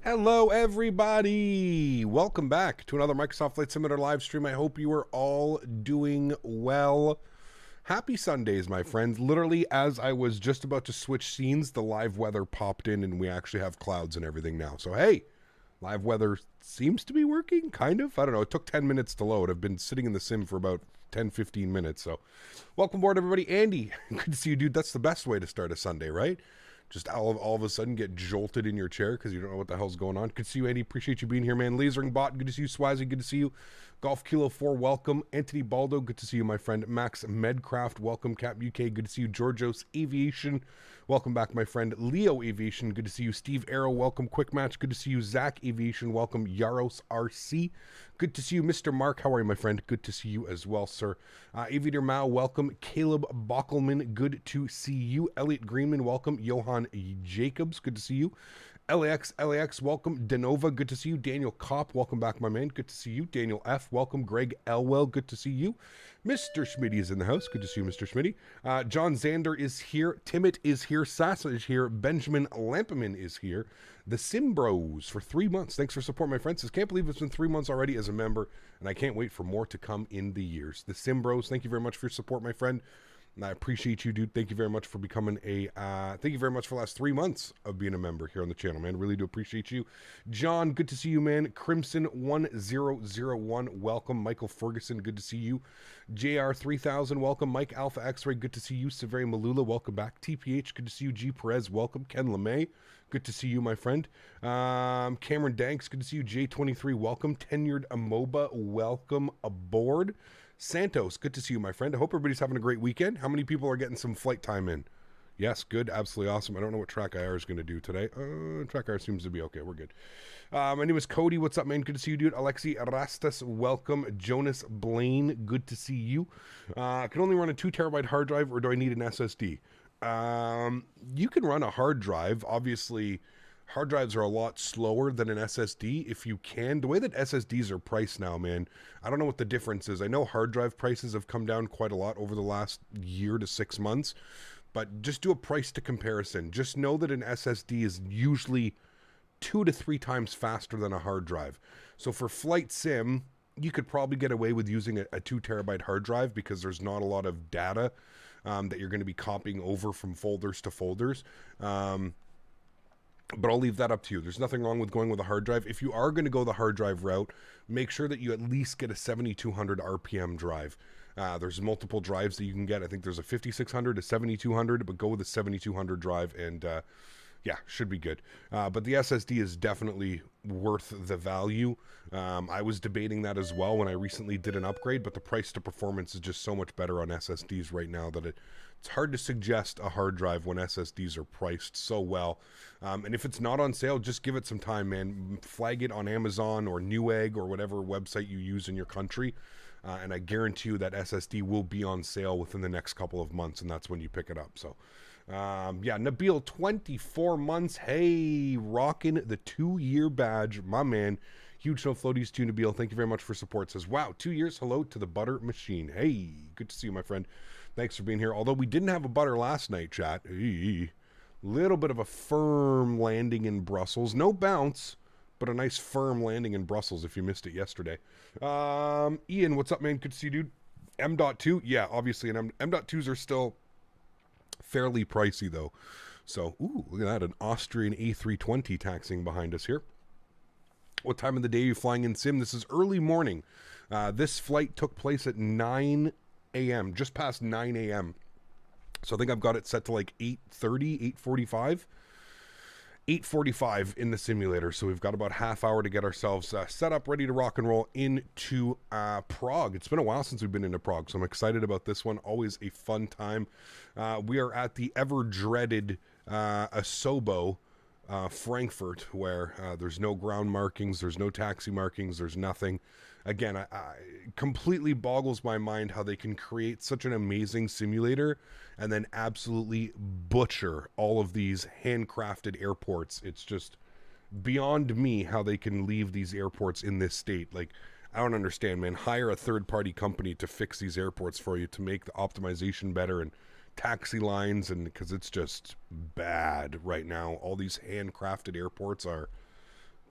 Hello, everybody. Welcome back to another Microsoft Flight Simulator live stream. I hope you are all doing well. Happy Sundays, my friends. Literally, as I was just about to switch scenes, the live weather popped in and we actually have clouds and everything now. So, hey, live weather seems to be working, kind of. I don't know. It took 10 minutes to load. I've been sitting in the sim for about 10, 15 minutes. So, welcome aboard, everybody. Andy, good to see you, dude. That's the best way to start a Sunday, right? Just all of a sudden get jolted in your chair because you don't know what the hell's going on. Good to see you, Andy. Appreciate you being here, man. Lasering Bot, good to see you. Swazi, good to see you. Golf Kilo 4, welcome. Anthony Baldo, good to see you, my friend. Max Medcraft, welcome. Cap UK, good to see you. Georgios Aviation, welcome back, my friend. Leo Aviation, good to see you. Steve Arrow, welcome. Quick Match, good to see you. Zach Aviation, welcome. Yaros RC, good to see you. Mr. Mark, how are you, my friend? Good to see you as well, sir. Aviator Mao, welcome. Caleb Bockelman, good to see you. Elliot Greenman, welcome. Johan Jacobs, good to see you. LAX, welcome. Denova, good to see you. Daniel Kopp, welcome back, my man. Good to see you. Daniel F, welcome. Greg Elwell, good to see you. Mr. Smitty is in the house. Good to see you, Mr. Smitty. John Zander is here. Timit is here. Sassa is here. Benjamin Lampeman is here. The Simbros for 3 months. Thanks for support, my friends. Can't believe it's been 3 months already as a member, and I can't wait for more to come in the years. The Simbros, thank you very much for your support, my friend. And I appreciate you, dude. Thank you very much for becoming a, thank you very much for the last 3 months of being a member here on the channel, man. Really do appreciate you. John, good to see you, man. Crimson1001, welcome. Michael Ferguson, good to see you. JR3000, welcome. Mike Alpha X-Ray, good to see you. Severi Malula, welcome back. TPH, good to see you. G Perez, welcome. Ken LeMay, good to see you, my friend. Cameron Danks, good to see you. J23, welcome. Tenured Amoba, welcome aboard. Santos, good to see you, my friend. I hope everybody's having a great weekend. How many people are getting some flight time in? Yes, good, absolutely awesome. I don't know what Track IR is going to do today. Track IR seems to be okay. We're good. My name is Cody. What's up, man? Good to see you, dude. Alexi Rastas, welcome. Jonas Blaine, good to see you. I can only run a 2 terabyte hard drive, or do I need an SSD? You can run a hard drive. Obviously, hard drives are a lot slower than an SSD if you can. The way that SSDs are priced now, man, I don't know what the difference is. I know hard drive prices have come down quite a lot over the last year to 6 months, but just do a price to comparison. Just know that an SSD is usually 2 to 3 times faster than a hard drive. So for flight sim, you could probably get away with using a 2 terabyte hard drive because there's not a lot of data that you're going to be copying over from folders to folders. But I'll leave that up to you. There's nothing wrong with going with a hard drive. If you are going to go the hard drive route, make sure that you at least get a 7200 RPM drive. There's multiple drives that you can get. I think there's a 5600, a 7200, but go with a 7200 drive and yeah, should be good. But the SSD is definitely worth the value. I was debating that as well when I recently did an upgrade, but the price to performance is just so much better on SSDs right now that it's hard to suggest a hard drive when SSDs are priced so well. And if it's not on sale, just give it some time, man. Flag it on Amazon or Newegg or whatever website you use in your country. And I guarantee you that SSD will be on sale within the next couple of months, and that's when you pick it up. So, yeah, Nabil, 24 months. Hey, rocking the 2-year badge. My man. Huge no floaties to Nabil. Thank you very much for support. Says, wow, 2 years. Hello to the butter machine. Hey, good to see you, my friend. Thanks for being here. Although we didn't have a butter last night, chat. Little bit of a firm landing in Brussels. No bounce, but a nice firm landing in Brussels if you missed it yesterday. Ian, what's up, man? Good to see you, dude. M.2, yeah, obviously. And M.2s are still fairly pricey, though. So, ooh, look at that. An Austrian A320 taxiing behind us here. What time of the day are you flying in sim? This is early morning. This flight took place at 9 a.m., just past 9 a.m. So I think I've got it set to like 8:30, 8:45. 8:45 in the simulator. So we've got about half hour to get ourselves set up, ready to rock and roll into Prague. It's been a while since we've been into Prague, so I'm excited about this one. Always a fun time. We are at the ever-dreaded Asobo, Frankfurt, where there's no ground markings, there's no taxi markings, there's nothing. Again, it completely boggles my mind how they can create such an amazing simulator and then absolutely butcher all of these handcrafted airports. It's just beyond me how they can leave these airports in this state. Like, I don't understand, man. Hire a third-party company to fix these airports for you to make the optimization better and taxi lines, and because it's just bad right now. All these handcrafted airports are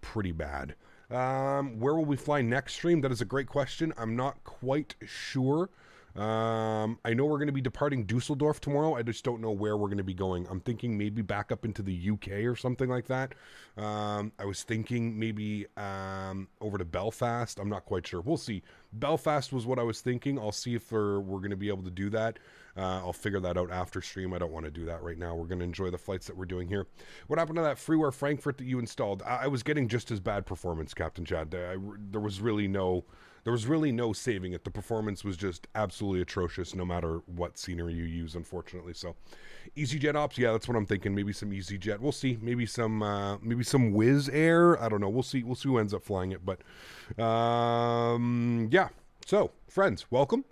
pretty bad. Where will we fly next stream? That is a great question. I'm not quite sure. I know we're going to be departing Dusseldorf tomorrow. I just don't know where we're going to be going. I'm thinking maybe back up into the UK or something like that. I was thinking maybe over to Belfast. I'm not quite sure. We'll see. Belfast was what I was thinking. I'll see if we're going to be able to do that. I'll figure that out after stream. I don't want to do that right now. We're going to enjoy the flights that we're doing here. What happened to that freeware Frankfurt that you installed? I was getting just as bad performance, Captain Chad. There was really no saving it. The performance was just absolutely atrocious no matter what scenery you use, unfortunately. So EasyJet ops, yeah, that's what I'm thinking. Maybe some EasyJet. We'll see. Maybe some Wizz Air. I don't know. We'll see who ends up flying it. But yeah. So, friends, welcome.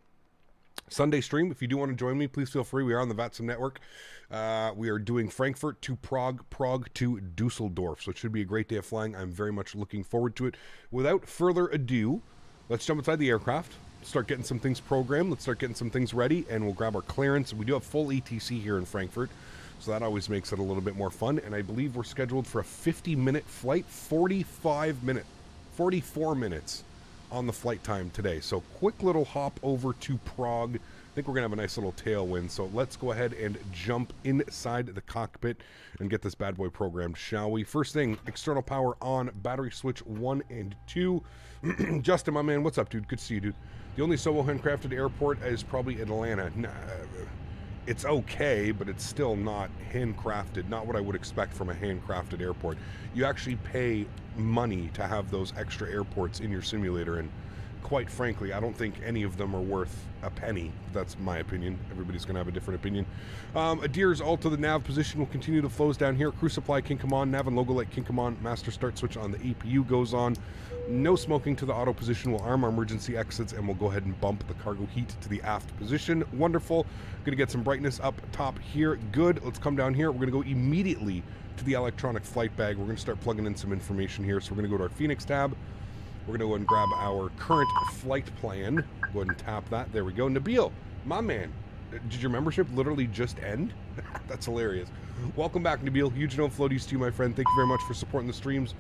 Sunday stream. If you do want to join me, please feel free. We are on the VATSIM network. We are doing Frankfurt to Prague, Prague to Dusseldorf. So it should be a great day of flying. I'm very much looking forward to it. Without further ado, let's jump inside the aircraft, start getting some things programmed, let's start getting some things ready, and we'll grab our clearance. We do have full ETC here in Frankfurt, so that always makes it a little bit more fun, and I believe we're scheduled for a 50-minute flight, 44 minutes on the flight time today. So quick little hop over to Prague. I think we're going to have a nice little tailwind, so let's go ahead and jump inside the cockpit and get this bad boy programmed, shall we? First thing, external power on, battery switch 1 and 2. Justin, my man, what's up, dude? Good to see you, dude. The only solo handcrafted airport is probably Atlanta. Nah, it's okay, but it's still not handcrafted. Not what I would expect from a handcrafted airport. You actually pay money to have those extra airports in your simulator, and quite frankly, I don't think any of them are worth a penny. That's my opinion. Everybody's going to have a different opinion. Adheres all to the nav position will continue to flows down here. Crew supply can come on. Nav and logo light can come on. Master start switch on the APU goes on. No smoking to the auto position. We'll arm our emergency exits, and we'll go ahead and bump the cargo heat to the aft position. Wonderful. Going to get some brightness up top here. Good. Let's come down here. We're going to go immediately to the electronic flight bag. We're going to start plugging in some information here. So we're going to go to our Fenix tab. We're going to go ahead and grab our current flight plan. Go ahead and tap that. There we go. Nabil, my man, did your membership literally just end? That's hilarious. Welcome back, Nabil. Huge no floaties to you, my friend. Thank you very much for supporting the streams.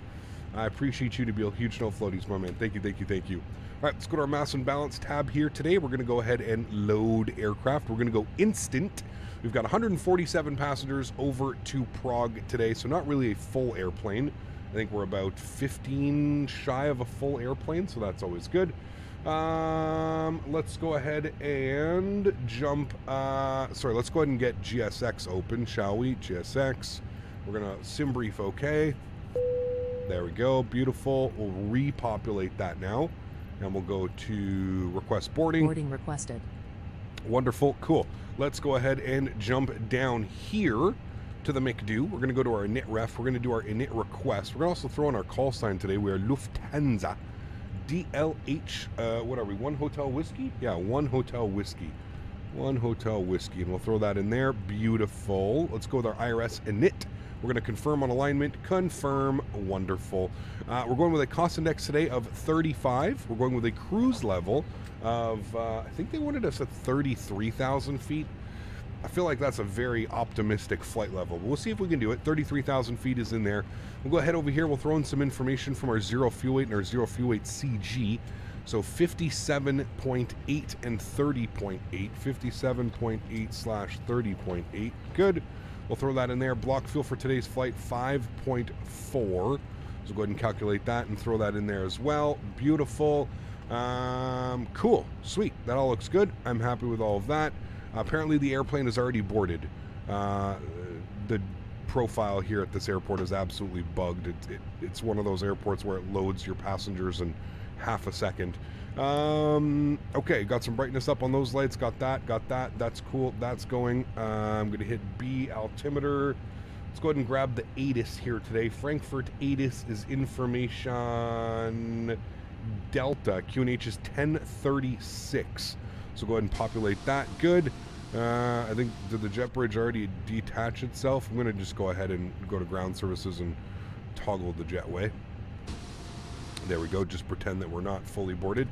I appreciate you, Nabil. Huge no floaties, my man. Thank you, thank you, thank you. All right, let's go to our mass and balance tab here today. We're going to go ahead and load aircraft. We're going to go instant. We've got 147 passengers over to Prague today, so not really a full airplane. I think we're about 15 shy of a full airplane, so that's always good. Let's go ahead and jump. Let's go ahead and get GSX open, shall we? GSX. We're going to sim brief OK. There we go. Beautiful. We'll repopulate that now, and we'll go to request boarding. Boarding requested. Wonderful. Cool. Let's go ahead and jump down here to the McDo. We're going to go to our init ref. We're going to do our init request. We're going to also throw in our call sign today. We are Lufthansa. DLH, what are we? 1 Hotel Whiskey? Yeah, 1 Hotel Whiskey. 1 Hotel Whiskey. And we'll throw that in there. Beautiful. Let's go with our IRS init. We're going to confirm on alignment. Confirm. Wonderful. We're going with a cost index today of 35. We're going with a cruise level of, I think they wanted us at 33,000 feet. I feel like that's a very optimistic flight level. We'll see if we can do it. 33,000 feet is in there. We'll go ahead over here. We'll throw in some information from our zero fuel weight and our zero fuel weight CG. So 57.8 and 30.8. 57.8 / 30.8. Good. We'll throw that in there. Block fuel for today's flight, 5.4. So go ahead and calculate that and throw that in there as well. Beautiful. Cool. Sweet. That all looks good. I'm happy with all of that. Apparently the airplane is already boarded. The profile here at this airport is absolutely bugged. It's one of those airports where it loads your passengers in half a second. Okay, got some brightness up on those lights. Got that. That's cool. That's going. I'm going to hit B altimeter. Let's go ahead and grab the ATIS here today. Frankfurt ATIS is information Delta. QNH is 1036. So go ahead and populate that. Good. I think, did the jet bridge already detach itself? I'm going to just go ahead and go to ground services and toggle the jetway. There we go. Just pretend that we're not fully boarded.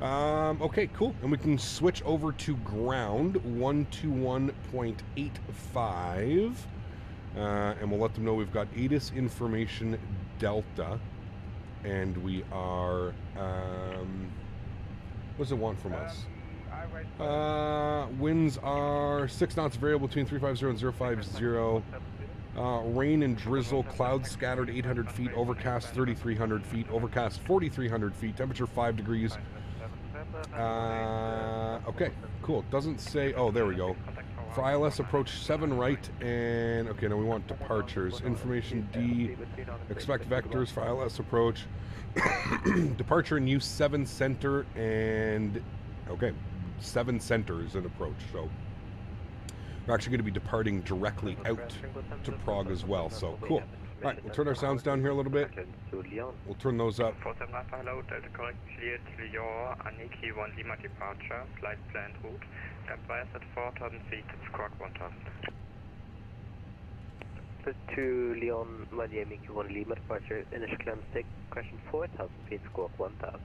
Okay, cool. And we can switch over to ground 121.85. And we'll let them know we've got ATIS information Delta. and we are, what does it want from us? Winds are 6 knots, variable between 350 and 050. Rain and drizzle, clouds scattered 800 feet, overcast 3,300 feet, overcast 4,300 feet, temperature 5 degrees. Okay, cool. Doesn't say, oh, there we go. For ILS, approach 7 right, and, okay, now we want departures. Information D, expect vectors for ILS approach. Departure and use 7 center, and, okay, 7 centers in approach, so we're actually going to be departing directly out to Prague as well, so cool. All right, we'll turn our sounds down here a little bit. We'll turn those up. Correct, cleared your Aniki 1 Lima departure, flight planned route, advised at 4,000 feet, squawk 1,000. To Leon, Miami 1 Lima departure, initial climb stick, question 4,000 feet, squawk 1,000,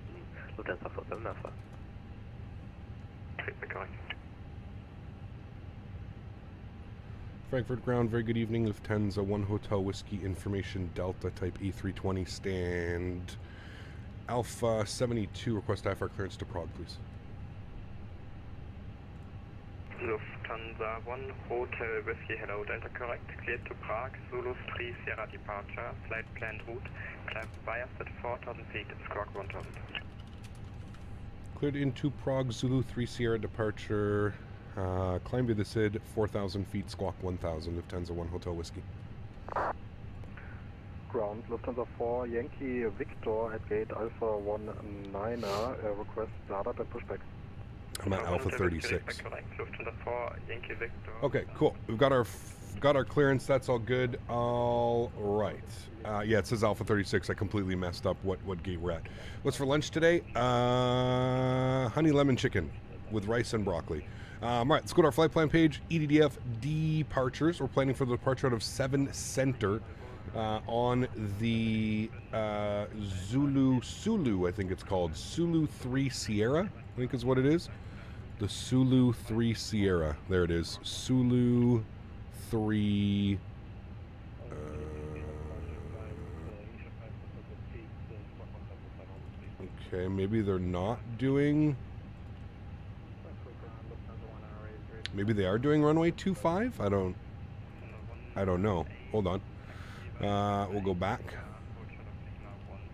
Lufthansa 47 Alpha. Correct. Frankfurt ground, very good evening. Lufthansa 1 Hotel Whiskey Information Delta type A320 stand Alpha 72, request IFR clearance to Prague, please. Lufthansa 1 Hotel Whiskey, hello, Delta correct, cleared to Prague, Zulu 3 Sierra departure, flight planned route, climb bias at 4,000 feet, squawk 1,000. Cleared into Prague, Zulu 3 Sierra departure, climb to the SID, 4,000 feet, squawk 1,000, Lufthansa 1 Hotel Whiskey. Ground, Lufthansa 4 Yankee Victor at gate Alpha 19er, request startup and pushback. I'm at Alpha 36. Lufthansa 4 Yankee Victor. Okay, cool. We've got our clearance. That's all good. All right. Yeah, it says Alpha 36. I completely messed up what gate we're at. What's for lunch today? Honey lemon chicken with rice and broccoli. All right, let's go to our flight plan page. EDDF departures. We're planning for the departure out of 7 Center on the Sulu, I think it's called. Sulu 3 Sierra, I think is what it is. The Sulu 3 Sierra. There it is. Sulu 3... okay, maybe they're not doing... maybe they are doing runway 25? I don't know. Hold on. We'll go back.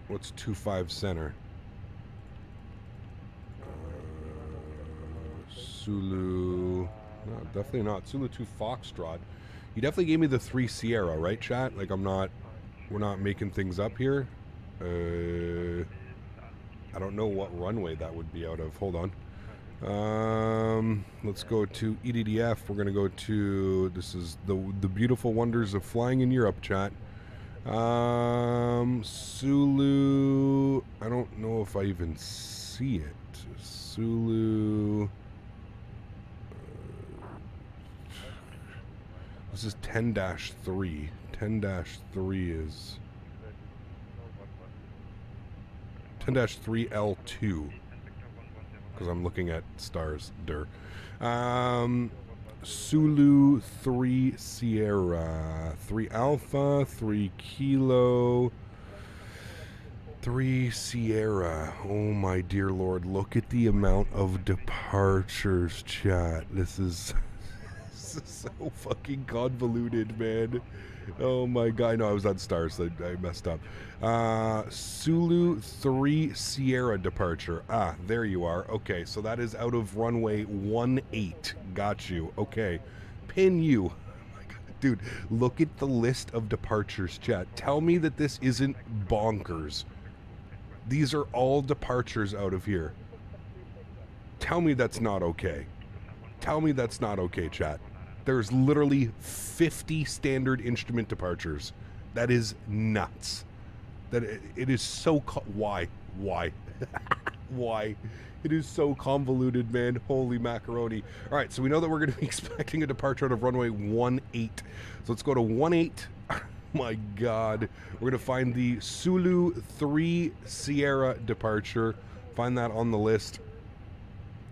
What's 25 center? Sulu... no, definitely not. Sulu 2 Foxtrot. You definitely gave me the 3 Sierra, right, chat? Like, we're not making things up here. I don't know what runway that would be out of. Hold on. Let's go to EDDF. We're going to go to... this is the beautiful wonders of flying in Europe, chat. Sulu... I don't know if I even see it. Sulu... this is 10-3. 10-3 is... 10-3L2. Because I'm looking at stars. Sulu 3 Sierra. 3 Alpha, 3 Kilo, 3 Sierra. Oh my dear Lord, look at the amount of departures, chat. This is so fucking convoluted, man. Oh my god. No, I was on stars, so I messed up. Sulu 3 Sierra departure. Ah, there you are. Okay, so that is out of runway 18. Got you. Okay. Pin you. Oh my god. Dude, look at the list of departures, chat. Tell me that this isn't bonkers. These are all departures out of here. Tell me that's not okay. Tell me that's not okay, chat. There's literally 50 standard instrument departures. That is nuts. That it is so... why? Why? Why? It is so convoluted, man. Holy macaroni. All right, so we know that we're going to be expecting a departure out of runway 18. So let's go to 18. My God. We're going to find the Sulu 3 Sierra departure. Find that on the list.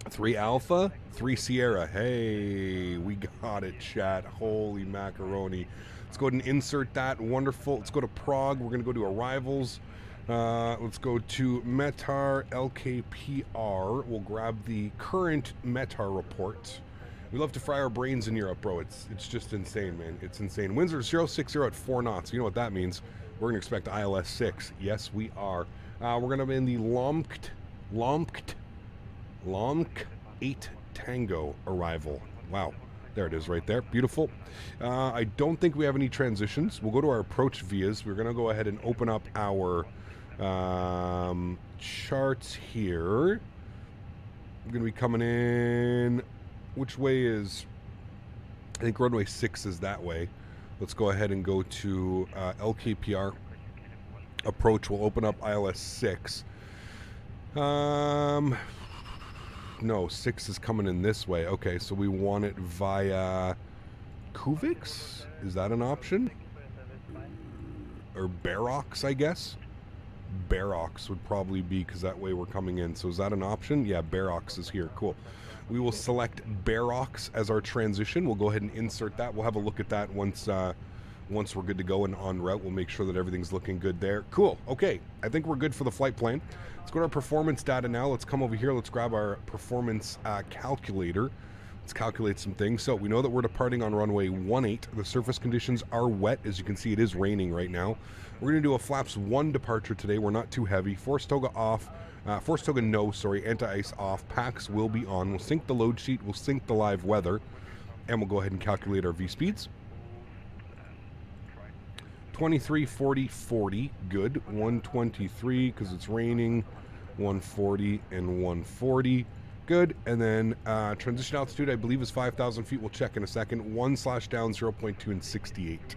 3 Alpha, 3 Sierra. Hey, we got it, chat. Holy macaroni. Let's go ahead and insert that. Wonderful. Let's go to Prague. We're going to go to arrivals. Let's go to METAR LKPR. We'll grab the current METAR report. We love to fry our brains in Europe, bro. It's just insane, man. It's insane. Winds are 060 at 4 knots. You know what that means. We're going to expect ILS 6. Yes, we are. We're going to be in the Lomkt 8 Tango arrival. Wow. There it is right there. Beautiful. I don't think we have any transitions. We'll go to our approach vias. We're going to go ahead and open up our charts here. I'm going to be coming in. Which way is... I think runway 6 is that way. Let's go ahead and go to LKPR. Approach. We'll open up ILS 6. No, 6 is coming in this way. Okay, so we want it via Kuvix? Is that an option? Or Barox, I guess? Barox would probably be, because that way we're coming in. So is that an option? Yeah, Barox is here. Cool. We will select Barox as our transition. We'll go ahead and insert that. We'll have a look at that once we're good to go and en route. We'll make sure that everything's looking good there. Cool. Okay, I think we're good for the flight plan. Let's go to our performance data now. Let's come over here. Let's grab our performance calculator. Let's calculate some things. So we know that we're departing on runway 18. The surface conditions are wet. As you can see, it is raining right now. We're going to do a flaps 1 departure today. We're not too heavy. Force toga off. Force toga no, sorry. Anti-ice off. Packs will be on. We'll sync the load sheet. We'll sync the live weather. And we'll go ahead and calculate our V-speeds. 23, 40, 40. Good. 123 because it's raining. 140 and 140. Good. And then transition altitude, I believe, is 5,000 feet. We'll check in a second. 1/down 0.2 and 68.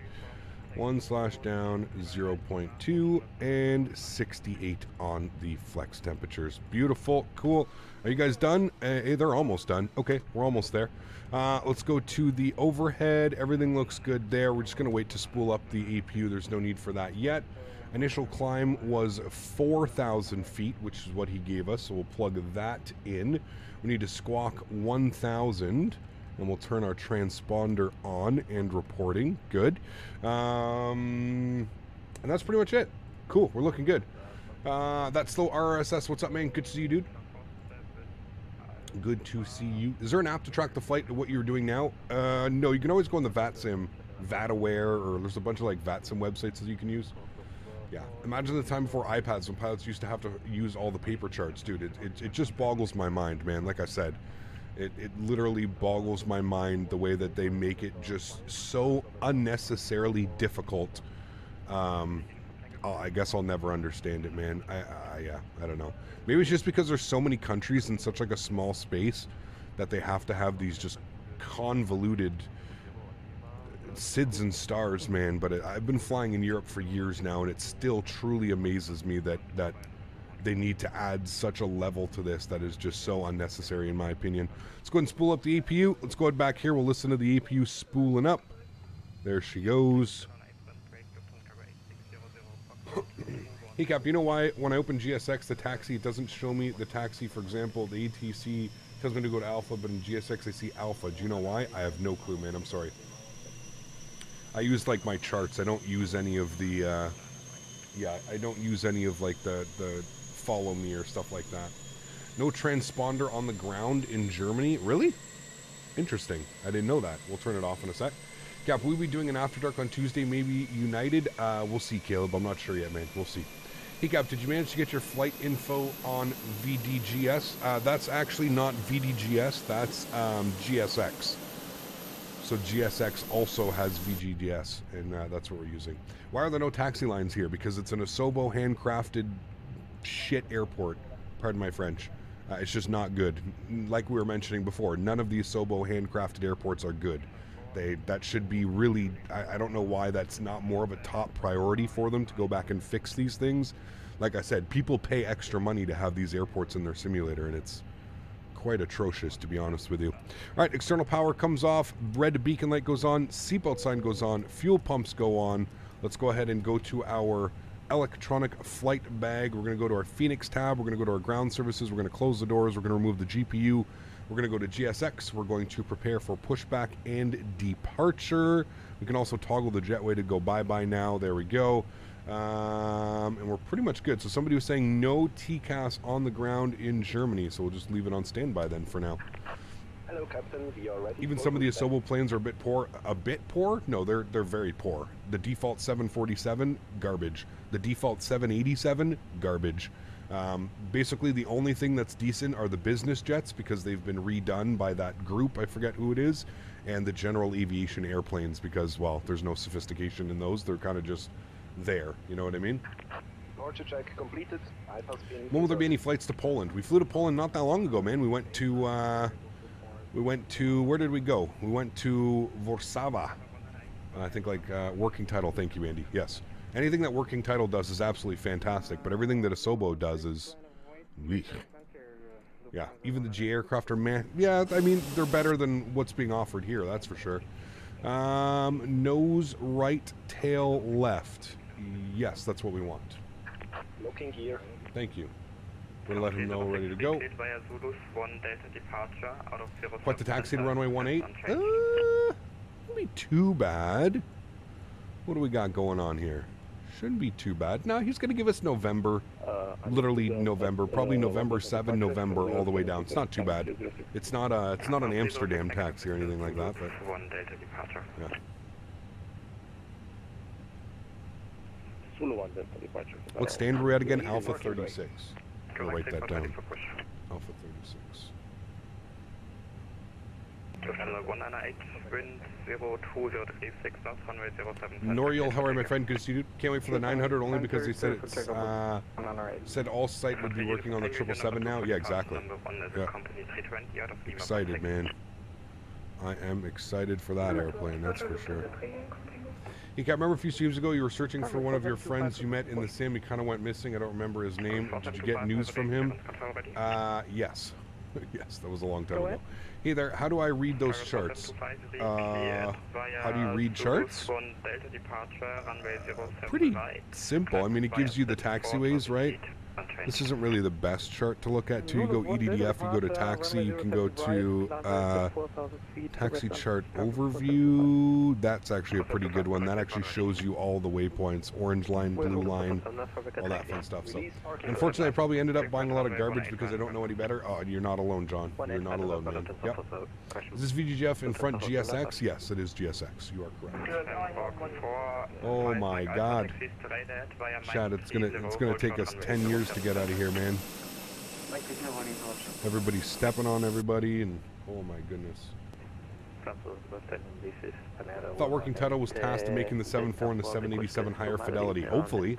1/down 0.2 and 68 on the flex temperatures. Beautiful. Cool. Are you guys done? Hey, they're almost done. Okay, we're almost there. Let's go to the overhead. Everything looks good there. We're just going to wait to spool up the APU. There's no need for that yet. Initial climb was 4,000 feet, which is what he gave us, so we'll plug that in. We need to squawk 1,000, and we'll turn our transponder on and reporting. Good. And that's pretty much it. Cool, we're looking good. That's slow RSS. What's up, man? Good to see you, dude. Good to see you. Is there an app to track the flight to what you're doing now? No, you can always go on the VATSIM, VATAware, or there's a bunch of like VATSIM websites that you can use. Yeah, imagine the time before iPads when pilots used to have to use all the paper charts, dude. It just boggles my mind, man. Like I said, it literally boggles my mind the way that they make it just so unnecessarily difficult. I guess I'll never understand it, man. Yeah, I don't know. Maybe it's just because there's so many countries in such like a small space that they have to have these just convoluted SIDS and stars, man. But I've been flying in Europe for years now, and it still truly amazes me that they need to add such a level to this that is just so unnecessary, in my opinion. Let's go ahead and spool up the APU. Let's go ahead back here. We'll listen to the APU spooling up. There she goes. Hey Cap, you know why when I open GSX the taxi, it doesn't show me the taxi? For example, the ATC tells me to go to Alpha, but in GSX I see Alpha. Do you know why? I have no clue, man. I'm sorry. I use like my charts. I don't use any of the I don't use any of like the follow me or stuff like that. No transponder on the ground in Germany. Really? Interesting. I didn't know that. We'll turn it off in a sec. Cap, we'll be doing an After Dark on Tuesday, maybe United. We'll see, Caleb. I'm not sure yet, man. We'll see. Hey, Cap, did you manage to get your flight info on VDGS? That's actually not VDGS. That's GSX. So GSX also has VGDS, and that's what we're using. Why are there no taxi lines here? Because it's an Asobo handcrafted shit airport. Pardon my French. It's just not good. Like we were mentioning before, none of the Asobo handcrafted airports are good. That should be really, I don't know why that's not more of a top priority for them to go back and fix these things. Like I said, people pay extra money to have these airports in their simulator, and it's quite atrocious, to be honest with you. All right, external power comes off, red beacon light goes on, seatbelt sign goes on, fuel pumps go on. Let's go ahead and go to our electronic flight bag. We're going to go to our Fenix tab. We're going to go to our ground services. We're going to close the doors. We're going to remove the GPU. We're going to go to GSX. We're going to prepare for pushback and departure. We can also toggle the jetway to go bye-bye now. There we go. And we're pretty much good. So somebody was saying no TCAS on the ground in Germany, so we'll just leave it on standby then for now. Hello, Captain. We are ready. Even some of the Asobo planes are a bit poor. A bit poor? No, they're very poor. The default 747, garbage. The default 787, garbage. Basically, the only thing that's decent are the business jets because they've been redone by that group. I forget who it is. And the general aviation airplanes because, well, there's no sophistication in those. They're kind of just there. You know what I mean? Departure check completed. When will there be any flights to Poland? We flew to Poland not that long ago, man. We went to, where did we go? We went to Warsaw. I think like working title. Thank you, Andy. Yes. Anything that working title does is absolutely fantastic, but everything that Asobo does is... Yeah, even the G aircraft are yeah, I mean, they're better than what's being offered here, that's for sure. Nose right, tail left. Yes, that's what we want. Looking here. Thank you. We're going to let him know ready to go. Quite the taxi to runway 18. Won't be too bad. What do we got going on here? Shouldn't be too bad. No, he's going to give us November. Literally November. Probably November 7, November, all the way down. It's not too bad. It's not an Amsterdam taxi or anything like that, but... Yeah. What stand are we at again? Alpha 36. I'll write that down. Alpha 36. Noriel, how are you, my friend? Good to see you. Can't wait for the 900 only because they said it's said all site would be working on the 777 now. Yeah, exactly. Yeah. Excited, man. I am excited for that airplane, that's for sure. You can't remember a few years ago you were searching for one of your friends you met in the sim. He kind of went missing. I don't remember his name. Did you get news from him? Yes. Yes, that was a long time ago. Hey there, how do I read those charts? How do you read charts? Pretty simple. I mean, it gives you the taxiways, right? This isn't really the best chart to look at too. You go EDDF, you go to taxi, you can go to taxi chart overview. That's actually a pretty good one. That actually shows you all the waypoints, orange line, blue line, all that fun stuff. So unfortunately I probably ended up buying a lot of garbage because I don't know any better. Oh, you're not alone, John. You're not alone, man. Yep. Is this VGGF in front GSX? Yes, it is GSX. You are correct. Oh my god. Chad, it's gonna take us 10 years to get out of here, man. Everybody's stepping on everybody, and oh my goodness. Thought working title was tasked to making the 74 and the 787 higher fidelity. Hopefully,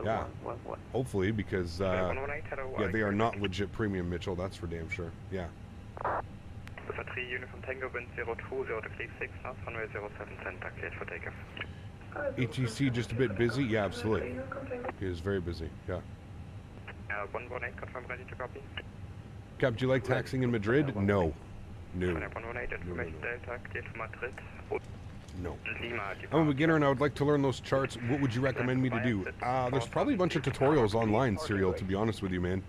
yeah. Hopefully, because yeah, they are not legit premium, Mitchell. That's for damn sure. Yeah. ATC just a bit busy? Yeah, absolutely. He is very busy, yeah. 118, confirm ready to copy. Cap, do you like taxiing in Madrid? No. No. No. I'm a beginner and I would like to learn those charts. What would you recommend me to do? There's probably a bunch of tutorials online, Serial, to be honest with you, man.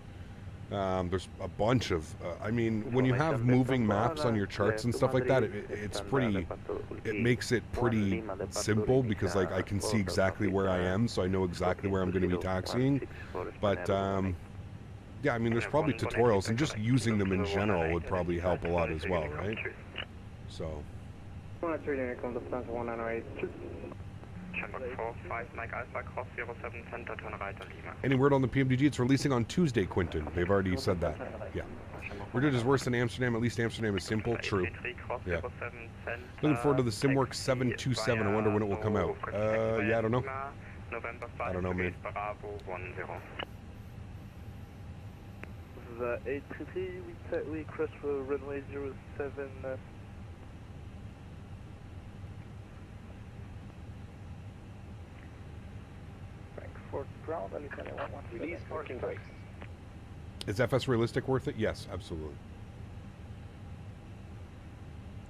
There's a bunch of, I mean, when you have moving maps on your charts and stuff like that, it makes it pretty simple because, like, I can see exactly where I am, so I know exactly where I'm going to be taxiing. But, yeah, I mean, there's probably tutorials, and just using them in general would probably help a lot as well, right? So. Any word on the PMDG? It's releasing on Tuesday, Quinton. They've already said that. Yeah. Madrid is worse than Amsterdam. At least Amsterdam is simple. True. Yeah. Looking forward to the SimWorks 727. I wonder when it will come out. Yeah, I don't know. I don't know, man. The A320, we crossed for runway 07. Frankfurt ground, release parking brakes. Is FS realistic worth it? Yes, absolutely.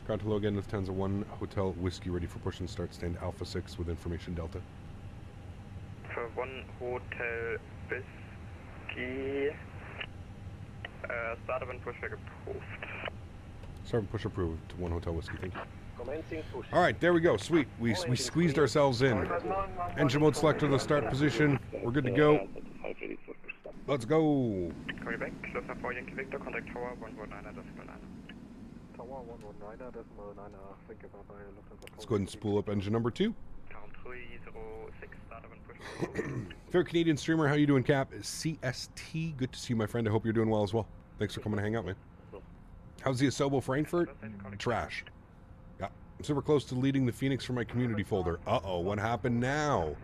Ground hello again, Lufthansa 1 Hotel Whiskey ready for push and start, stand Alpha 6 with information Delta. For 1 Hotel Whiskey, start and push approved. Start and push approved to 1 Hotel Whiskey, thank you. Commencing push. All right, there we go. Sweet. We squeezed ourselves in. Engine mode selector, the start position. We're good to go. Let's go. Coming back, Lufthansa 4 Yankee Victor, contact tower 119.9. Tower 119.9, think about Lufthansa. Let's go ahead and spool up engine number 2. Count 306, start of and push. Fair Canadian streamer, how you doing, Cap? CST, good to see you, my friend. I hope you're doing well as well. Thanks for coming to hang out, man. How's the Asobo Frankfurt? Trash. Yeah, I'm super close to deleting the Fenix from my community folder. Uh-oh, what happened now?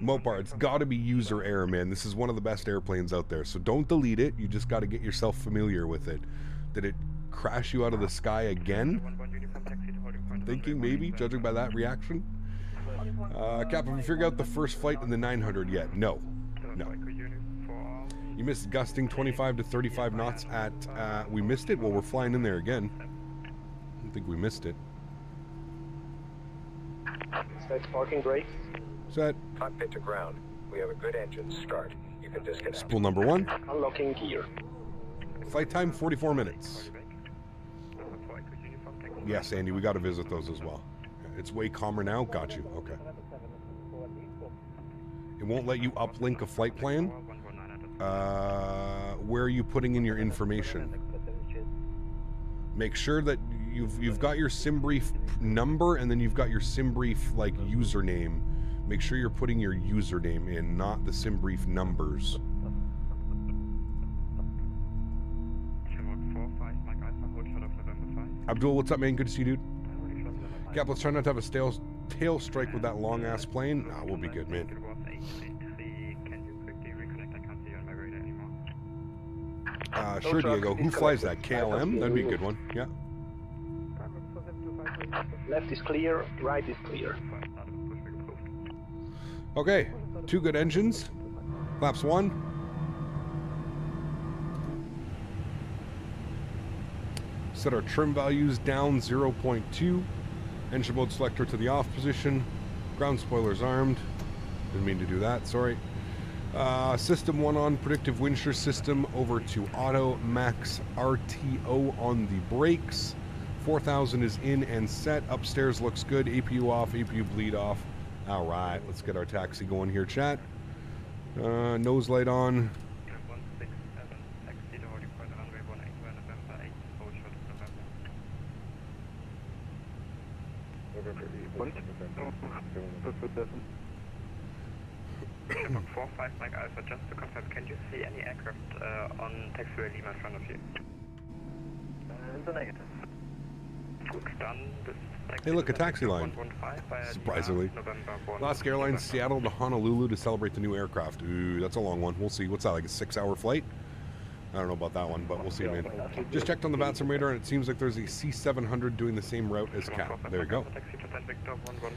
Mopar, it's got to be user error, man. This is one of the best airplanes out there, so don't delete it. You just got to get yourself familiar with it. Did it crash you out of the sky again? I'm thinking maybe, judging by that reaction. Cap, have you figured out the first flight in the 900 yet? No. No. You missed gusting 25 to 35 knots at... we missed it? Well, we're flying in there again. I don't think we missed it. Set parking brakes. Set. Cockpit to ground. We have a good engine start. You can disconnect. Spool number 1. Unlocking gear. Flight time, 44 minutes. Yes, Andy, we got to visit those as well. It's way calmer now. Got you. Okay. It won't let you uplink a flight plan. Where are you putting in your information? Make sure that you've got your SimBrief number and then you've got your SimBrief like username. Make sure you're putting your username in, not the SimBrief numbers. Abdul, what's up, man? Good to see you, dude. Cap, let's try not to have a tail strike with that long ass plane. Nah, we'll be good, man. Sure, Diego. Who flies that? KLM? That'd be a good one. Yeah. Left is clear, right is clear. Okay, 2 good engines. Flaps 1. Set our trim values down 0.2. Engine mode selector to the off position. Ground spoilers armed. Didn't mean to do that, sorry. System 1 on, predictive wind shear system over to auto, max RTO on the brakes. 4000 is in and set. Upstairs looks good. APU off, APU bleed off. All right, let's get our taxi going here, chat. Nose light on. Shamrock 45 Mike Alpha, just to confirm, can you see any aircraft on taxiway Lima in front of you? It's a negative. Done. Hey, look, a taxi line. Surprisingly. Alaska Airlines, Seattle to Honolulu to celebrate the new aircraft. Ooh, that's a long one. We'll see. What's that, like a 6-hour flight? I don't know about that one, but we'll see, man. Just checked on the VATSIM radar, and it seems like there's a C700 doing the same route as Cap. There you go.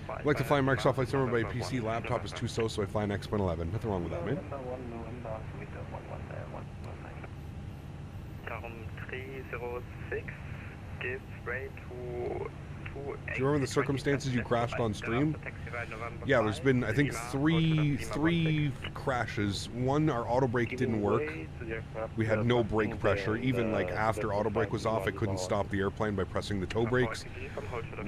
I'd like to fly Microsoft Flight Simulator, but my PC laptop is too slow, so I fly an X-Point 11. Nothing wrong with that, man. Darum 306, give way to... Do you remember the circumstances you crashed on stream? Yeah, there's been, I think, three crashes. One, our auto brake didn't work. We had no brake pressure. Even like after auto brake was off, I couldn't stop the airplane by pressing the toe brakes.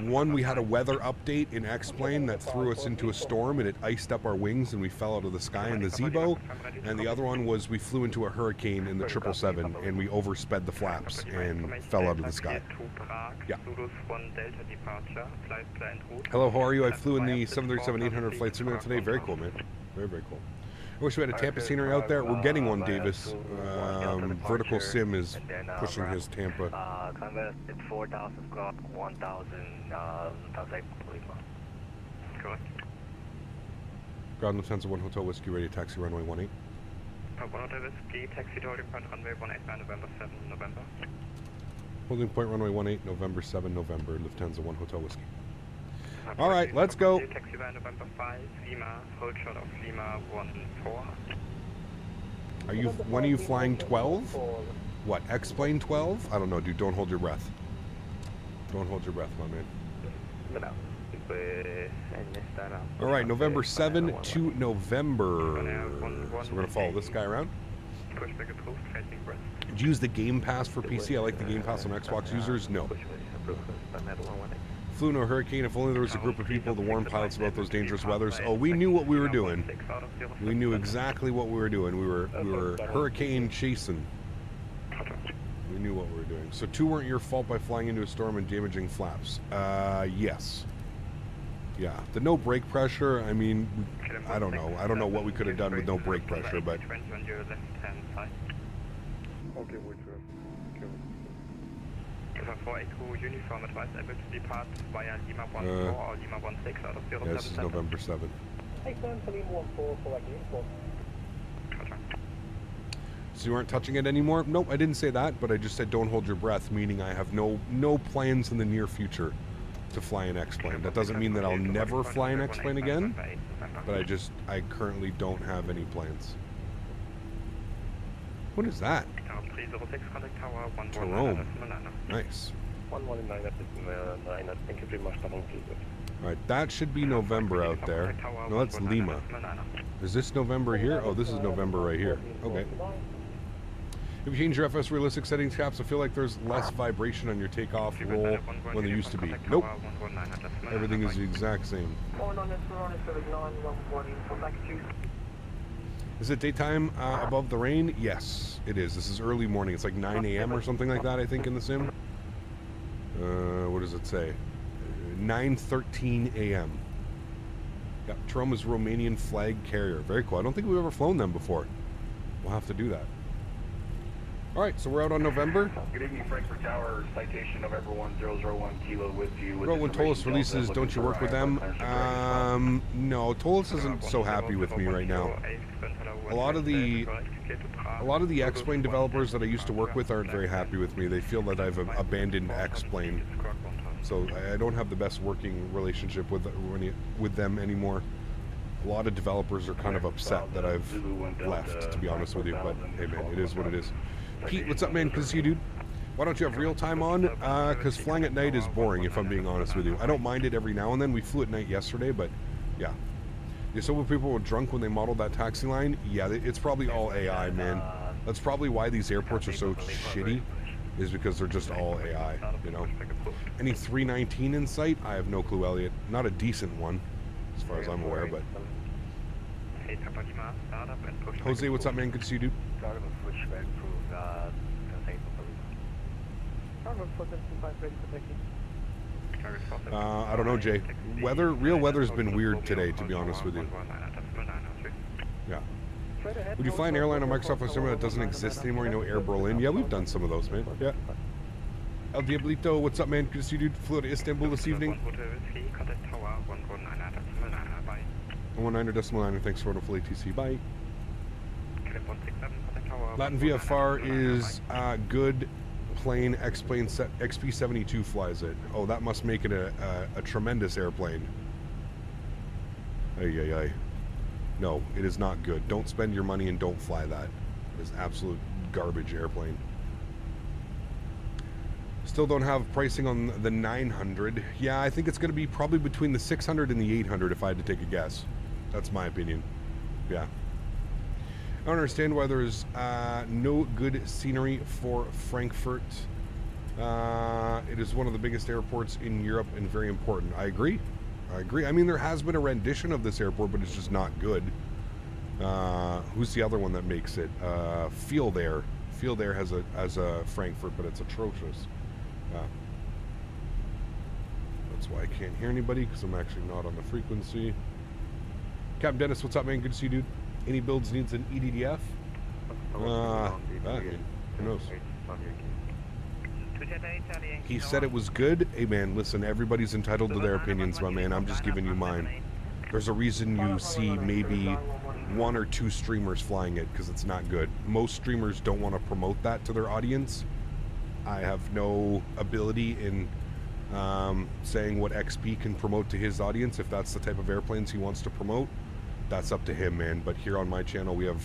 One, we had a weather update in X-Plane that threw us into a storm and it iced up our wings and we fell out of the sky in the Zebo. And the other one was we flew into a hurricane in the 777 and we oversped the flaps and fell out of the sky. Yeah. Hello, how are you? I flew in the 737-800 Flight Simulator today. Very cool, man. Very, very cool. I wish we had a Tampa scenery out there. We're getting one, Davis. Vertical Sim is pushing his Tampa. Congress, it's 4,000 o'clock, 1,000, Correct. Ground Lufthansa 1 Hotel Whiskey, ready to taxi runway 18. 1 Hotel Whiskey, taxi to holding point runway 18 by November 7, November. Holding point runway 18, November 7, November, Lufthansa 1 Hotel Whiskey. All right, let's go. Taxi by November 5, Lima, hold short of Lima 14. When are you flying 12? What, X-Plane 12? I don't know, dude, don't hold your breath. Don't hold your breath, my man. All right, November 7 to November. So we're going to follow this guy around. Pushback approved, facing breast. Did you use the Game Pass for PC? I like the Game Pass on Xbox users. No. Flew no hurricane. If only there was a group of people to warn pilots about those dangerous weathers. Oh, we knew what we were doing. We knew exactly what we were doing. We were hurricane chasing. We knew what we were doing. So 2 weren't your fault by flying into a storm and damaging flaps. Yes. Yeah. The no brake pressure, I mean, I don't know. I don't know what we could have done with no brake pressure, but... Okay, wait for uniform advice able to depart via Lima 14 or Lima 16 out of 07. Yeah, this is November 7th. So you aren't touching it anymore? Nope, I didn't say that, but I just said don't hold your breath, meaning I have no plans in the near future to fly an X-plane. That doesn't mean that I'll never fly an X-plane again, but I currently don't have any plans. What is that? Jerome. Nice. 119 thank you very much. Alright, that should be November out there. No, that's Lima. Is this November here? Oh, this is November right here. Okay. If you change your FS realistic settings caps, I feel like there's less vibration on your takeoff roll when there used to be. Nope. Everything is the exact same. Is it daytime above the rain? Yes, it is. This is early morning. It's like 9 a.m. or something like that, I think, in the sim. What does it say? 9:13 a.m. Yep, Trom is Romanian flag carrier. Very cool. I don't think we've ever flown them before. We'll have to do that. Alright, so we're out on November. Good evening, Frankfurt Tower. Citation November 1001 Kilo with you. Well, when Tolis releases, don't you work with them? No, Tolis isn't so happy with me right now. A lot of the X-Plane developers that I used to work with aren't very happy with me. They feel that I've abandoned X-Plane. So I don't have the best working relationship with them anymore. A lot of developers are kind of upset that I've left, to be honest with you. But hey, man, it is what it is. Pete, what's up, man? Good to see you, dude. Why don't you have real time on? Because flying at night is boring, if I'm being honest with you. I don't mind it every now and then. We flew at night yesterday, but yeah. You saw when people were drunk when they modeled that taxi line? Yeah, it's probably all AI, man. That's probably why these airports are so shitty, is because they're just all AI, you know? Any 319 in sight? I have no clue, Elliot. Not a decent one, as far as I'm aware, but... Jose, what's up, man? Good to see you, dude. I don't know, Jay. Real weather's been weird today, to be honest with you. Yeah. Would you fly an airline on Microsoft Flight Simulator that doesn't exist anymore? You know, Air Berlin? Yeah, we've done some of those, man. Yeah. El Diablito, what's up, man? Good to see you, dude. Flew to Istanbul this evening. 19.9, thanks for the full ATC. Bye. Latin VFR is good plane. X-plane XP-72 flies it. Oh, that must make it a tremendous airplane. Ay. No, it is not good. Don't spend your money and don't fly that. It is absolute garbage airplane. Still don't have pricing on the 900. Yeah, I think it's going to be probably between the 600 and the 800 if I had to take a guess. That's my opinion. Yeah. I don't understand why there's no good scenery for Frankfurt. It is one of the biggest airports in Europe and very important. I agree. I mean, there has been a rendition of this airport, but it's just not good. Who's the other one that makes it? Field Air. Field Air has a Frankfurt, but it's atrocious. That's why I can't hear anybody, because I'm actually not on the frequency. Captain Denis, what's up, man? Good to see you, dude. Any builds needs an EDDF? Who knows? He said it was good. Hey, man, listen, everybody's entitled to their opinions, my man. I'm just giving you mine. There's a reason you see maybe 1 or 2 streamers flying it, because it's not good. Most streamers don't want to promote that to their audience. I have no ability in saying what XP can promote to his audience. If that's the type of airplanes he wants to promote, that's up to him, man. But here on my channel, we have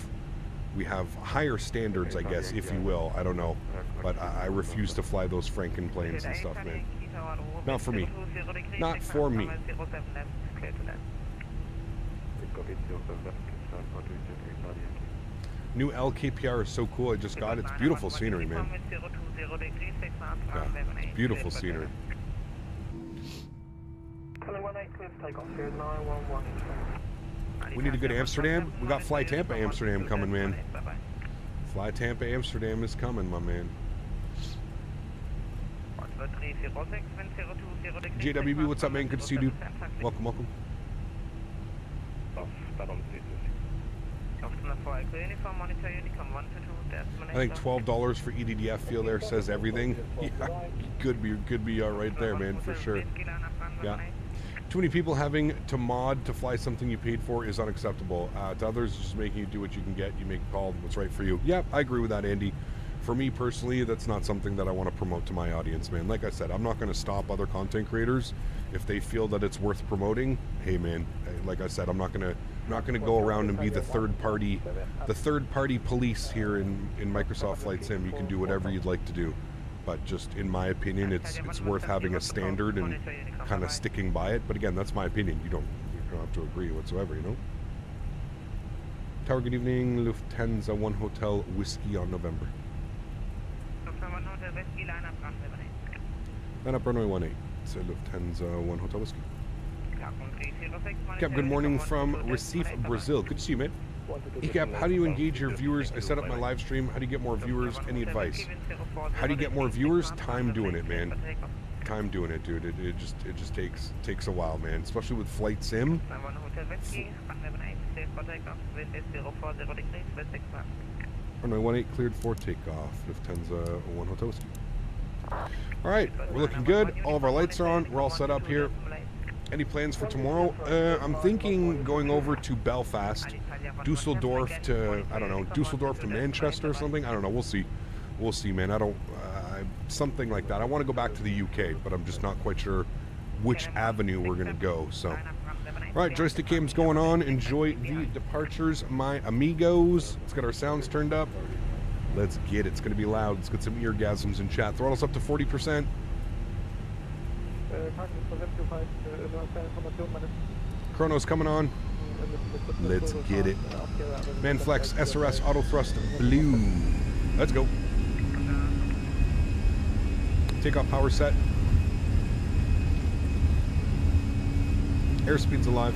higher standards, I guess, if you will. I don't know, but I refuse to fly those Franken planes and stuff, man. Not for me. Not for me. New LKPR is so cool. I just got it. It's beautiful scenery, man. Yeah, it's beautiful scenery. Takeoff here 911. We need to go to Amsterdam. We got Fly Tampa Amsterdam coming, man. Fly Tampa Amsterdam is coming, my man. JWB, what's up, man? Good to see you, dude. Welcome, welcome. I think $12 for EDDF fuel there says everything. Yeah, could be right there, man, for sure. Yeah. Too many people having to mod to fly something you paid for is unacceptable. To others, just making you do what you can get. You make a call, what's right for you. Yeah, I agree with that, Andy. For me personally, that's not something that I want to promote to my audience, man. Like I said, I'm not going to stop other content creators if they feel that it's worth promoting. Hey, man, like I said, I'm not going to go around and be the third party police here in Microsoft Flight Sim. You can do whatever you'd like to do, but just in my opinion, it's worth having a standard and kind of sticking by it. But again, that's my opinion. You don't have to agree whatsoever, you know. Tower, good evening. Lufthansa 1 Hotel Whiskey on November. Line up runway 18. So Lufthansa 1 Hotel Whiskey. Cap, good morning from Recife, Brazil. Good to see you, man. Cap, how do you engage your viewers? I set up my live stream. How do you get more viewers? Any advice? How do you get more viewers? Time doing it, man. Time doing it, dude. It just takes a while, man. Especially with Flight Sim. Runway 18 cleared for takeoff. Lufthansa 1 Hotel Whiskey. All right, we're looking good. All of our lights are on. We're all set up here. Any plans for tomorrow? I'm thinking going over to Belfast, Dusseldorf to, I don't know, Dusseldorf to Manchester or something. I don't know. We'll see. We'll see, man. Something like that. I want to go back to the UK, but I'm just not quite sure which avenue we're going to go. So, all right, joystick cam's going on. Enjoy the departures, my amigos. Let's get our sounds turned up. Let's get it. It's going to be loud. Let's get some eargasms in chat. Throttle's up to 40%. Chrono's coming on. Let's get it. Manflex SRS Auto Thrust Blue. Let's go. Takeoff power set. Airspeed's alive.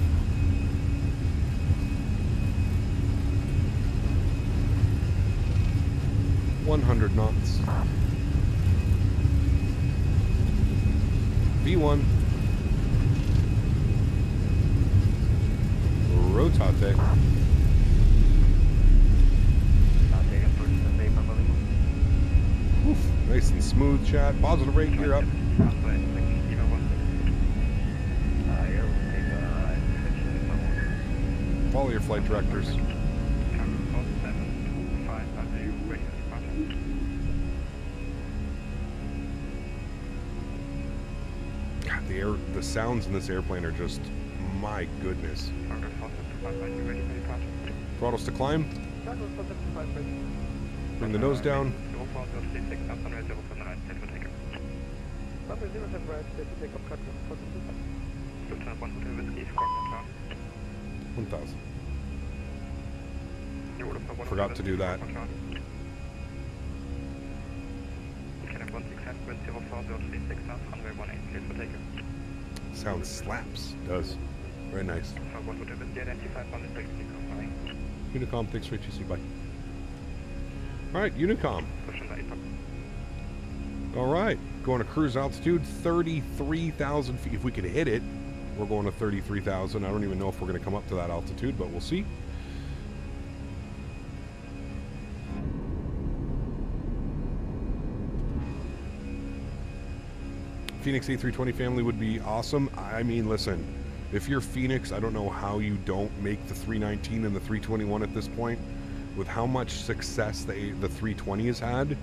.100 knots. V1. Rotate. Oof, nice and smooth, chat. Positive rate, gear up. Follow your flight directors. God, the sounds in this airplane are just, my goodness. Throttles to climb. Bring the nose down. 1,000. Forgot to do that. Sound slaps. Does. Very nice. Unicom, thanks for HTC. Bye. Alright, Unicom. Alright, going to cruise altitude 33,000 feet. If we can hit it, we're going to 33,000. I don't even know if we're going to come up to that altitude, but we'll see. Fenix A320 family would be awesome. I mean, listen, if you're Fenix, I don't know how you don't make the 319 and the 321 at this point. With how much success the 320 has had,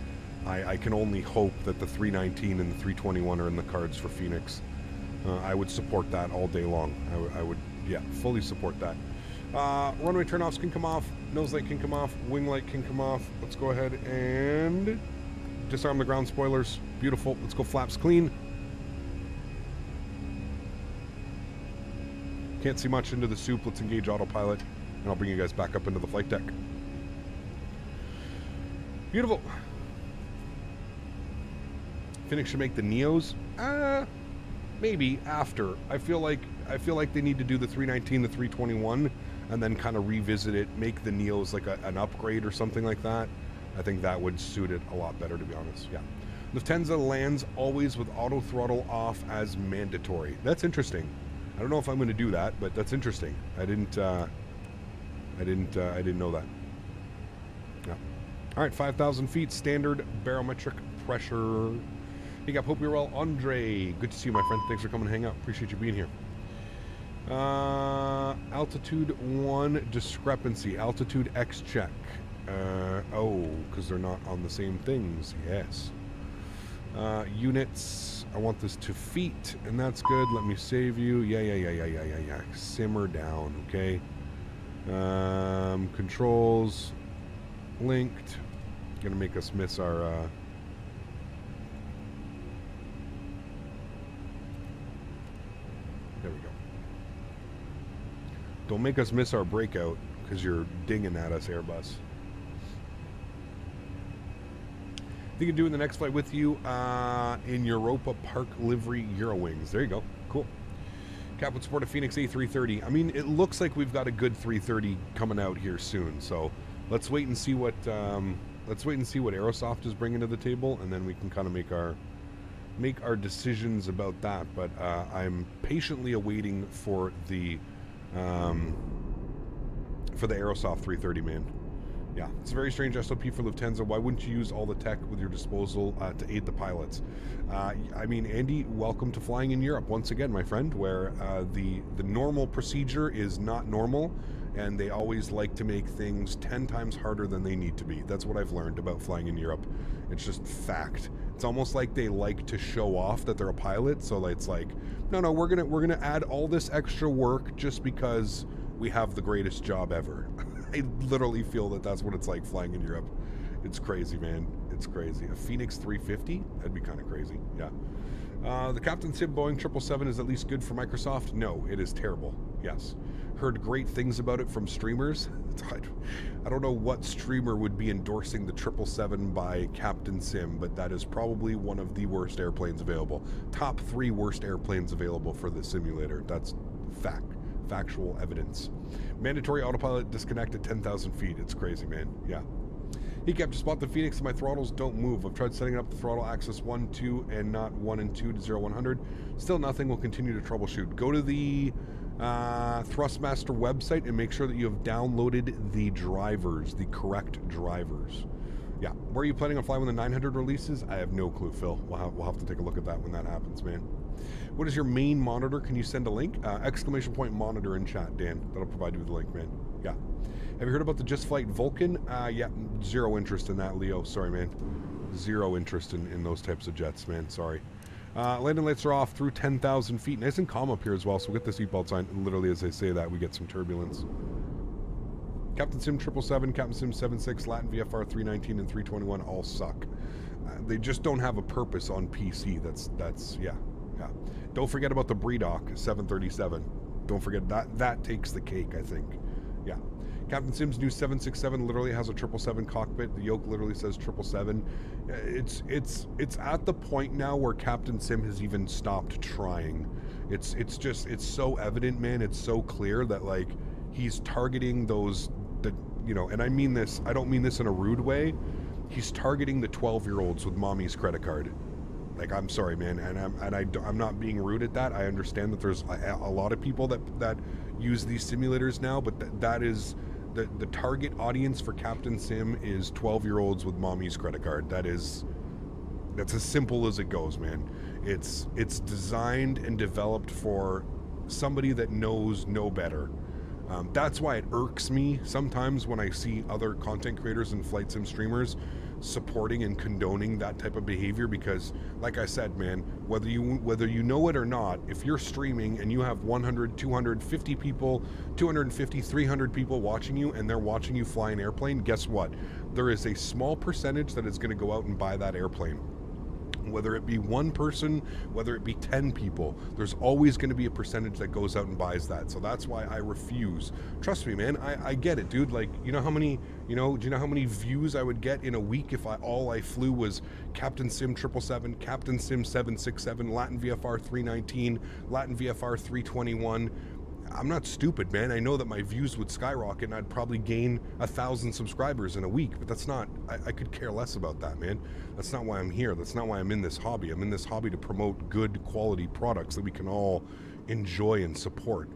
I can only hope that the 319 and the 321 are in the cards for Fenix. I would support that all day long. I would, yeah, fully support that. Runway turnoffs can come off. Nose light can come off. Wing light can come off. Let's go ahead and disarm the ground spoilers. Beautiful. Let's go flaps clean. Can't see much into the soup. Let's engage autopilot, and I'll bring you guys back up into the flight deck. Beautiful. Fenix should make the Neos. Maybe after. I feel like I feel like they need to do the 319, the 321, and then kind of revisit it, make the Neos like an upgrade or something like that. I think that would suit it a lot better, to be honest. Yeah. Lufthansa lands always with auto throttle off as mandatory. That's interesting. I don't know if I'm going to do that, but that's interesting. I didn't know that. Yeah. All right, 5,000 feet, standard barometric pressure. Hey, hope you're well, Andre. Good to see you, my friend. Thanks for coming to hang out. Appreciate you being here. Altitude 1 discrepancy. Altitude X check. Oh, because they're not on the same things. Yes. Units. I want this to feet, and that's good. Let me save you. Yeah. Simmer down, okay? Controls. Linked. Gonna make us miss our... There we go. Don't make us miss our breakout, because you're dinging at us, Airbus. You can do the next flight with you in Europa Park livery Eurowings. There you go. Cool. Cap would support a Fenix A330. I mean, it looks like we've got a good 330 coming out here soon. So let's wait and see what Aerosoft is bringing to the table, and then we can kind of make our decisions about that. But I'm patiently awaiting for the Aerosoft 330, man. Yeah, it's a very strange SOP for Lufthansa. Why wouldn't you use all the tech with your disposal to aid the pilots? I mean, Andy, welcome to flying in Europe once again, my friend, where the normal procedure is not normal, and they always like to make things 10 times harder than they need to be. That's what I've learned about flying in Europe. It's just fact. It's almost like they like to show off that they're a pilot, so it's like, no, we're gonna add all this extra work just because we have the greatest job ever. I literally feel that that's what it's like flying in Europe. It's crazy, man. It's crazy. A Fenix 350? That'd be kind of crazy. Yeah. The Captain Sim Boeing 777 is at least good for Microsoft? No, it is terrible. Yes. Heard great things about it from streamers. I don't know what streamer would be endorsing the 777 by Captain Sim, but that is probably one of the worst airplanes available. Top 3 worst airplanes available for the simulator. That's factual evidence. Mandatory autopilot disconnect at 10,000 feet. It's crazy, man. Yeah. He kept to spot the Phoenix and my throttles don't move. I've tried setting up the throttle axis 1, 2, and not 1 and 2 to 0, 100. Still nothing. We'll continue to troubleshoot. Go to the Thrustmaster website and make sure that you have downloaded the drivers, the correct drivers. Yeah. Where are you planning on flying when the 900 releases? I have no clue, Phil. We'll have to take a look at that when that happens, man. What is your main monitor? Can you send a link? Exclamation point monitor in chat, Dan. That'll provide you with a link, man. Yeah. Have you heard about the Just Flight Vulcan? Yeah, zero interest in that, Leo. Sorry, man. Zero interest in those types of jets, man. Sorry. Landing lights are off through 10,000 feet. Nice and calm up here as well, so we'll get the seatbelt sign. Literally, as they say that, we get some turbulence. Captain Sim 777, Captain Sim 76, Latin VFR 319, and 321 all suck. They just don't have a purpose on PC. That's yeah. Don't forget about the Breedoc 737. Don't forget that takes the cake, I think. Yeah. Captain Sim's new 767 literally has a 777 cockpit. The yoke literally says 777. It's at the point now where Captain Sim has even stopped trying. It's so evident, man. It's so clear that like he's targeting those and I mean this. I don't mean this in a rude way. He's targeting the 12-year-olds with mommy's credit card. Like, I'm sorry, man, and I'm not being rude at that. I understand that there's a lot of people that use these simulators now, but that is the target audience for Captain Sim is 12-year-olds with mommy's credit card. That's as simple as it goes, man. It's designed and developed for somebody that knows no better. That's why it irks me sometimes when I see other content creators and flight sim streamers supporting and condoning that type of behavior, because like I said, man, whether you know it or not, if you're streaming and you have 100, 250 people, 250, 300 people watching you, and they're watching you fly an airplane, guess what? There is a small percentage that is going to go out and buy that airplane. Whether it be one person, whether it be 10 people, there's always going to be a percentage that goes out and buys that. So that's why I refuse. Trust me, man, I get it, dude. Like, do you know how many views I would get in a week if all I flew was Captain Sim 777, Captain Sim 767, Latin VFR 319, Latin VFR 321? I'm not stupid, man. I know that my views would skyrocket and I'd probably gain 1,000 subscribers in a week, but that's not, I could care less about that, man. That's not why I'm here. That's not why I'm in this hobby. I'm in this hobby to promote good quality products that we can all enjoy and support.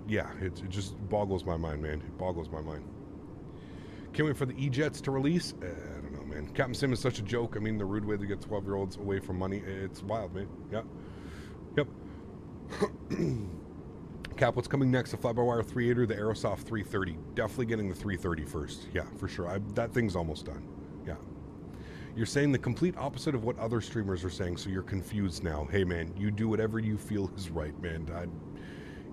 It just boggles my mind, man. It boggles my mind. Can't wait for the E-Jets to release. I don't know, man. Captain Sim is such a joke. I mean, the rude way to get 12-year-olds away from money. It's wild, man. Yeah. Yep. Cap, what's coming next? The fly-by-wire 380 or the Aerosoft 330? Definitely getting the 330 first. Yeah, for sure. That thing's almost done. Yeah. You're saying the complete opposite of what other streamers are saying, so you're confused now. Hey, man, you do whatever you feel is right, man.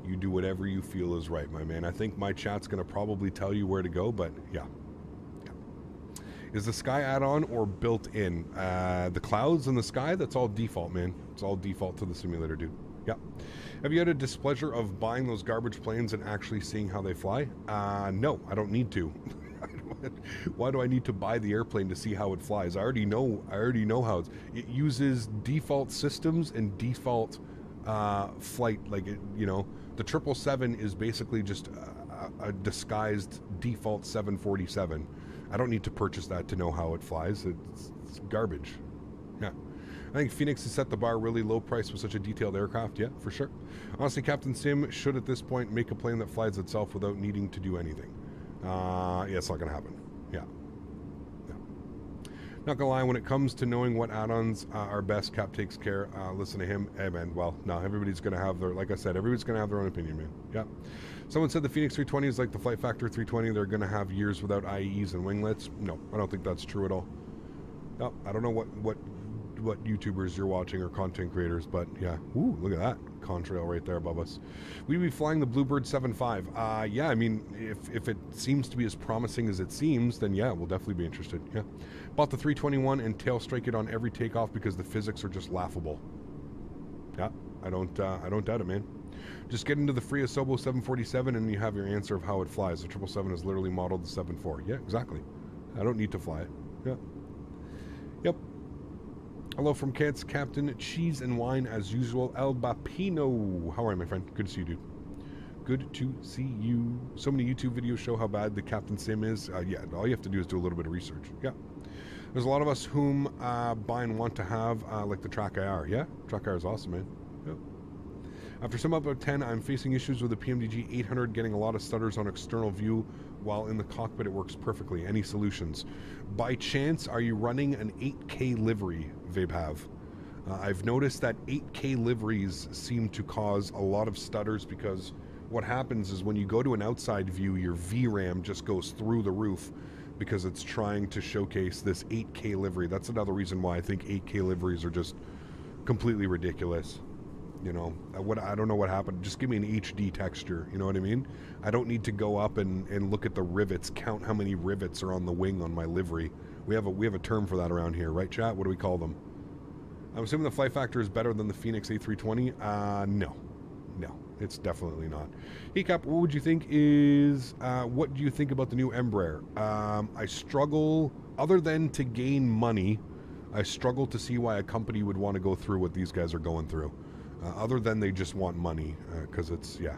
You do whatever you feel is right, my man. I think my chat's going to probably tell you where to go, but yeah. Is the sky add-on or built in? The clouds and the sky, that's all default, man. It's all default to the simulator, dude. Yeah. Have you had a displeasure of buying those garbage planes and actually seeing how they fly? No, I don't need to. Why do I need to buy the airplane to see how it flies? I already know how it uses default systems and default flight. Like, the 777 is basically just a disguised default 747. I don't need to purchase that to know how it flies. It's garbage. Yeah. I think Fenix has set the bar really low price with such a detailed aircraft. Yeah, for sure. Honestly, Captain Sim should at this point make a plane that flies itself without needing to do anything. Yeah, it's not going to happen. Yeah. Not gonna lie, when it comes to knowing what add-ons are best, Cap takes care. Listen to him. Hey, man, well, no, everybody's gonna have their, like I said, everybody's gonna have their own opinion, man. Yeah. Someone said the Fenix 320 is like the Flight Factor 320. They're gonna have years without IEs and winglets. No, I don't think that's true at all. No, I don't know what YouTubers you're watching or content creators, but yeah. Ooh, look at that contrail right there above us. We'd be flying the Bluebird 7.5. Yeah, I mean, if it seems to be as promising as it seems, then yeah, we'll definitely be interested. Yeah. Bought the 321 and tail strike it on every takeoff because the physics are just laughable. Yeah, I don't doubt it, man. Just get into the free Asobo 747 and you have your answer of how it flies. The 777 is literally modeled the 7.4. Yeah, exactly. I don't need to fly it. Yeah. Yep. Hello from Cats, Captain Cheese and Wine as usual. El Bapino. How are you, my friend? Good to see you, dude. Good to see you. So many YouTube videos show how bad the Captain Sim is. Yeah, all you have to do is do a little bit of research. Yeah. There's a lot of us whom buy and want to have, like the Track IR. Yeah, Track IR is awesome, man. Yeah. After some up of 10, I'm facing issues with the PMDG 800 getting a lot of stutters on external view, while in the cockpit it works perfectly. Any solutions? By chance, are you running an 8K livery, Vapehav? I've noticed that 8K liveries seem to cause a lot of stutters because what happens is when you go to an outside view, your VRAM just goes through the roof because it's trying to showcase this 8K livery. That's another reason why I think 8K liveries are just completely ridiculous. You know, I don't know what happened. Just give me an HD texture. You know what I mean? I don't need to go up and look at the rivets, count how many rivets are on the wing on my livery. We have a term for that around here, right, chat? What do we call them? I'm assuming the flight factor is better than the Fenix A320. No, it's definitely not. Hey, Cap, what would you think is? What do you think about the new Embraer? I struggle, other than to gain money, I struggle to see why a company would want to go through what these guys are going through. Other than they just want money, because it's, yeah.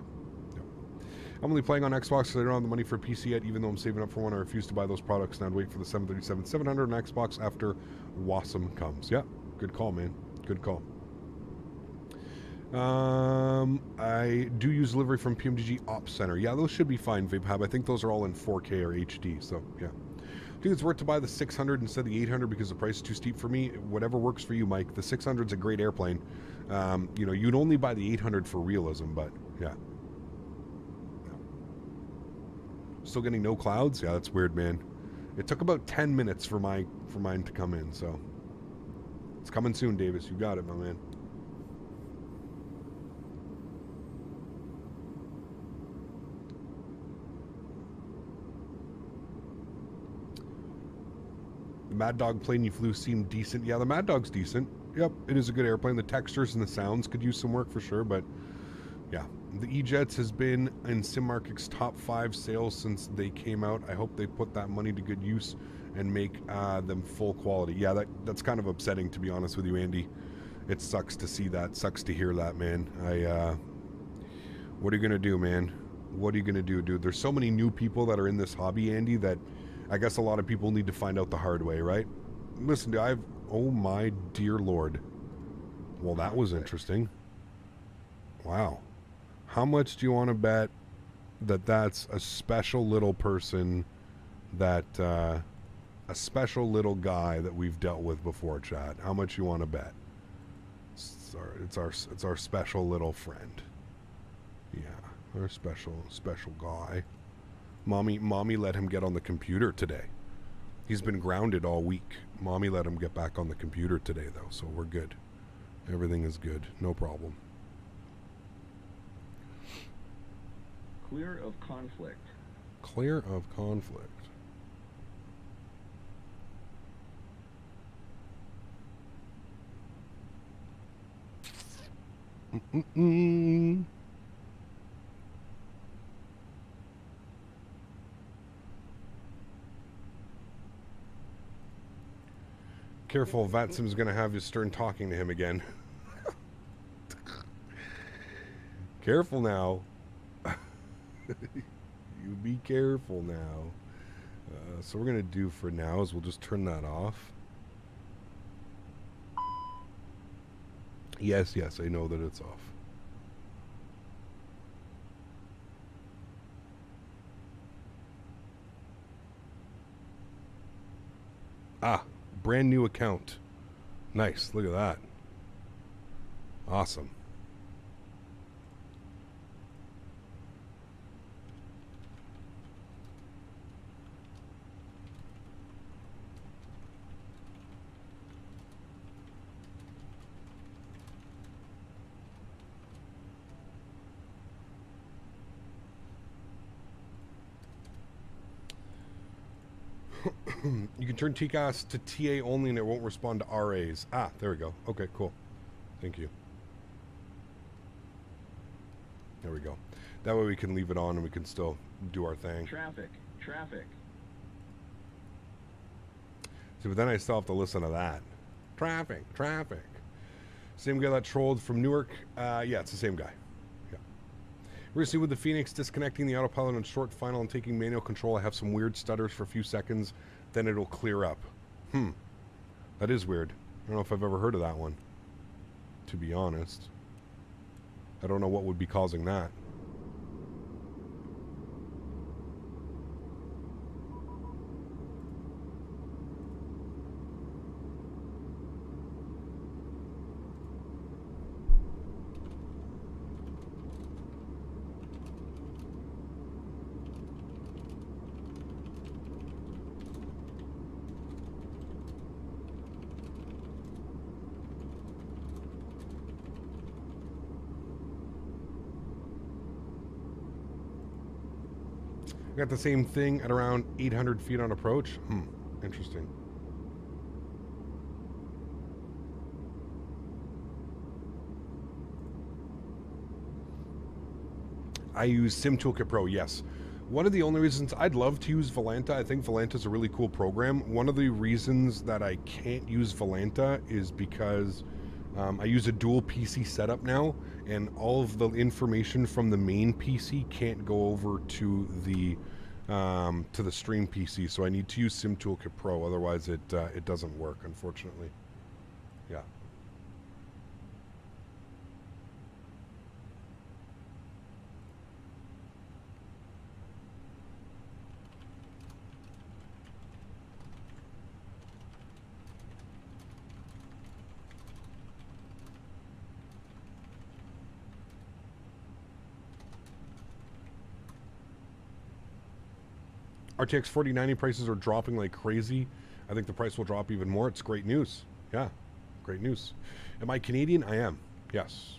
I'm only playing on Xbox because I don't have the money for a PC yet, even though I'm saving up for one. I refuse to buy those products, and I'd wait for the 737-700 on Xbox after Wasm comes. Yeah, good call, man. Good call. I do use livery from PMDG Ops Center. Yeah, those should be fine, Vapehab. I think those are all in 4K or HD, so yeah. I think it's worth to buy the 600 instead of the 800 because the price is too steep for me. Whatever works for you, Mike. The 600's a great airplane. You know, you'd only buy the 800 for realism, but yeah. Still getting no clouds? Yeah, that's weird, man. It took about 10 minutes for mine to come in, so it's coming soon, Davis. You got it, my man. The Mad Dog plane you flew seemed decent. Yeah, the Mad Dog's decent. Yep, it is a good airplane. The textures and the sounds could use some work for sure, but yeah. The E-Jets has been in SimMarket's top 5 sales since they came out. I hope they put that money to good use and make them full quality. Yeah, that's kind of upsetting, to be honest with you, Andy. It sucks to see that. Sucks to hear that, man. What are you going to do, man? What are you going to do, dude? There's so many new people that are in this hobby, Andy, that I guess a lot of people need to find out the hard way, right? Listen, dude, oh my dear Lord. Well, that was interesting. Wow. How much do you want to bet that that's a special little person that, a special little guy that we've dealt with before, chat? How much you want to bet? It's our special little friend. Yeah, our special guy. Mommy let him get on the computer today. He's been grounded all week. Mommy let him get back on the computer today, though, so we're good. Everything is good. No problem. Clear of conflict. Clear of conflict. Careful, Vatsim's going to have you stern talking to him again. Careful now. You be careful now. So we're going to do for now is we'll just turn that off. Yes, I know that it's off. Ah, brand new account. Nice, look at that. Awesome. You can turn TCAS to TA only and it won't respond to RAs. Ah, there we go. Okay, cool. Thank you. There we go. That way we can leave it on and we can still do our thing. Traffic. See, but then I still have to listen to that. Traffic. Same guy that trolled from Newark. Yeah, it's the same guy. Yeah. Recently with the Fenix disconnecting the autopilot on short final and taking manual control, I have some weird stutters for a few seconds. Then it'll clear up. That is weird. I don't know if I've ever heard of that one, to be honest. I don't know what would be causing that. Got the same thing at around 800 feet on approach. Interesting. I use Sim Toolkit Pro, yes. One of the only reasons I'd love to use Volanta, I think Volanta's a really cool program. One of the reasons that I can't use Volanta is because I use a dual PC setup now, and all of the information from the main PC can't go over to the stream PC. So I need to use Sim Toolkit Pro, otherwise it doesn't work, unfortunately. Yeah. RTX 4090 prices are dropping like crazy. I think the price will drop even more. It's great news. Yeah, great news. Am I Canadian? I am. Yes.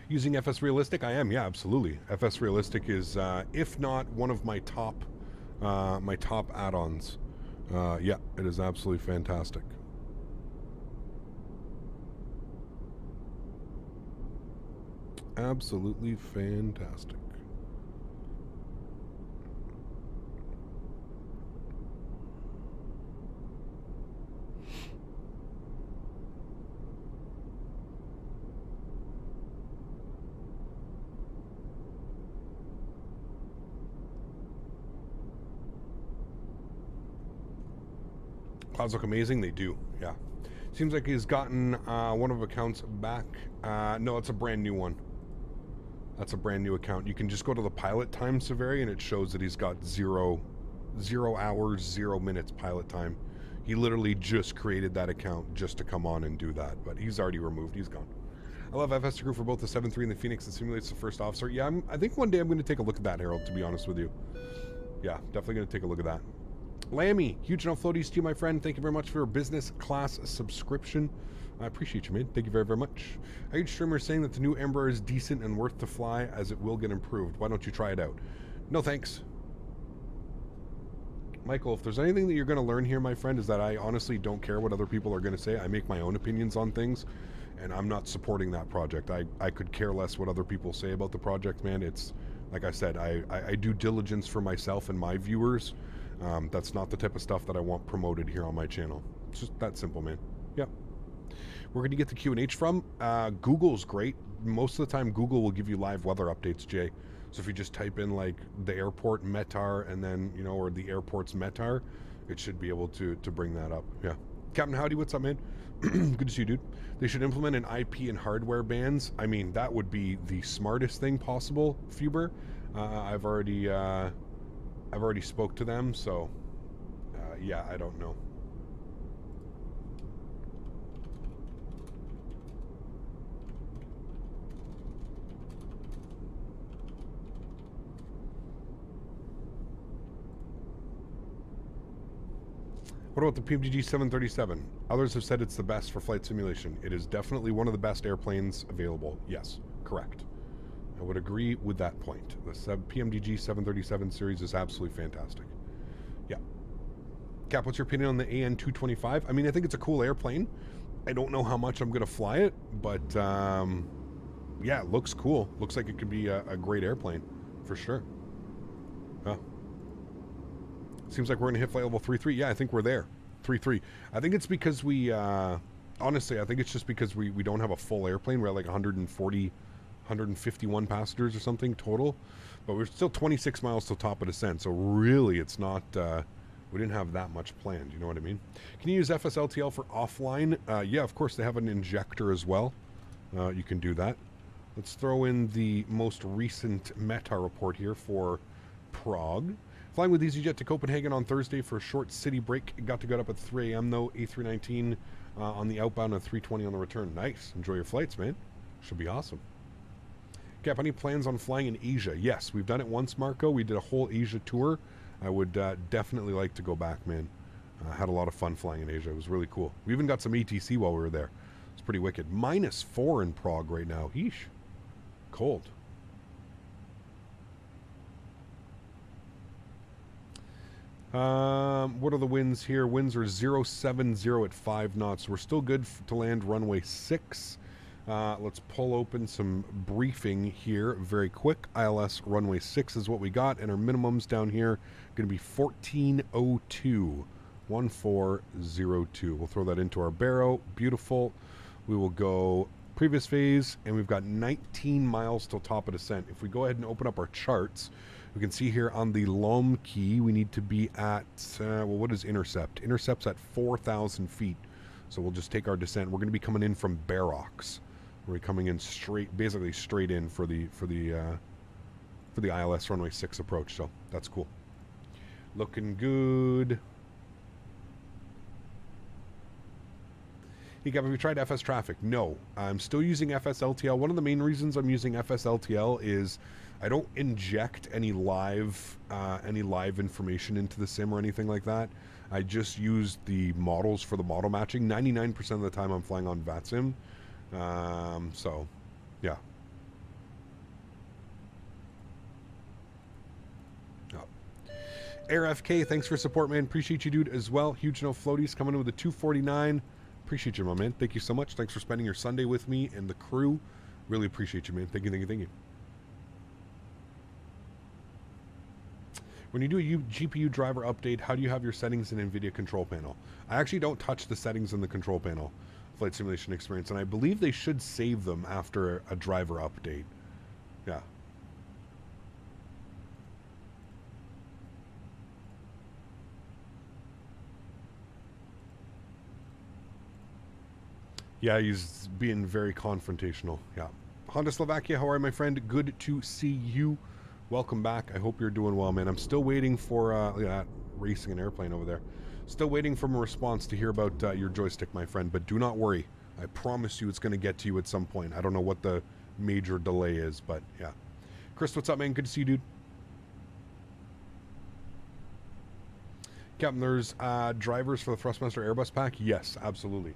Using FS Realistic? I am, yeah, absolutely. FS Realistic is, if not one of my top add-ons. Yeah, it is absolutely fantastic. Absolutely fantastic. Clouds look amazing. They do, yeah. Seems like he's gotten one of accounts back. No, it's a brand new one. That's a brand new account. You can just go to the pilot time severity and it shows that he's got 0 hours, 0 minutes pilot time. He literally just created that account just to come on and do that, but he's already removed. He's gone. I love FS crew for both the 7.3 and the Fenix that simulates the first officer. Yeah, I think one day I'm going to take a look at that, Harold, to be honest with you. Yeah, definitely going to take a look at that. Lammy, huge enough floaties to you, my friend. Thank you very much for your business class subscription. I appreciate you, man. Thank you very, very much. A huge streamer saying that the new Embraer is decent and worth to fly as it will get improved. Why don't you try it out? No, thanks. Michael, if there's anything that you're going to learn here, my friend, is that I honestly don't care what other people are going to say. I make my own opinions on things, and I'm not supporting that project. I could care less what other people say about the project, man. It's, like I said, I do diligence for myself and my viewers. That's not the type of stuff that I want promoted here on my channel. It's just that simple, man. Yep. We're going to get the Q&H from. Google's great. Most of the time, Google will give you live weather updates, Jay. So if you just type in, like, the airport METAR and then, you know, or the airport's METAR, it should be able to bring that up. Yeah. Captain Howdy, what's up, man? Good to see you, dude. They should implement an IP and hardware bans. I mean, that would be the smartest thing possible, Fuber. I've already spoke to them, so yeah, I don't know. What about the PMDG 737? Others have said it's the best for flight simulation. It is definitely one of the best airplanes available. Yes, correct. I would agree with that point. The PMDG 737 series is absolutely fantastic. Yeah. Cap, what's your opinion on the AN 225? I mean, I think it's a cool airplane. I don't know how much I'm going to fly it, but yeah, it looks cool. Looks like it could be a great airplane, for sure. Oh. Seems like we're going to hit flight level 3-3. Yeah, I think we're there. 3-3. I think it's because we, honestly, I think it's just because we don't have a full airplane. We're at like 151 passengers or something total. But we're still 26 miles till top of descent. So really, it's not, we didn't have that much planned. You know what I mean? Can you use FSLTL for offline? Yeah, of course, they have an injector as well. You can do that. Let's throw in the most recent META report here for Prague. Flying with EasyJet to Copenhagen on Thursday for a short city break. Got to get up at 3 a.m. though. A319 on the outbound and 320 on the return. Nice. Enjoy your flights, man. Should be awesome. Cap, any plans on flying in Asia? Yes, we've done it once, Marco. We did a whole Asia tour. I would definitely like to go back, man. Had a lot of fun flying in Asia. It was really cool. We even got some ATC while we were there. It's pretty wicked. -4 in Prague right now. Eesh. Cold. What are the winds here? Winds are 070 at 5 knots. We're still good to land runway 6. Let's pull open some briefing here very quick. ILS runway 6 is what we got, and our minimums down here going to be 1402. 1402. We'll throw that into our barrow. Beautiful. We will go previous phase, and we've got 19 miles till top of descent. If we go ahead and open up our charts, we can see here on the Lom key, we need to be at, well, what is intercept? Intercept's at 4,000 feet. So we'll just take our descent. We're going to be coming in from Barrocks. We're coming in straight, basically straight in for the ILS runway 6 approach. So that's cool. Looking good. Hey, Gavin, have you tried FS traffic? No. I'm still using FSLTL. One of the main reasons I'm using FSLTL is I don't inject any live information into the sim or anything like that. I just use the models for the model matching. 99% of the time I'm flying on VATSIM. So, yeah. AirFK, thanks for support, man. Appreciate you, dude, as well. Huge No Floaties coming in with a 249. Appreciate you, my man. Thank you so much. Thanks for spending your Sunday with me and the crew. Really appreciate you, man. Thank you, thank you, thank you. When you do a GPU driver update, how do you have your settings in NVIDIA control panel? I actually don't touch the settings in the control panel, Flight Simulation Experience, and I believe they should save them after a driver update. Yeah. Yeah, he's being very confrontational. Yeah. Honda Slovakia, how are you, my friend? Good to see you. Welcome back. I hope you're doing well, man. I'm still waiting for, look at that, racing an airplane over there. Still waiting for a response to hear about your joystick, my friend, but do not worry. I promise you it's going to get to you at some point. I don't know what the major delay is, but yeah. Chris, what's up, man? Good to see you, dude. Captain, there's drivers for the Thrustmaster Airbus pack? Yes, absolutely.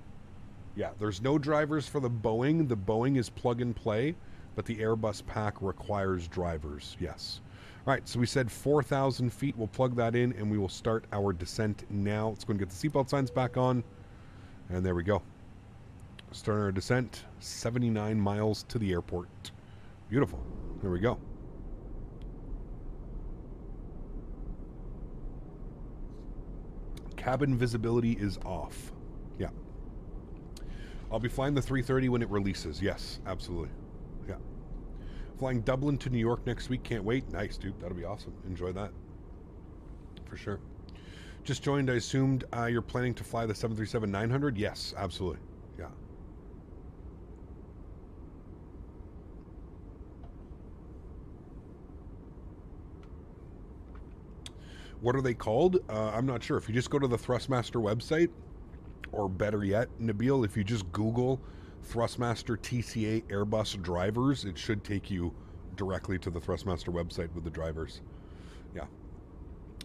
Yeah, there's no drivers for the Boeing. The Boeing is plug and play, but the Airbus pack requires drivers, yes. All right, so we said 4,000 feet. We'll plug that in, and we will start our descent now. Let's go and get the seatbelt signs back on. And there we go. Starting our descent, 79 miles to the airport. Beautiful. There we go. Cabin visibility is off. Yeah. I'll be flying the 330 when it releases. Yes, absolutely. Yeah. Flying Dublin to New York next week. Can't wait. Nice, dude. That'll be awesome. Enjoy that. For sure. Just joined. I assumed you're planning to fly the 737-900? Yes, absolutely. Yeah. What are they called? I'm not sure. If you just go to the Thrustmaster website, or better yet, Nabil, if you just Google Thrustmaster TCA Airbus drivers, it should take you directly to the Thrustmaster website with the drivers. Yeah.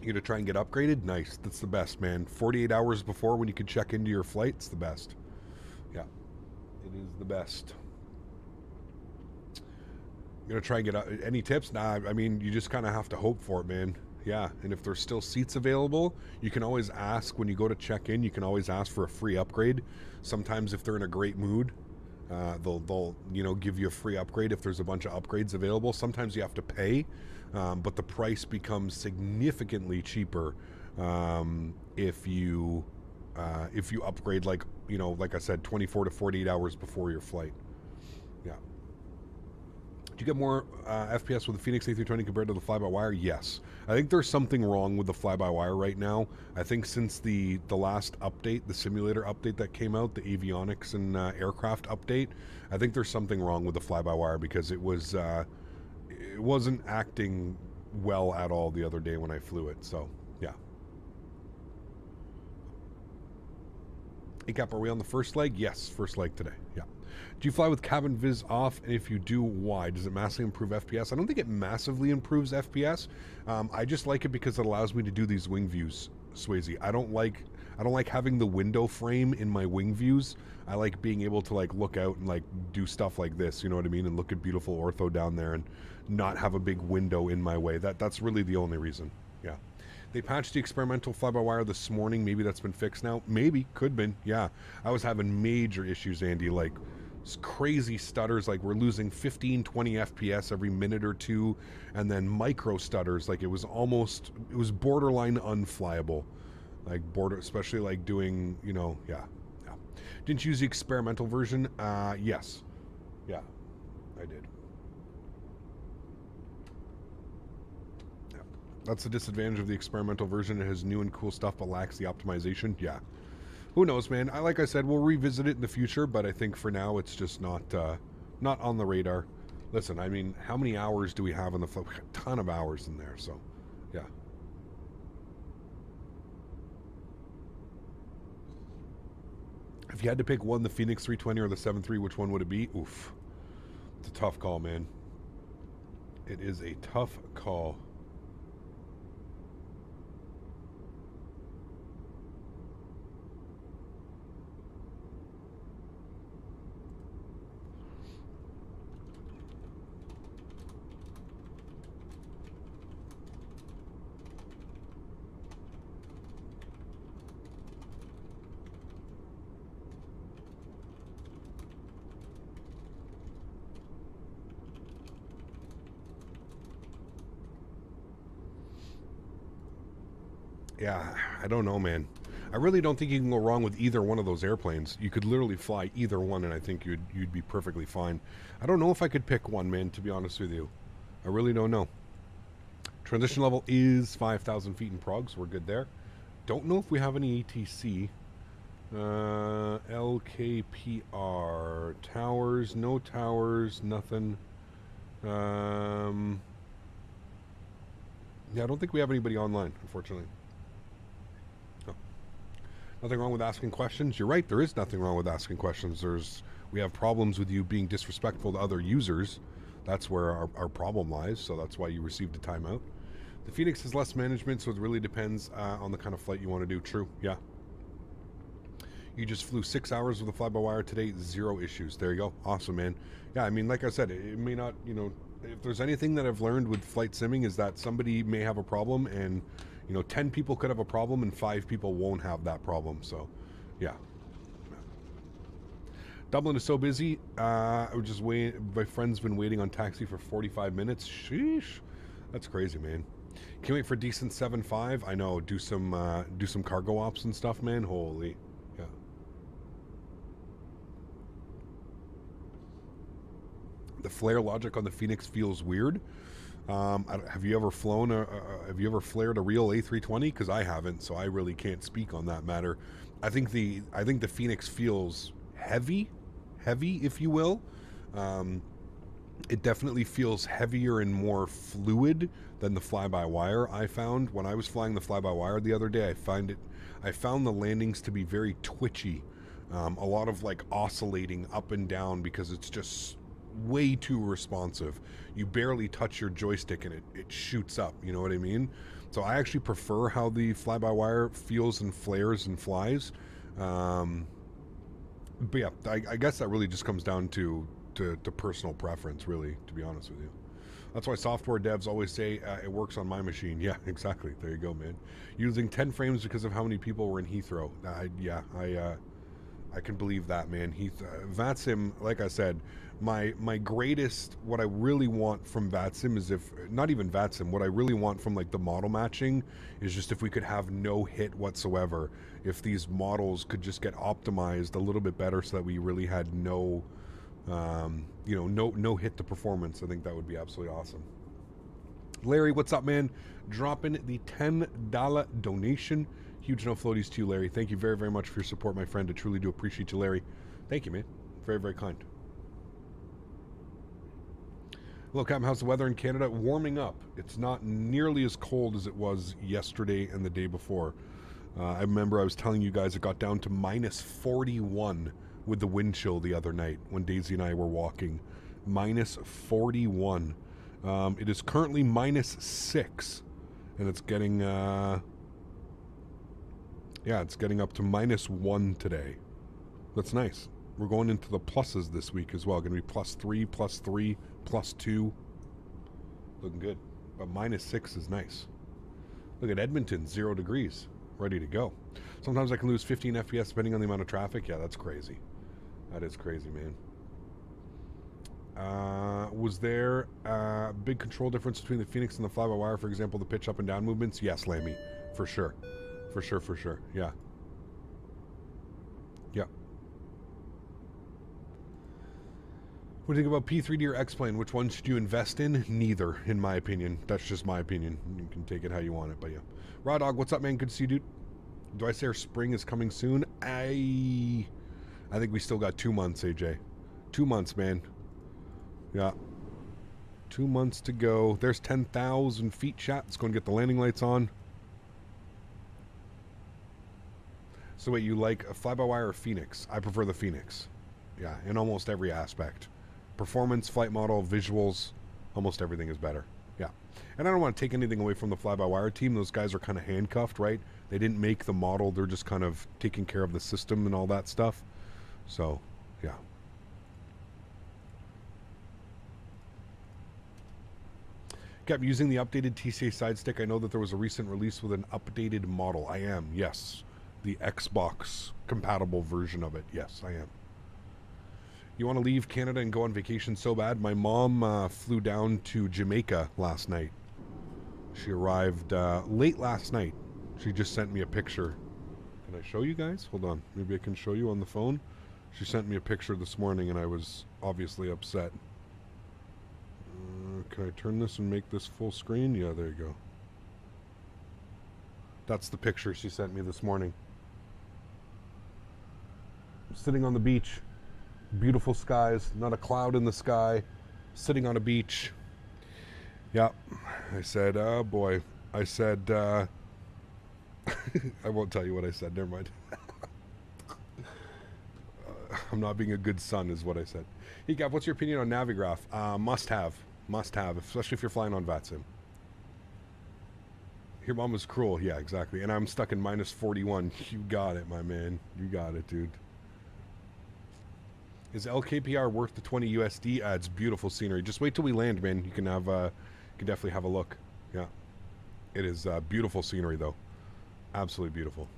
You gonna try and get upgraded? Nice. That's the best, man. 48 hours before when you can check into your flight, it's the best. Yeah. It is the best. You gonna try and get any tips? Nah, I mean, you just kind of have to hope for it, man. Yeah, and if there's still seats available, you can always ask when you go to check in. You can always ask for a free upgrade. Sometimes if they're in a great mood, they'll give you a free upgrade if there's a bunch of upgrades available. Sometimes you have to pay, but the price becomes significantly cheaper if you upgrade, like I said, 24 to 48 hours before your flight. Yeah. Do you get more FPS with the Fenix A320 compared to the fly-by-wire? Yes. I think there's something wrong with the fly-by-wire right now. I think since the last update, the simulator update that came out, the avionics and aircraft update, I think there's something wrong with the fly-by-wire because it wasn't acting well at all the other day when I flew it. So, yeah. ACAP, are we on the first leg? Yes, first leg today. Yeah. Do you fly with cabin viz off? And if you do, why? Does it massively improve FPS? I don't think it massively improves FPS. I just like it because it allows me to do these wing views, Swayze. I don't like having the window frame in my wing views. I like being able to look out and do stuff like this, you know what I mean? And look at beautiful ortho down there and not have a big window in my way. That's really the only reason. Yeah. They patched the experimental fly-by-wire this morning. Maybe that's been fixed now. Maybe. Could been. Yeah. I was having major issues, Andy, crazy stutters, we're losing 15, 20 FPS every minute or two, and then micro stutters, it was borderline unflyable, especially doing, yeah. Didn't you use the experimental version? Yes. Yeah, I did. Yeah. That's the disadvantage of the experimental version. It has new and cool stuff, but lacks the optimization. Yeah. Who knows, man? Like I said, we'll revisit it in the future, but I think for now it's just not on the radar. Listen, I mean, how many hours do we have on the flight? A ton of hours in there, so yeah. If you had to pick one, the Fenix 320 or the 7.3, which one would it be? Oof. It's a tough call, man. It is a tough call. Yeah, I don't know, man. I really don't think you can go wrong with either one of those airplanes. You could literally fly either one, and I think you'd be perfectly fine. I don't know if I could pick one, man, to be honest with you. I really don't know. Transition level is 5,000 feet in Prague, so we're good there. Don't know if we have any ATC. LKPR. Towers, no towers, nothing. Yeah, I don't think we have anybody online, unfortunately. No. Nothing wrong with asking questions. You're right, there is nothing wrong with asking questions. We have problems with you being disrespectful to other users. That's where our problem lies, so that's why you received a timeout. The Fenix has less management, so it really depends on the kind of flight you want to do. True, yeah. You just flew 6 hours with a fly-by-wire today, 0 issues. There you go. Awesome, man. Yeah, I mean, like I said, it may not, you know, if there's anything that I've learned with flight simming is that somebody may have a problem and, you know, 10 people could have a problem and 5 people won't have that problem. So, yeah. Dublin is so busy. I was just waiting. My friend's been waiting on taxi for 45 minutes. Sheesh. That's crazy, man. Can't wait for decent 7.5. I know. Do some cargo ops and stuff, man. Holy. Yeah. The flare logic on the Fenix feels weird. Have you ever flown have you ever flared a real A320? Because I haven't, so I really can't speak on that matter. I think the Fenix feels heavy, if you will. It definitely feels heavier and more fluid than the fly-by-wire. I found when I was flying the fly-by-wire the other day, I found the landings to be very twitchy, a lot of like oscillating up and down because it's just way too responsive. You barely touch your joystick and it shoots up, you know what I mean? So I actually prefer how the fly-by-wire feels and flares and flies. But yeah, I guess that really just comes down to personal preference, really, to be honest with you. That's why software devs always say it works on my machine. Yeah, exactly. There you go, man. Using 10 frames because of how many people were in Heathrow. I can believe that, man. VATSIM, like I said, my greatest, what I really want from VATSIM is not even VATSIM, what I really want from like the model matching is just if we could have no hit whatsoever. If these models could just get optimized a little bit better so that we really had no hit to performance. I think that would be absolutely awesome. Larry, what's up, man? Dropping the $10 donation. Huge no floaties to you, Larry. Thank you very, very much for your support, my friend. I truly do appreciate you, Larry. Thank you, man. Very, very kind. Hello, Captain. How's the weather in Canada? Warming up. It's not nearly as cold as it was yesterday and the day before. I remember I was telling you guys it got down to minus 41 with the wind chill the other night when Daisy and I were walking. Minus 41. It is currently minus 6. And it's getting, it's getting up to minus 1 today. That's nice. We're going into the pluses this week as well. Going to be +3, +3, +2. Looking good. But minus 6 is nice. Look at Edmonton, 0 degrees. Ready to go. Sometimes I can lose 15 FPS depending on the amount of traffic. Yeah, that's crazy. That is crazy, man. Was there a big control difference between the Fenix and the fly-by-wire, for example, the pitch up and down movements? Yes, Lammy. For sure. For sure. Yeah. Yeah. What do you think about P3D or X-Plane? Which one should you invest in? Neither, in my opinion. That's just my opinion. You can take it how you want it, but yeah. Raw Dog, what's up, man? Good to see you, dude. Do I say our spring is coming soon? I think we still got 2 months, AJ. 2 months, man. Yeah. 2 months to go. There's 10,000 feet, chat. Let's go and get the landing lights on. So wait, you like a fly-by-wire or Fenix? I prefer the Fenix. Yeah, in almost every aspect. Performance, flight model, visuals, almost everything is better. Yeah. And I don't want to take anything away from the fly-by-wire team. Those guys are kind of handcuffed, right? They didn't make the model. They're just kind of taking care of the system and all that stuff. So, yeah. Kept using the updated TCA side stick. I know that there was a recent release with an updated model. I am, yes. The Xbox compatible version of it. Yes, I am. You want to leave Canada and go on vacation so bad? My mom flew down to Jamaica last night. She arrived late last night. She just sent me a picture. Can I show you guys? Hold on. Maybe I can show you on the phone. She sent me a picture this morning and I was obviously upset. Can I turn this and make this full screen? Yeah, there you go. That's the picture she sent me this morning. Sitting on the beach. Beautiful skies. Not a cloud in the sky. Sitting on a beach. Yeah. I said, oh boy. I said, I won't tell you what I said. Never mind. I'm not being a good son is what I said. Hey, Gav, what's your opinion on Navigraph? Must have. Must have. Especially if you're flying on VATSIM. Your mom was cruel. Yeah, exactly. And I'm stuck in minus 41. You got it, my man. You got it, dude. Is LKPR worth the 20 USD? It's beautiful scenery. Just wait till we land, man. You can have, you can definitely have a look. Yeah. It is beautiful scenery, though. Absolutely beautiful.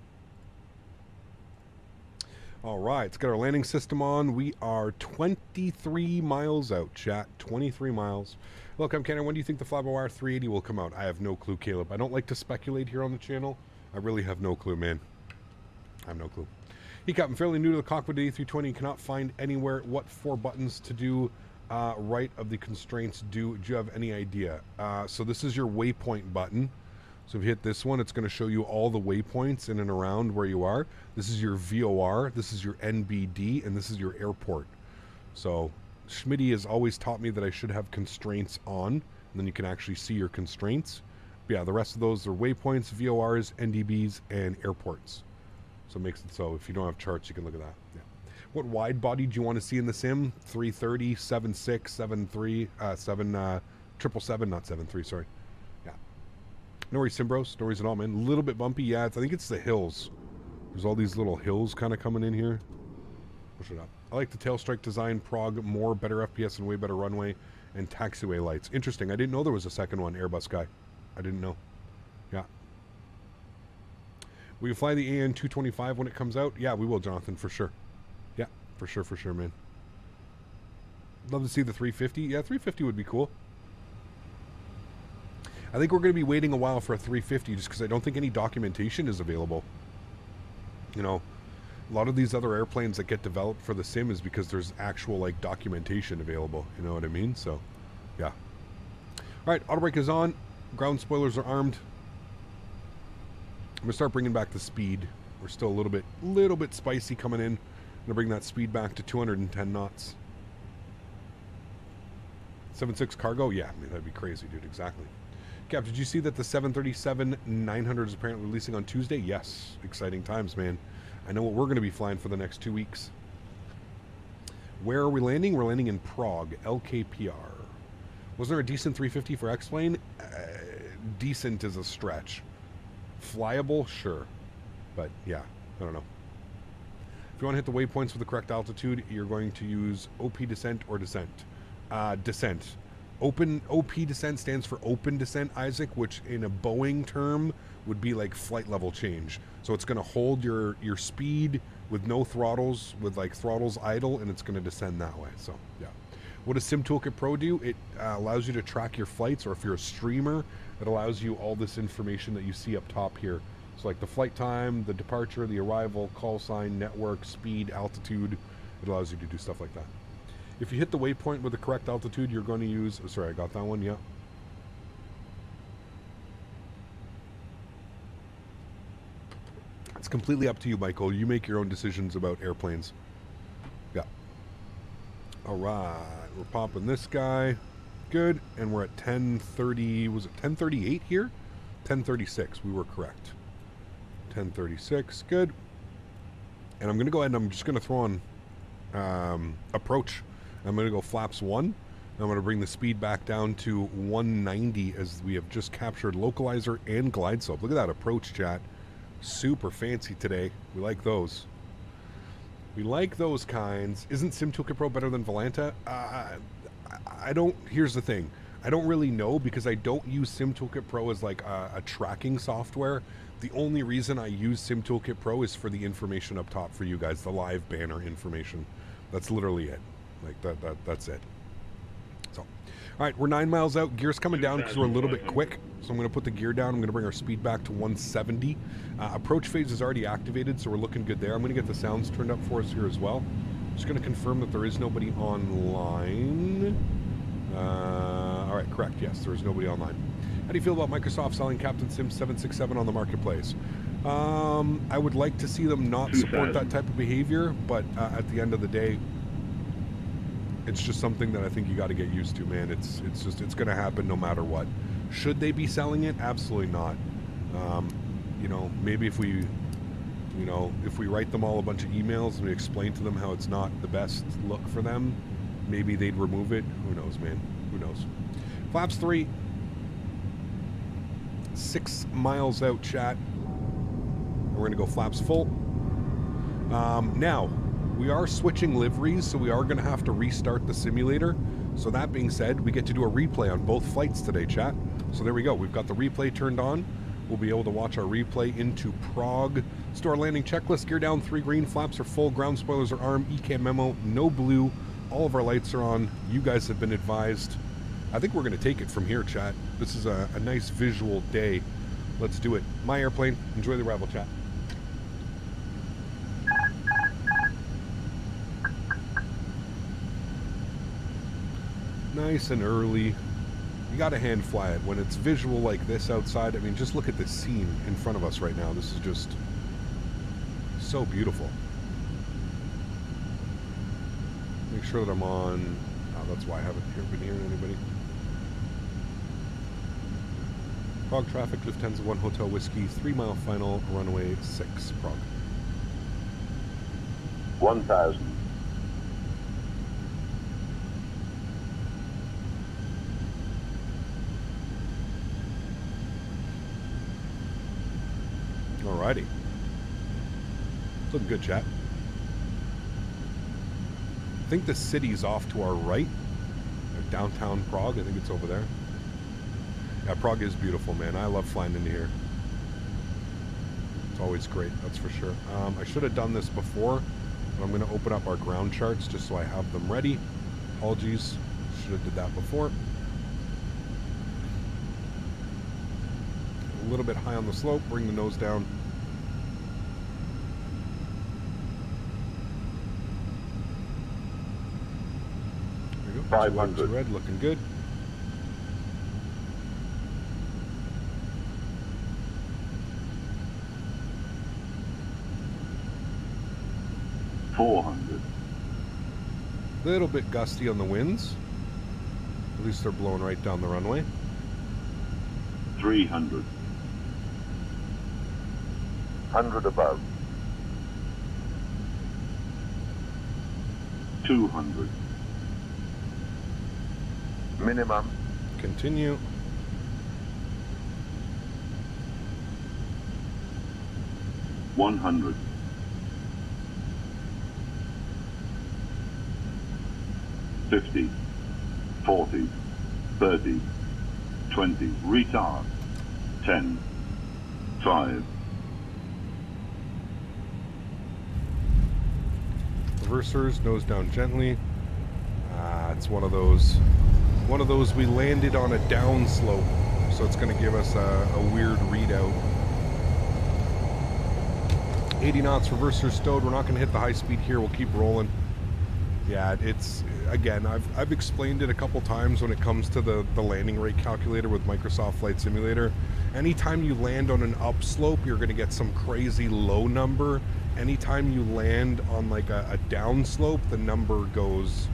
All right, let's get our landing system on. We are 23 miles out, chat. 23 miles. Look, I'm Kenner. When do you think the Fly-by-Wire 380 will come out? I have no clue, Caleb. I don't like to speculate here on the channel. I really have no clue, man. I have no clue. Hey, Cap, I'm fairly new to the cockpit of the A320. Cannot find anywhere what 4 buttons to do right of the constraints do. Do you have any idea? So this is your waypoint button. So if you hit this one, it's going to show you all the waypoints in and around where you are. This is your VOR, this is your NBD, and this is your airport. So Smitty has always taught me that I should have constraints on, and then you can actually see your constraints. But yeah, the rest of those are waypoints, VORs, NDBs, and airports. So it makes it so if you don't have charts, you can look at that. Yeah. What wide body do you want to see in the sim? 330, 76, 73, 777, not 73, sorry. No worries, Simbros. No worries at all, man. A little bit bumpy. Yeah, I think it's the hills. There's all these little hills kind of coming in here. Push it up. I like the tail strike design. Prague, more, better FPS and way better runway and taxiway lights. Interesting. I didn't know there was a second one, Airbus guy. I didn't know. Yeah. Will you fly the AN 225 when it comes out? Yeah, we will, Jonathan, for sure. Yeah, for sure, man. Love to see the 350. Yeah, 350 would be cool. I think we're going to be waiting a while for a 350 just because I don't think any documentation is available. You know, a lot of these other airplanes that get developed for the sim is because there's actual, like, documentation available. You know what I mean? So, yeah. All right, auto brake is on. Ground spoilers are armed. I'm going to start bringing back the speed. We're still a little bit spicy coming in. I'm going to bring that speed back to 210 knots. 7.6 cargo? Yeah, I mean, that'd be crazy, dude. Exactly. Cap, did you see that the 737-900 is apparently releasing on Tuesday? Yes. Exciting times, man. I know what we're going to be flying for the next 2 weeks. Where are we landing? We're landing in Prague, LKPR. Was there a decent 350 for X-Plane? Decent is a stretch. Flyable? Sure. But, yeah, I don't know. If you want to hit the waypoints with the correct altitude, you're going to use OP descent or descent. Descent. Open OP descent stands for open descent, Isaac, which in a Boeing term would be like flight level change. So it's going to hold your speed with no throttles, with like throttles idle, and it's going to descend that way. So yeah. What does Sim Toolkit Pro do? It allows you to track your flights, or if you're a streamer, it allows you all this information that you see up top here. So like the flight time, the departure, the arrival, call sign, network, speed, altitude. It allows you to do stuff like that. If you hit the waypoint with the correct altitude, you're going to use... Oh, sorry, I got that one, yeah. It's completely up to you, Michael. You make your own decisions about airplanes. Yeah. All right. We're popping this guy. Good. And we're at 1030... Was it 1038 here? 1036. We were correct. 1036. Good. And I'm going to go ahead and I'm just going to throw on approach. I'm going to go flaps 1. I'm going to bring the speed back down to 190 as we have just captured localizer and glide slope. Look at that approach, chat. Super fancy today. We like those. We like those kinds. Isn't Sim Toolkit Pro better than Volanta? I don't... Here's the thing. I don't really know because I don't use Sim Toolkit Pro as like a tracking software. The only reason I use Sim Toolkit Pro is for the information up top for you guys, the live banner information. That's literally it. Like that's it. So, all right, we're 9 miles out. Gear's coming down because we're a little bit quick. So I'm going to put the gear down. I'm going to bring our speed back to 170. Approach phase is already activated, so we're looking good there. I'm going to get the sounds turned up for us here as well. Just going to confirm that there is nobody online. All right, correct. Yes, there is nobody online. How do you feel about Microsoft selling Captain Sim 767 on the marketplace? I would like to see them not support that type of behavior, but at the end of the day, it's just something that I think you got to get used to, man. It's going to happen no matter what. Should they be selling it? Absolutely not. You know, maybe if we write them all a bunch of emails and we explain to them how it's not the best look for them, maybe they'd remove it. Who knows, man? Who knows? Flaps 3. 6 miles out, chat. We're going to go flaps full. Now, we are switching liveries, so we are going to have to restart the simulator. So that being said, we get to do a replay on both flights today, chat. So there we go. We've got the replay turned on. We'll be able to watch our replay into Prague. Store landing checklist. Gear down, 3 green. Flaps are full. Ground spoilers are armed. ECAM memo. No blue. All of our lights are on. You guys have been advised. I think we're going to take it from here, chat. This is a nice visual day. Let's do it. My airplane. Enjoy the arrival, chat. Nice and early. You got to hand fly it. When it's visual like this outside, I mean, just look at this scene in front of us right now. This is just so beautiful. Make sure that I'm on... Oh, that's why I haven't been hearing anybody. Prague traffic, Lufthansa 1 Hotel Whiskey, 3 mile final, runway 6, Prague. 1000. Alrighty. Looking good, chat. I think the city's off to our right. Downtown Prague, I think it's over there. Yeah, Prague is beautiful, man. I love flying into here. It's always great, that's for sure. I should have done this before, but I'm going to open up our ground charts just so I have them ready. Apologies, should have did that before. A little bit high on the slope, bring the nose down. There we go. 500. Red, looking good. Little bit gusty on the winds. At least they're blowing right down the runway. 300. 100 above. 200. Minimum. Continue. 100. 50, 40, 30, 20, retard, 10, 5. Reversers, nose down gently. It's one of those we landed on a down slope, so it's going to give us a weird readout. 80 knots, reversers stowed. We're not going to hit the high speed here. We'll keep rolling. Yeah, it's, again, I've explained it a couple times when it comes to the landing rate calculator with Microsoft Flight Simulator. Anytime you land on an upslope, you're going to get some crazy low number. Anytime you land on like a downslope, the number goes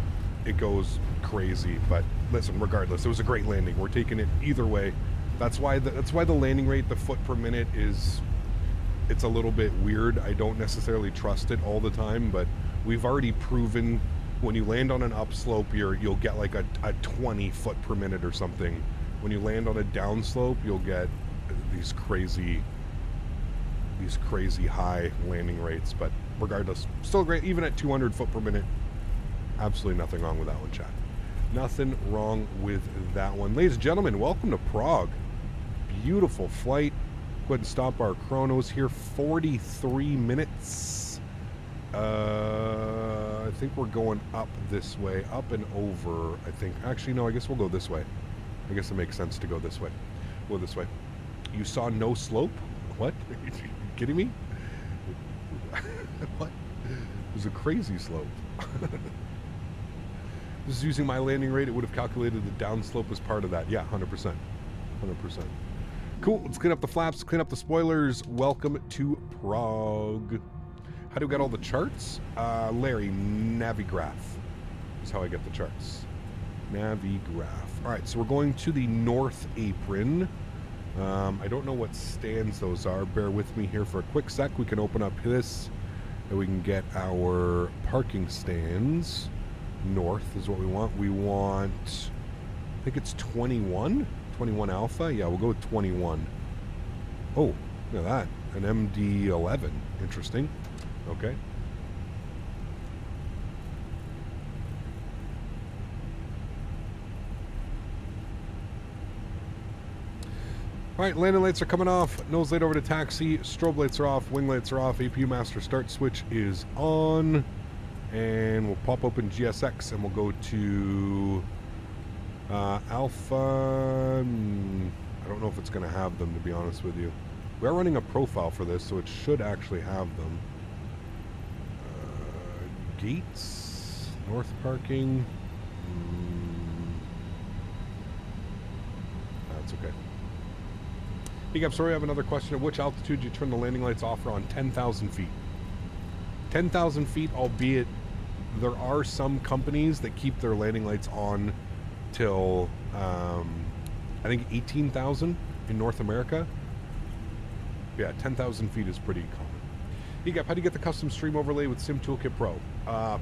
crazy. But listen, regardless, it was a great landing. We're taking it either way. That's why the landing rate, the foot per minute, it's a little bit weird. I don't necessarily trust it all the time, but we've already proven when you land on an upslope, you'll get like a 20 foot per minute or something. When you land on a downslope, you'll get these crazy high landing rates. But regardless, still great. Even at 200 foot per minute, absolutely nothing wrong with that one, chat. Nothing wrong with that one. Ladies and gentlemen, welcome to Prague. Beautiful flight. Go ahead and stop our chronos here. 43 minutes. I think we're going up this way, up and over, I think. Actually, no, I guess we'll go this way. I guess it makes sense to go this way. Go this way. You saw no slope? What? Are you kidding me? What? It was a crazy slope. This is using my landing rate. It would have calculated the downslope as part of that. Yeah, 100%. 100%. Cool. Let's clean up the flaps, clean up the spoilers. Welcome to Prague. How do we get all the charts? Larry, Navigraph is how I get the charts. Navigraph. All right, so we're going to the north apron. I don't know what stands those are. Bear with me here for a quick sec. We can open up this and we can get our parking stands. North is what we want. We want, I think it's 21? 21 Alpha? Yeah, we'll go with 21. Oh, look at that. An MD-11. Interesting. Okay. All right, landing lights are coming off. Nose light over to taxi. Strobe lights are off. Wing lights are off. APU master start switch is on. And we'll pop open GSX and we'll go to Alpha. I don't know if it's going to have them, to be honest with you. We are running a profile for this, so it should actually have them. Gates, north parking. That's okay. Hey, Gab, sorry, I have another question. At which altitude do you turn the landing lights off on 10,000 feet? 10,000 feet, albeit there are some companies that keep their landing lights on till, I think 18,000 in North America. Yeah, 10,000 feet is pretty common. Egap, how do you get the custom stream overlay with Sim Toolkit Pro?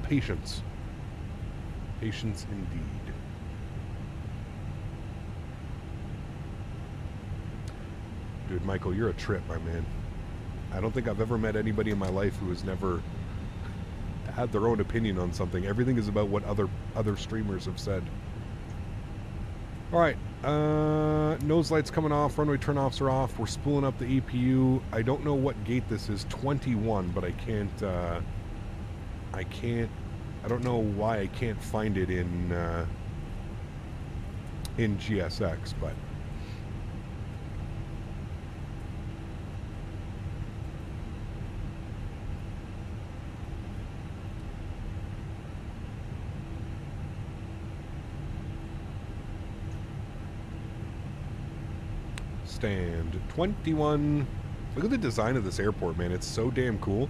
Patience. Patience indeed. Dude, Michael, you're a trip, my man. I don't think I've ever met anybody in my life who has never had their own opinion on something. Everything is about what other streamers have said. All right, nose lights coming off, runway turnoffs are off. We're spooling up the EPU. I don't know what gate this is, 21, but I don't know why I can't find it in GSX, but stand 21. Look at the design of this airport, man. It's so damn cool.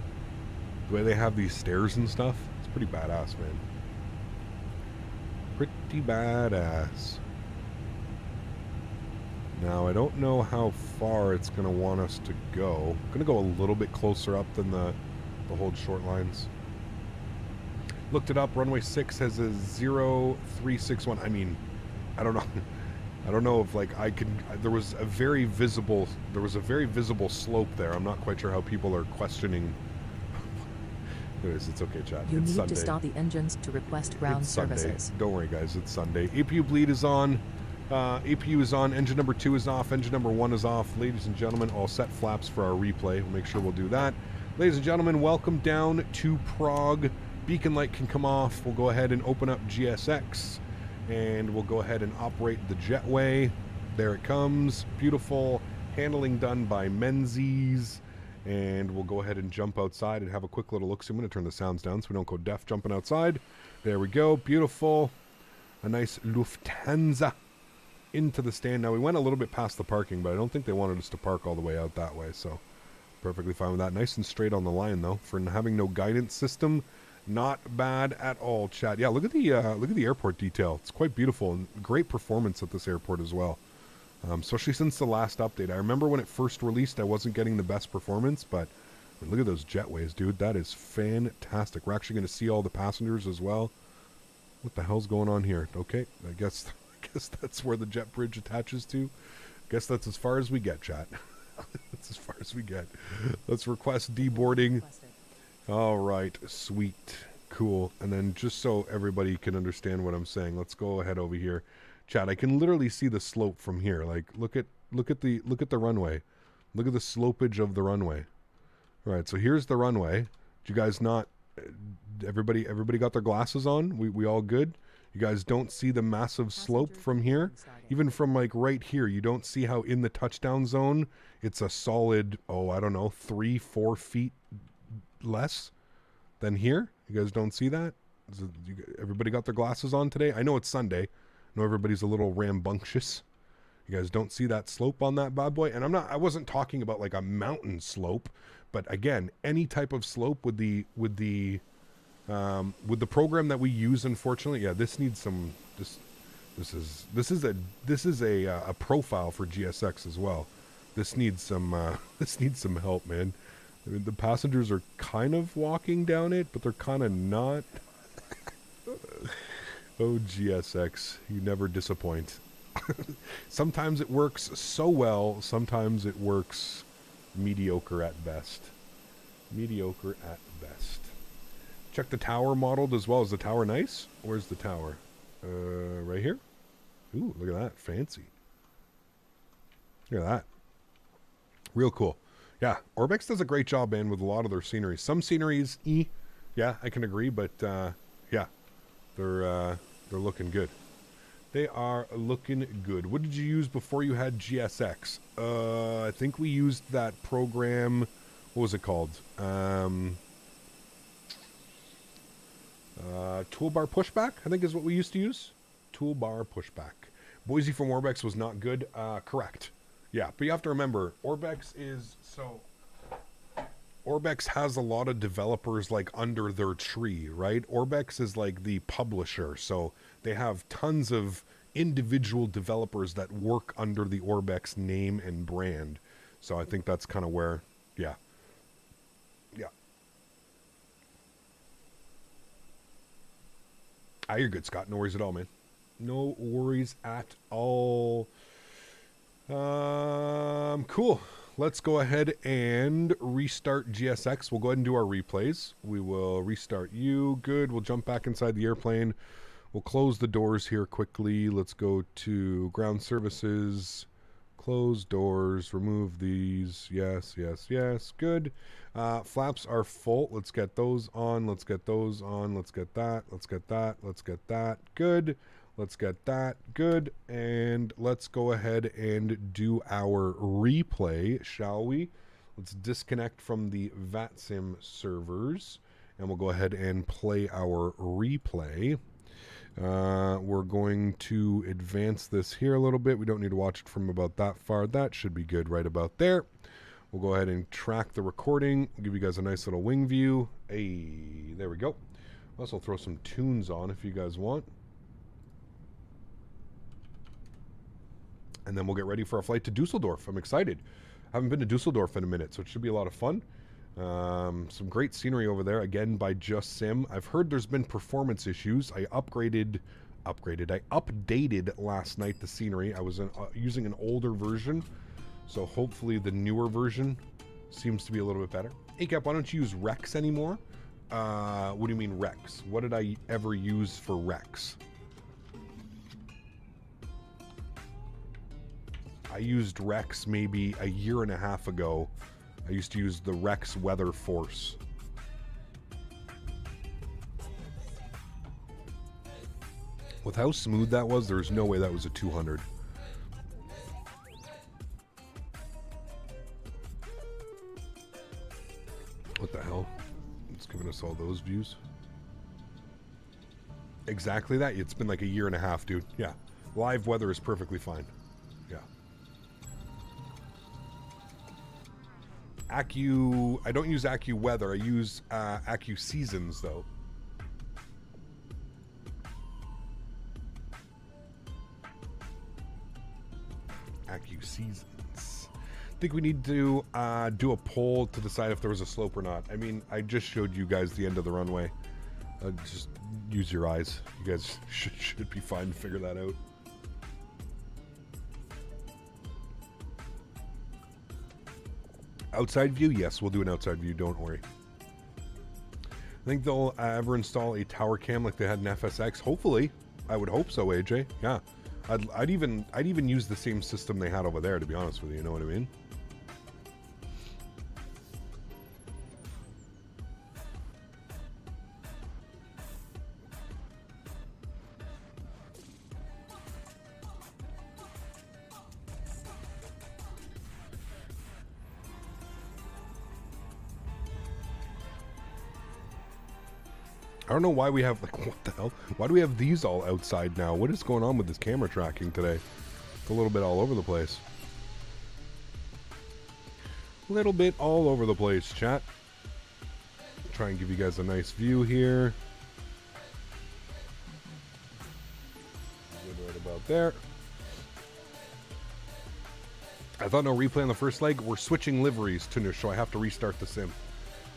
The way they have these stairs and stuff. It's pretty badass, man. Pretty badass. Now, I don't know how far it's going to want us to go. I'm going to go a little bit closer up than the hold short lines. Looked it up. Runway 6 has a 0361. I mean, I don't know. I don't know if like I can. There was a very visible slope there. I'm not quite sure how people are questioning. Anyways, it's okay, chat. You it's need Sunday. to stop the engines to request ground services. Sunday. Don't worry, guys. It's Sunday. APU bleed is on. APU is on. Engine number 2 is off. Engine number 1 is off. Ladies and gentlemen, all set flaps for our replay. We'll make sure we'll do that. Ladies and gentlemen, welcome down to Prague. Beacon light can come off. We'll go ahead and open up GSX. And we'll go ahead and operate the jetway. There it comes. Beautiful handling done by Menzies. And we'll go ahead and jump outside and have a quick little look. So I'm going to turn the sounds down so we don't go deaf jumping outside. There we go. Beautiful. A nice Lufthansa into the stand. Now, we went a little bit past the parking, but I don't think they wanted us to park all the way out that way. So perfectly fine with that. Nice and straight on the line, though. For having no guidance system, not bad at all, chat. Yeah, look at the airport detail. It's quite beautiful and great performance at this airport as well. Especially since the last update. I remember when it first released, I wasn't getting the best performance, but look at those jetways, dude. That is fantastic. We're actually going to see all the passengers as well. What the hell's going on here? Okay, I guess that's where the jet bridge attaches to. Guess that's as far as we get, chat. That's as far as we get. Let's request deboarding. All right, sweet, cool. And then just so everybody can understand what I'm saying, let's go ahead over here, chat. I can literally see the slope from here. Like, look at the runway. Look at the slopage of the runway. All right, so here's the runway. Did you guys not Everybody got their glasses on? We all good? You guys don't see the massive slope from here? Even from like right here, you don't see how in the touchdown zone, it's a solid, I don't know, 3-4 feet less than here? You guys don't see that? Everybody got their glasses on today? I know it's Sunday. I know everybody's a little rambunctious. You guys don't see that slope on that bad boy? And I wasn't talking about like a mountain slope, but again, any type of slope with the program that we use, unfortunately, yeah, this needs some. This is a profile for GSX as well. This needs some help, man. I mean, the passengers are kind of walking down it, but they're kind of not. Oh, GSX, you never disappoint. Sometimes it works so well. Sometimes it works mediocre at best. Mediocre at best. Check the tower modeled as well. Is the tower nice? Where's the tower? Right here? Ooh, look at that. Fancy. Look at that. Real cool. Yeah, Orbex does a great job, man, with a lot of their scenery. Some sceneries, yeah, I can agree, but yeah, they're looking good. They are looking good. What did you use before you had GSX? I think we used that program. What was it called? Toolbar Pushback, I think is what we used to use. Toolbar Pushback. Boise from Orbex was not good. Correct. Yeah, but you have to remember, Orbex has a lot of developers like under their tree, right? Orbex is like the publisher, so they have tons of individual developers that work under the Orbex name and brand. So I think that's kind of where, yeah. You're good, Scott. No worries at all, man. No worries at all. Cool. Let's go ahead and restart GSX. We'll go ahead and do our replays. We will restart you. Good. We'll jump back inside the airplane. We'll close the doors here quickly. Let's go to ground services. Close doors. Remove these. Yes, yes, yes. Good. Flaps are full. Let's get those on. Let's get those on. Let's get that. Let's get that. Let's get that. Good. Let's get that. Good. And let's go ahead and do our replay, shall we? Let's disconnect from the VATSIM servers, and we'll go ahead and play our replay. We're going to advance this here a little bit. We don't need to watch it from about that far. That should be good right about there. We'll go ahead and track the recording. I'll give you guys a nice little wing view. Hey, there we go. I'll also throw some tunes on if you guys want. And then we'll get ready for our flight to Dusseldorf. I'm excited. Haven't been to Dusseldorf in a minute, so it should be a lot of fun. Some great scenery over there, again, by Just Sim. I've heard there's been performance issues. I updated last night the scenery. I was using an older version, so hopefully the newer version seems to be a little bit better. Hey, Cap, why don't you use Rex anymore? What do you mean Rex? What did I ever use for Rex? I used Rex maybe a year and a half ago. I used to use the Rex Weather Force. With how smooth that was, there's no way that was a 200. What the hell? It's giving us all those views. Exactly that. It's been like a year and a half, dude. Yeah. Live weather is perfectly fine. Yeah. I don't use AccuWeather. I use AccuSeasons, though. AccuSeasons. I think we need to do a poll to decide if there was a slope or not. I mean, I just showed you guys the end of the runway. Just use your eyes. You guys should be fine to figure that out. Outside view? Yes, we'll do an outside view. Don't worry. I think they'll ever install a tower cam like they had in FSX. Hopefully. I would hope so, AJ. Yeah. I'd even use the same system they had over there, to be honest with you. You know what I mean? I don't know why we have, like, what the hell? Why do we have these all outside now? What is going on with this camera tracking today? It's a little bit all over the place. A little bit all over the place, chat. Try and give you guys a nice view here. Good right about there. I thought no replay on the first leg. We're switching liveries, Tunush, so I have to restart the sim.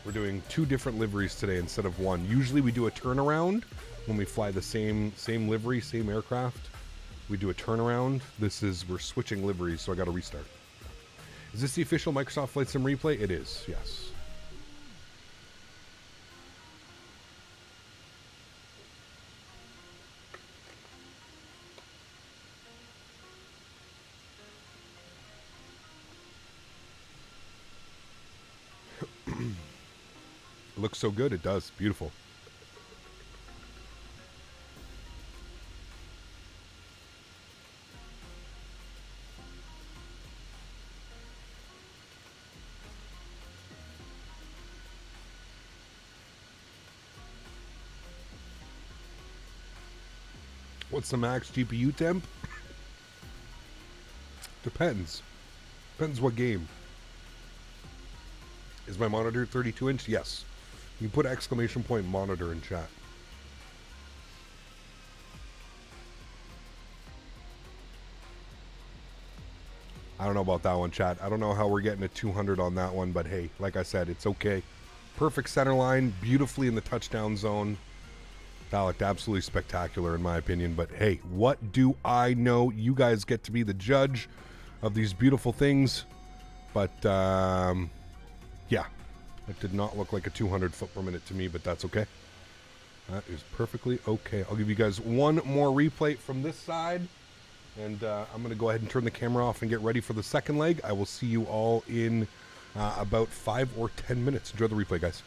We're doing 2 different liveries today instead of 1. Usually we do a turnaround when we fly the same livery, same aircraft. We do a turnaround. We're switching liveries, so I got to restart. Is this the official Microsoft Flight Sim replay? It is, yes. It looks so good. It does. Beautiful. What's the max GPU temp? Depends. Depends what game. Is my monitor 32-inch? Yes. You put exclamation point monitor in chat. I don't know about that one, chat. I don't know how we're getting a 200 on that one, but hey, like I said, it's okay. Perfect center line, beautifully in the touchdown zone. That looked absolutely spectacular in my opinion, but hey, what do I know? You guys get to be the judge of these beautiful things. But, yeah. It did not look like a 200 foot per minute to me, but that's okay. That is perfectly okay. I'll give you guys one more replay from this side. And I'm going to go ahead and turn the camera off and get ready for the second leg. I will see you all in about 5 or 10 minutes. Enjoy the replay, guys.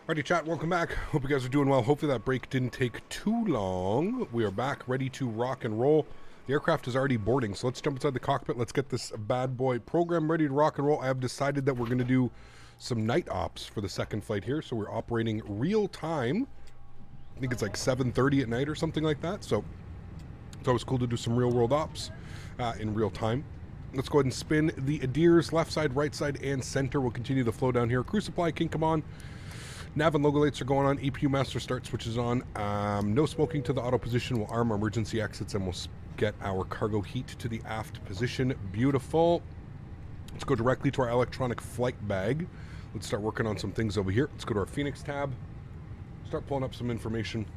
Alrighty, chat, welcome back. Hope you guys are doing well. Hopefully that break didn't take too long. We are back, ready to rock and roll. The aircraft is already boarding, so let's jump inside the cockpit. Let's get this bad boy program ready to rock and roll. I have decided that we're going to do some night ops for the second flight here, so we're operating real time. I think it's like 7:30 at night or something like that, so it's always cool to do some real world ops in real time. Let's go ahead and spin the Adirs left side, right side, and center. We'll continue the flow down here. Crew supply can come on. Nav and logo lights are going on. EPU master start switches on. No smoking to the auto position. We'll arm our emergency exits and we'll get our cargo heat to the aft position. Beautiful. Let's go directly to our electronic flight bag. Let's start working on some things over here. Let's go to our Fenix tab. Start pulling up some information.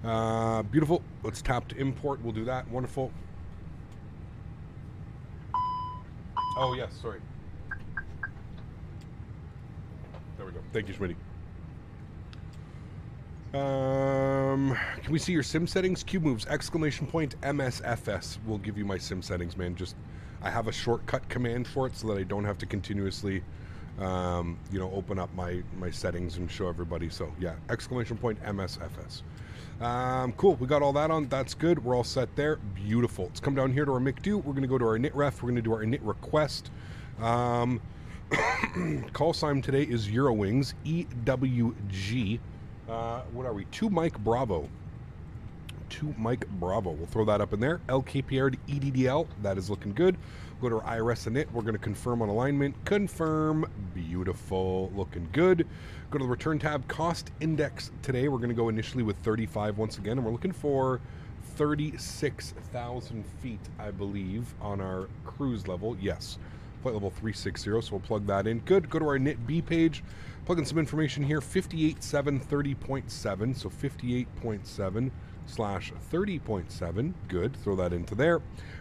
Beautiful. Let's tap to import. We'll do that. Wonderful. Oh, yes. Sorry. There we go. Thank you, Smitty. Can we see your sim settings? Cube moves, exclamation point, MSFS will give you my sim settings, man. Just, I have a shortcut command for it so that I don't have to continuously, you know, open up my settings and show everybody. So yeah, exclamation point, MSFS. Cool, we got all that on. That's good. We're all set there. Beautiful. Let's come down here to our MIC-2. We're going to go to our init ref. We're going to do our init request. Call sign today is Eurowings, EWG. What are we? 2 Mike Bravo. 2 Mike Bravo. We'll throw that up in there. LKPR to EDDL. That is looking good. Go to our IRS init. We're going to confirm on alignment. Confirm. Beautiful. Looking good. Go to the return tab. Cost index today. We're going to go initially with 35 once again. And we're looking for 36,000 feet, I believe, on our cruise level. Yes. Flight level 360, so we'll plug that in. Good. Go to our init B page. Plug in some information here. 58.730.7, so 58.7/30.7. Good. Throw that into there.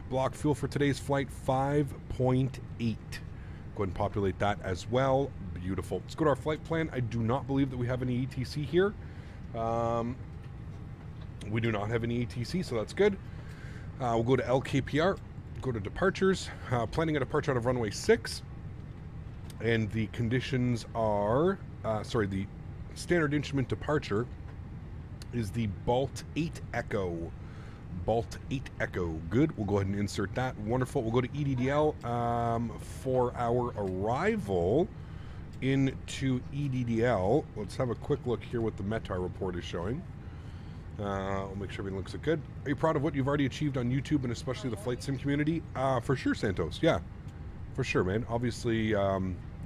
Block fuel for today's flight 5.8. Go ahead and populate that as well. Beautiful. Let's go to our flight plan. I do not believe that we have any ETC here. We do not have any ETC, so that's good. We'll go to LKPR. Go to departures, planning a departure out of runway 6, and the conditions are, the standard instrument departure is the Bolt 8 Echo. Bolt 8 Echo. Good. We'll go ahead and insert that. Wonderful. We'll go to EDDL for our arrival into EDDL. Let's have a quick look here what the METAR report is showing. We'll make sure everything looks good. Are you proud of what you've already achieved on YouTube and especially the flight sim community? For sure, Santos. Yeah, for sure, man. Obviously,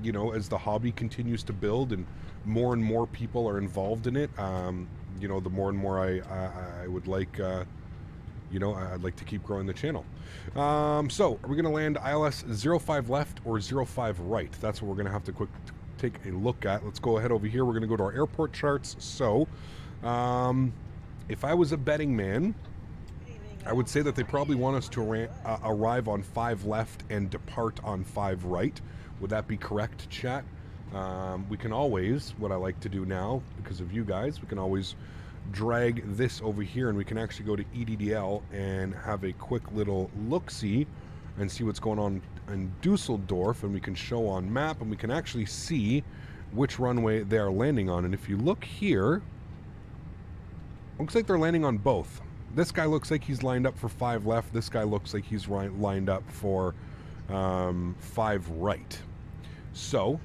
you know, as the hobby continues to build and more people are involved in it, you know, the more and more I would like, you know, I'd like to keep growing the channel. So, are we going to land ILS 05 left or 05 right? That's what we're going to have to take a look at. Let's go ahead over here. We're going to go to our airport charts. So, if I was a betting man, I would say that they probably want us to arrive on 5 left and depart on 5 right. Would that be correct, chat? We can always, what I like to do now, because of you guys, we can always drag this over here and we can actually go to EDDL and have a quick little look-see and see what's going on in Dusseldorf, and we can show on map and we can actually see which runway they are landing on. And if you look here, looks like they're landing on both. This guy looks like he's lined up for 5 left. This guy looks like he's lined up for 5 right. So,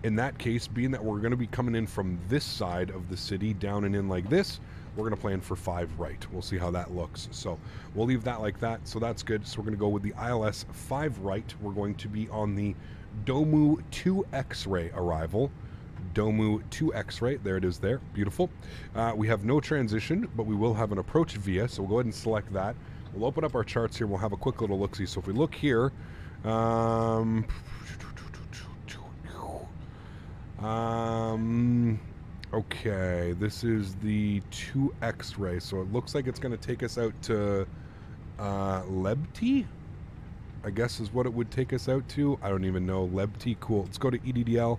in that case, being that we're going to be coming in from this side of the city, down and in like this, we're going to plan for 5 right. We'll see how that looks. So we'll leave that like that. So that's good. So we're going to go with the ILS 5 right. We're going to be on the Domu 2 X-ray arrival. Domu 2 X-ray. There it is there. Beautiful. We have no transition, but we will have an approach via. So we'll go ahead and select that. We'll open up our charts here. We'll have a quick little look-see. So if we look here, okay, this is the 2 X-ray. So it looks like it's going to take us out to Lebti, I guess is what it would take us out to. I don't even know. Lebti, cool. Let's go to EDDL.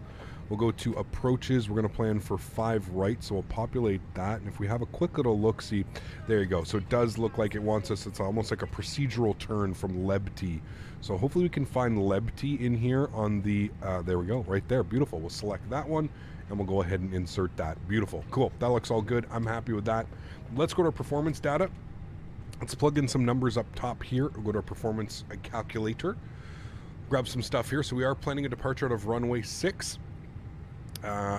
We'll go to approaches. We're going to plan for 5 right, so we'll populate that. And if we have a quick little look-see, there you go. So it does look like it wants us, it's almost like a procedural turn from Lebti. So hopefully we can find Lebti in here on the, there we go, right there. Beautiful. We'll select that one, and we'll go ahead and insert that. Beautiful. Cool. That looks all good. I'm happy with that. Let's go to our performance data. Let's plug in some numbers up top here. We'll go to our performance calculator. Grab some stuff here. So we are planning a departure out of runway 6.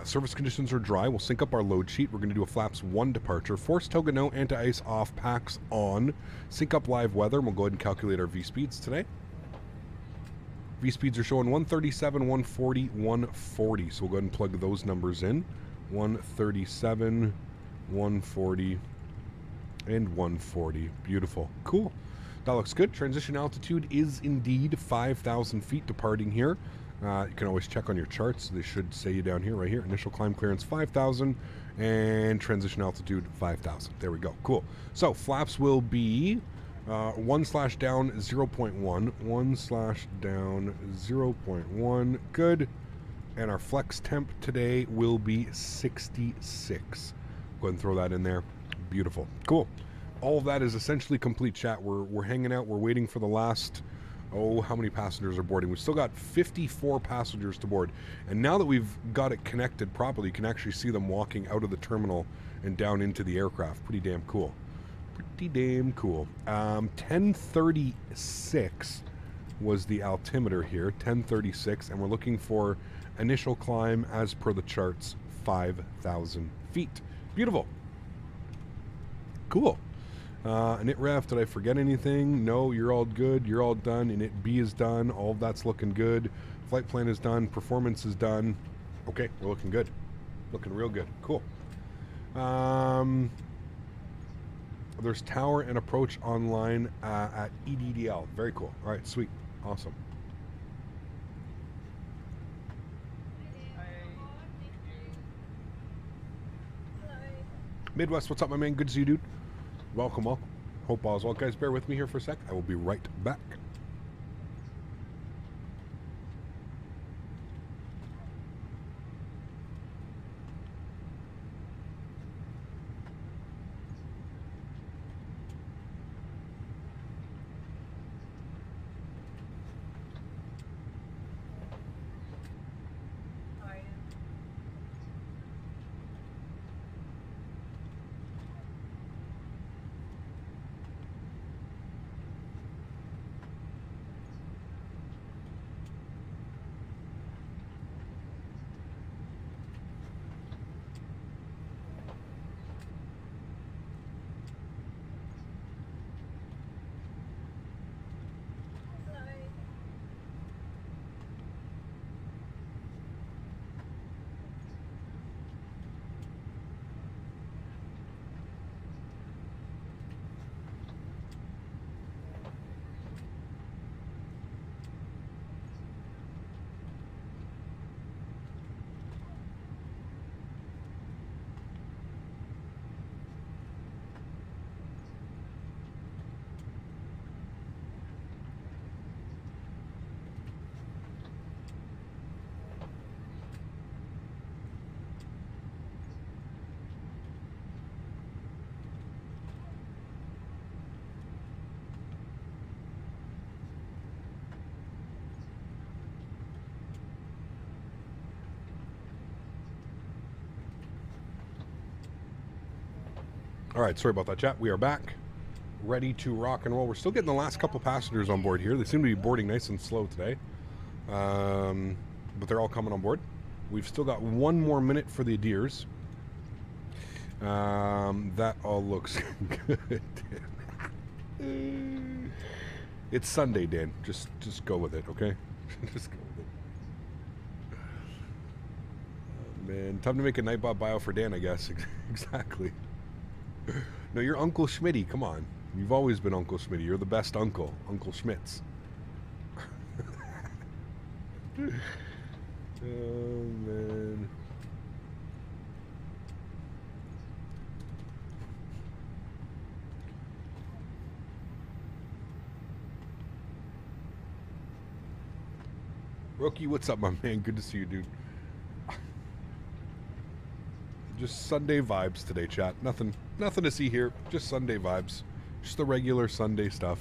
Service conditions are dry. We'll sync up our load sheet. We're going to do a flaps 1 departure. Force toga no, anti-ice off, packs on. Sync up live weather, and we'll go ahead and calculate our V-speeds today. V-speeds are showing 137, 140, 140. So we'll go ahead and plug those numbers in. 137, 140, and 140. Beautiful. Cool. That looks good. Transition altitude is indeed 5,000 feet departing here. You can always check on your charts. They should say you down here, right here. Initial climb clearance 5,000 and transition altitude 5,000. There we go. Cool. So flaps will be 1/down 0.1. 1/down 0.1. Good. And our flex temp today will be 66. Go ahead and throw that in there. Beautiful. Cool. All of that is essentially complete, chat. We're hanging out. We're waiting for the last... Oh, how many passengers are boarding? We've still got 54 passengers to board. And now that we've got it connected properly, you can actually see them walking out of the terminal and down into the aircraft. Pretty damn cool. Pretty damn cool. 1036 was the altimeter here. 1036. And we're looking for initial climb, as per the charts, 5,000 feet. Beautiful. Cool. Init ref, did I forget anything? No, you're all good. You're all done. Init B is done. All of that's looking good. Flight plan is done. Performance is done. Okay, we're looking good. Looking real good. Cool. There's tower and approach online at EDDL. Very cool. All right, sweet. Awesome. Midwest, what's up, my man? Good to see you, dude. Welcome, welcome. Hope all's well. Guys, bear with me here for a sec. I will be right back. All right, sorry about that, chat. We are back, ready to rock and roll. We're still getting the last couple passengers on board here. They seem to be boarding nice and slow today, but they're all coming on board. We've still got 1 more minute for the Adirs. That all looks good. It's Sunday, Dan. Just go with it, okay? Just go with it. Oh, man, time to make a Nightbot bio for Dan, I guess. Exactly. No, you're Uncle Smitty. Come on. You've always been Uncle Smitty. You're the best uncle. Uncle Schmitz. Oh, man. Rookie, what's up, my man? Good to see you, dude. Just Sunday vibes today, chat. Nothing to see here. Just Sunday vibes. Just the regular Sunday stuff.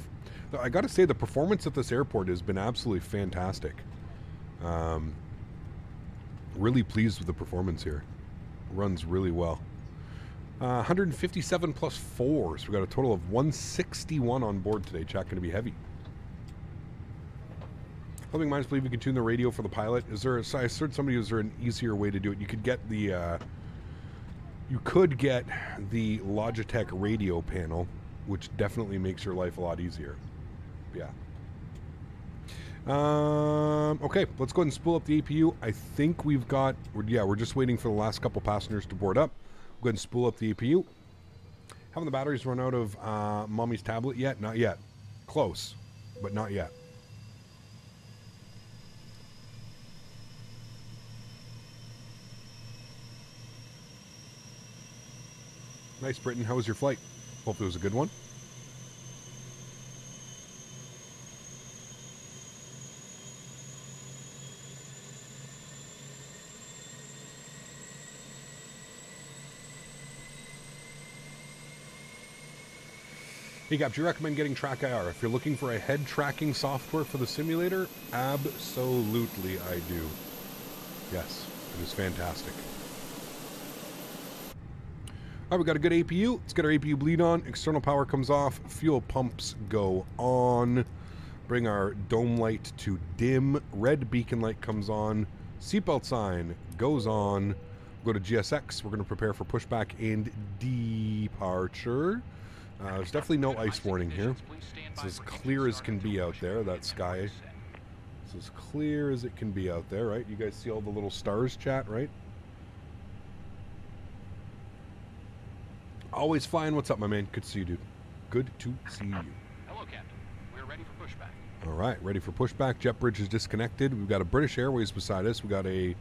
Though I got to say, the performance at this airport has been absolutely fantastic. Really pleased with the performance here. Runs really well. 157 plus 4, so we got a total of 161 on board today. Chat going to be heavy. Helping minds believe you can tune the radio for the pilot. Is there? I heard somebody. Is there an easier way to do it? You could get the. You could get the Logitech radio panel, which definitely makes your life a lot easier. Yeah. Okay, let's go ahead and spool up the APU. I think we've got. We're just waiting for the last couple passengers to board up. Go ahead and spool up the APU. Haven't the batteries run out of Mommy's tablet yet? Not yet. Close, but not yet. Nice, Britain. How was your flight? Hope it was a good one. Hey, Gab, do you recommend getting Track IR? If you're looking for a head tracking software for the simulator, absolutely I do. Yes, it is fantastic. All right, we got a good APU. Let's get our APU bleed on. External power comes off. Fuel pumps go on. Bring our dome light to dim. Red beacon light comes on. Seatbelt sign goes on. Go to GSX. We're going to prepare for pushback and departure. There's definitely no ice warning here. It's as clear as can be out there, that sky. It's as clear as it can be out there, right? You guys see all the little stars, chat, right? Always flying. What's up, my man? Good to see you, dude. Good to see you. Hello, Captain. We're ready for pushback. All right, ready for pushback. Jet bridge is disconnected. We've got a British Airways beside us. We got a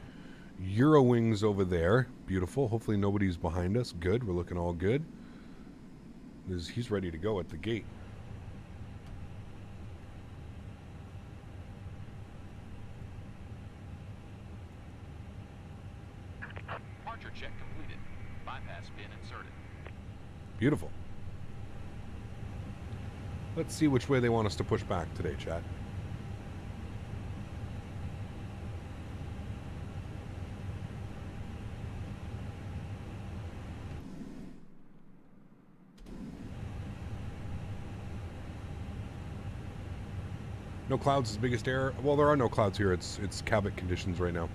Eurowings over there. Beautiful. Hopefully nobody's behind us. Good. We're looking all good. He's ready to go at the gate. Departure check completed. Bypass pin inserted. Beautiful. Let's see which way they want us to push back today, chat. No clouds is the biggest error. Well, there are no clouds here. It's Cabot conditions right now.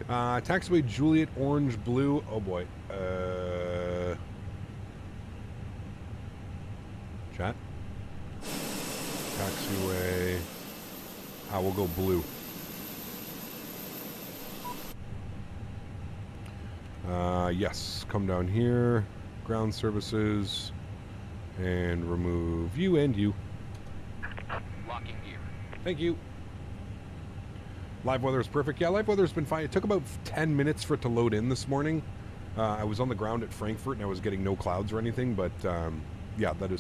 Taxiway Juliet orange blue. Oh boy. Chat. Taxiway. We'll go blue. Yes. Come down here. Ground services. And remove you and you. Locking gear. Thank you. Live weather is perfect. Yeah, live weather's been fine. It took about 10 minutes for it to load in this morning. I was on the ground at Frankfurt and I was getting no clouds or anything, but yeah, that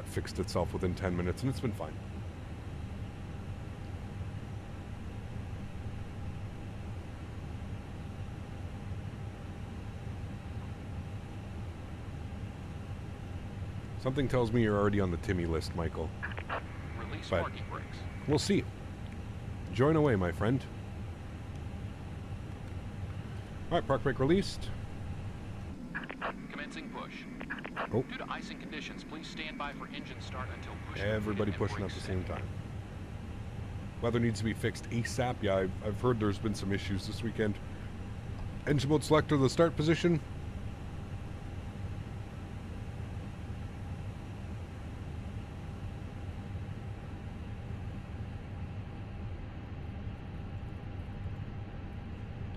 fixed itself within 10 minutes and it's been fine. Something tells me you're already on the Timmy list, Michael. Release But parking brakes. we'll see. Join away, my friend. All right, park brake released. Commencing push. Oh. Due to icing conditions, please stand by for engine start until push. Everybody completed and pushing at brakes the same time. Weather needs to be fixed ASAP. Yeah, I've heard there's been some issues this weekend. Engine mode selector, the start position.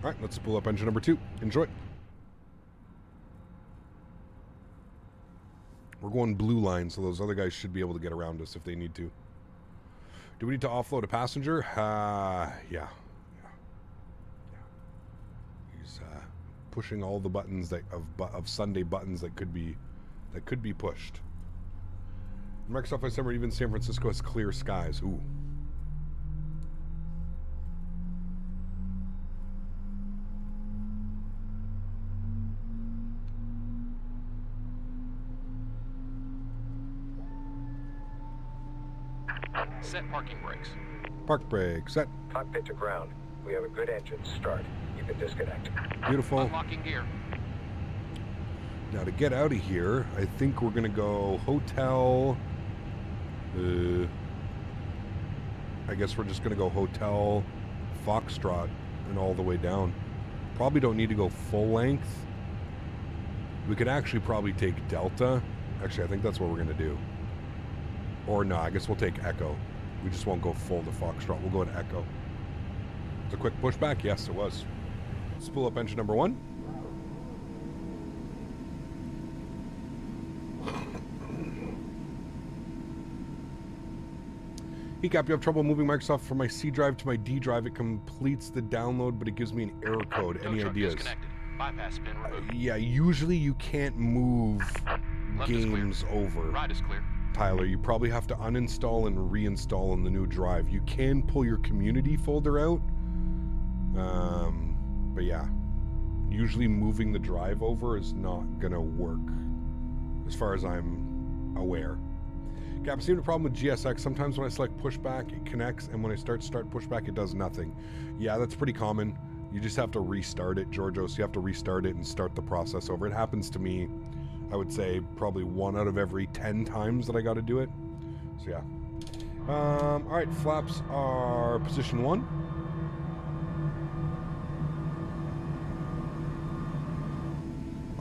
All right, let's pull up engine number 2. Enjoy. We're going blue line, so those other guys should be able to get around us if they need to. Do we need to offload a passenger? Yeah. He's pushing all the buttons of Sunday buttons that could be pushed. Microsoft Flight Simulator, even San Francisco has clear skies. Ooh. Set parking brakes. Park brake, set. Cockpit to ground. We have a good engine start. You can disconnect. Beautiful. Unlocking gear. Now to get out of here, I think we're gonna go hotel. I guess we're just gonna go hotel Foxtrot and all the way down. Probably don't need to go full length. We could actually probably take Delta. Actually, I think that's what we're gonna do. Or no, I guess we'll take Echo. We just won't go full to Foxtrot. We'll go to Echo. It's a quick pushback? Yes, it was. Let's pull up engine number 1. Heatcap, you have trouble moving Microsoft from my C drive to my D drive. It completes the download, but it gives me an error code. Any ideas? Bypass pin removed. Yeah, usually you can't move games over. Right is clear. Tyler, you probably have to uninstall and reinstall in the new drive. You can pull your community folder out, but yeah, usually moving the drive over is not gonna work, as far as I'm aware. Gap, I see a problem with GSX. Sometimes when I select pushback, it connects, and when I start pushback, it does nothing. Yeah, that's pretty common. You just have to restart it, Giorgio. So you have to restart it and start the process over. It happens to me, I would say, probably 1 out of every 10 times that I got to do it. So yeah. All right, flaps are position 1.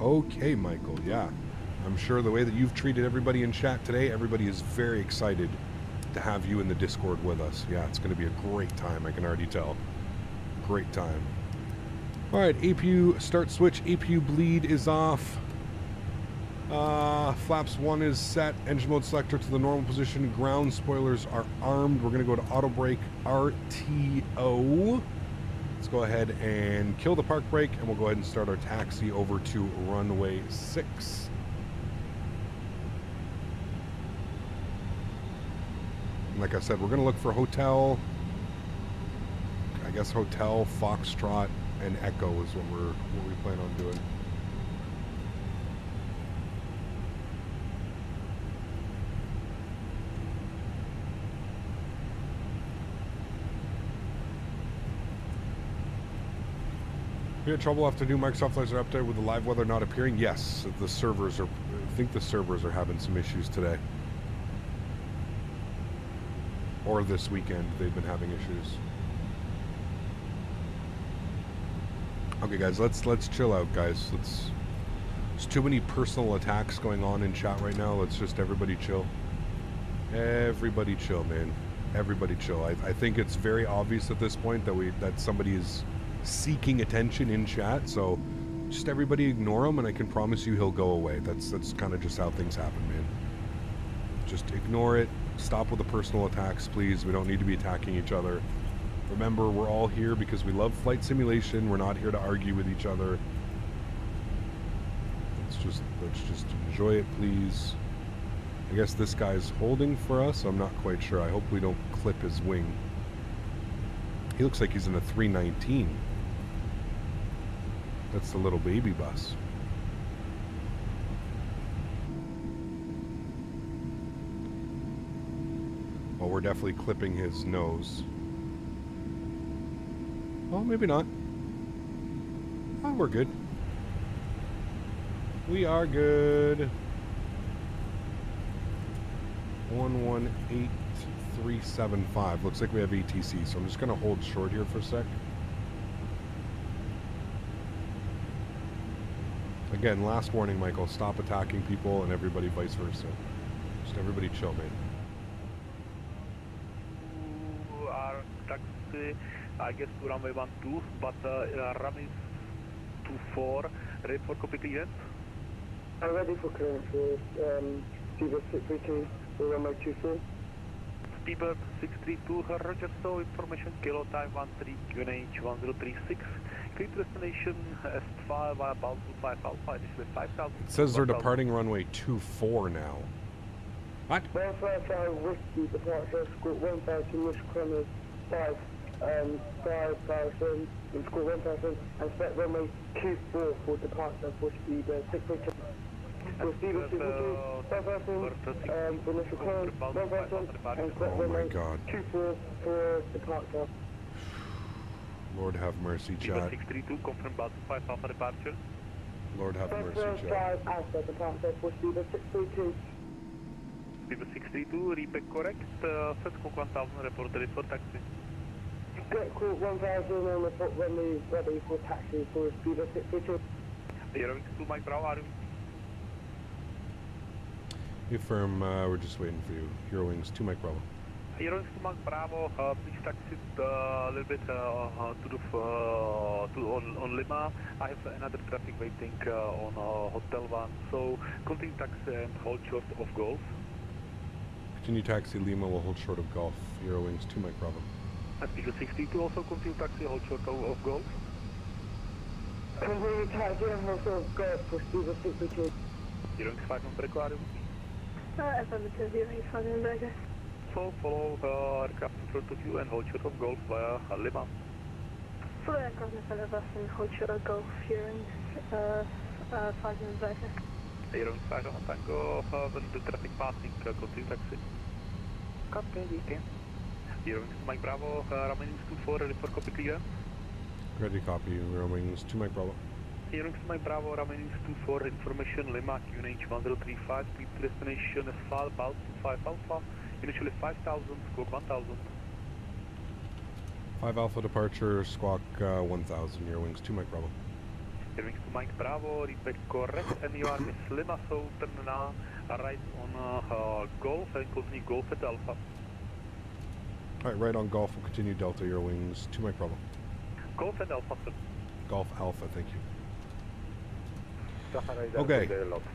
Okay, Michael. Yeah, I'm sure the way that you've treated everybody in chat today, everybody is very excited to have you in the Discord with us. Yeah, it's going to be a great time. I can already tell. Great time. All right, APU start switch. APU bleed is off. Flaps 1 is set. Engine mode selector to the normal position. Ground spoilers are armed. We're going to go to auto brake RTO. Let's go ahead and kill the park brake, and we'll go ahead and start our taxi over to runway 6. And like I said, we're going to look for hotel. I guess hotel, Foxtrot, and Echo is what we plan on doing. We had trouble after new Microsoft Flights are updated with the live weather not appearing. Yes, the servers are. I think the servers are having some issues today, or this weekend they've been having issues. Okay, guys, let's chill out, guys. There's too many personal attacks going on in chat right now. Let's just everybody chill. Everybody chill, man. Everybody chill. I think it's very obvious at this point that somebody is seeking attention in chat, so just everybody ignore him, and I can promise you he'll go away. That's kind of just how things happen, man. Just ignore it. Stop with the personal attacks, please. We don't need to be attacking each other. Remember, we're all here because we love flight simulation. We're not here to argue with each other. Let's just enjoy it, please. I guess this guy's holding for us. I'm not quite sure. I hope we don't clip his wing. He looks like he's in a 319. That's the little baby bus. Well, we're definitely clipping his nose. Oh, maybe not. Oh, we're good. We are good. 375. Looks like we have ATC, so I'm just going to hold short here for a sec. Again, last warning, Michael. Stop attacking people and everybody vice versa. Just everybody chill, man. Our taxi, I guess to runway 12, but runway 24, ready for copy clearance? I'm ready for clearance for Speedbird 632, runway 24. Speedbird 632, roger, so information, kilo time 13, QNH 1036. Clear to destination S5 via Baltimore 5 Alpha, initially 5,000. It says they're departing runway 24 now. What? 155 Whiskey, departure, squawk 1,000, Wish Connors 5, 5,000, and squawk 1,000, and set runway 24 for departure for Speedbird 632. For Speedbird 632, 5,000, for initial connors 1,000, and set runway 24 for departure. Lord have mercy, chat. 632, confirm Baltimore 5 Alpha departure. Lord have mercy, chat. 5 Alpha departure for Speedbird 632. Speedbird 632, repack correct, set squawk 1000, report ready for taxi. Get squawk 1000 and report runway ready for taxi for Speedbird 632. Eurowings to Mike Bravo, are you? Confirm, we're just waiting for you. Eurowings to Mike Bravo. Eurowings to Mike Bravo, please taxi a little bit on Lima. I have another traffic waiting on Hotel 1, so continue taxi and hold short of Golf. Continue taxi Lima will hold short of Golf. Eurowings to Mike Bravo. And Speedbird 62 also continue taxi, hold short of Golf. Continue taxi and hold short of Golf for Speedbird 62. Eurowings 5 on Brequarium. Affirmative, Eurowings 5 on Brequarium. So follow aircraft in front of you and hold short of Golf via Lima. Follow aircraft in front of us and hold short of Golf, Eurowings 5 on Brequarium. Eurowings 5 on Tango, when the traffic passing, continue taxi. Copy, weekend. Eurowings to Mike Bravo, remaining 24, ready for copy clearance. Ready copy, Eurowings to Mike Bravo. Eurowings to Mike Bravo, remaining 24, information, Lima, QNH 1035, speed to destination S5, Baltimore 5 Alpha, initially 5,000, squawk 1,000. 5 Alpha departure, squawk 1,000, Eurowings to Mike Bravo. Eurowings to Mike Bravo, repeat correct, and you are Miss Lima, so turn now right on Golf and continue Golf at Alpha. Alright, right on Golf, we'll continue Delta, Eurowings to Mike Bravo. Golf and Alpha, sir. Golf Alpha, thank you. Okay. Okay.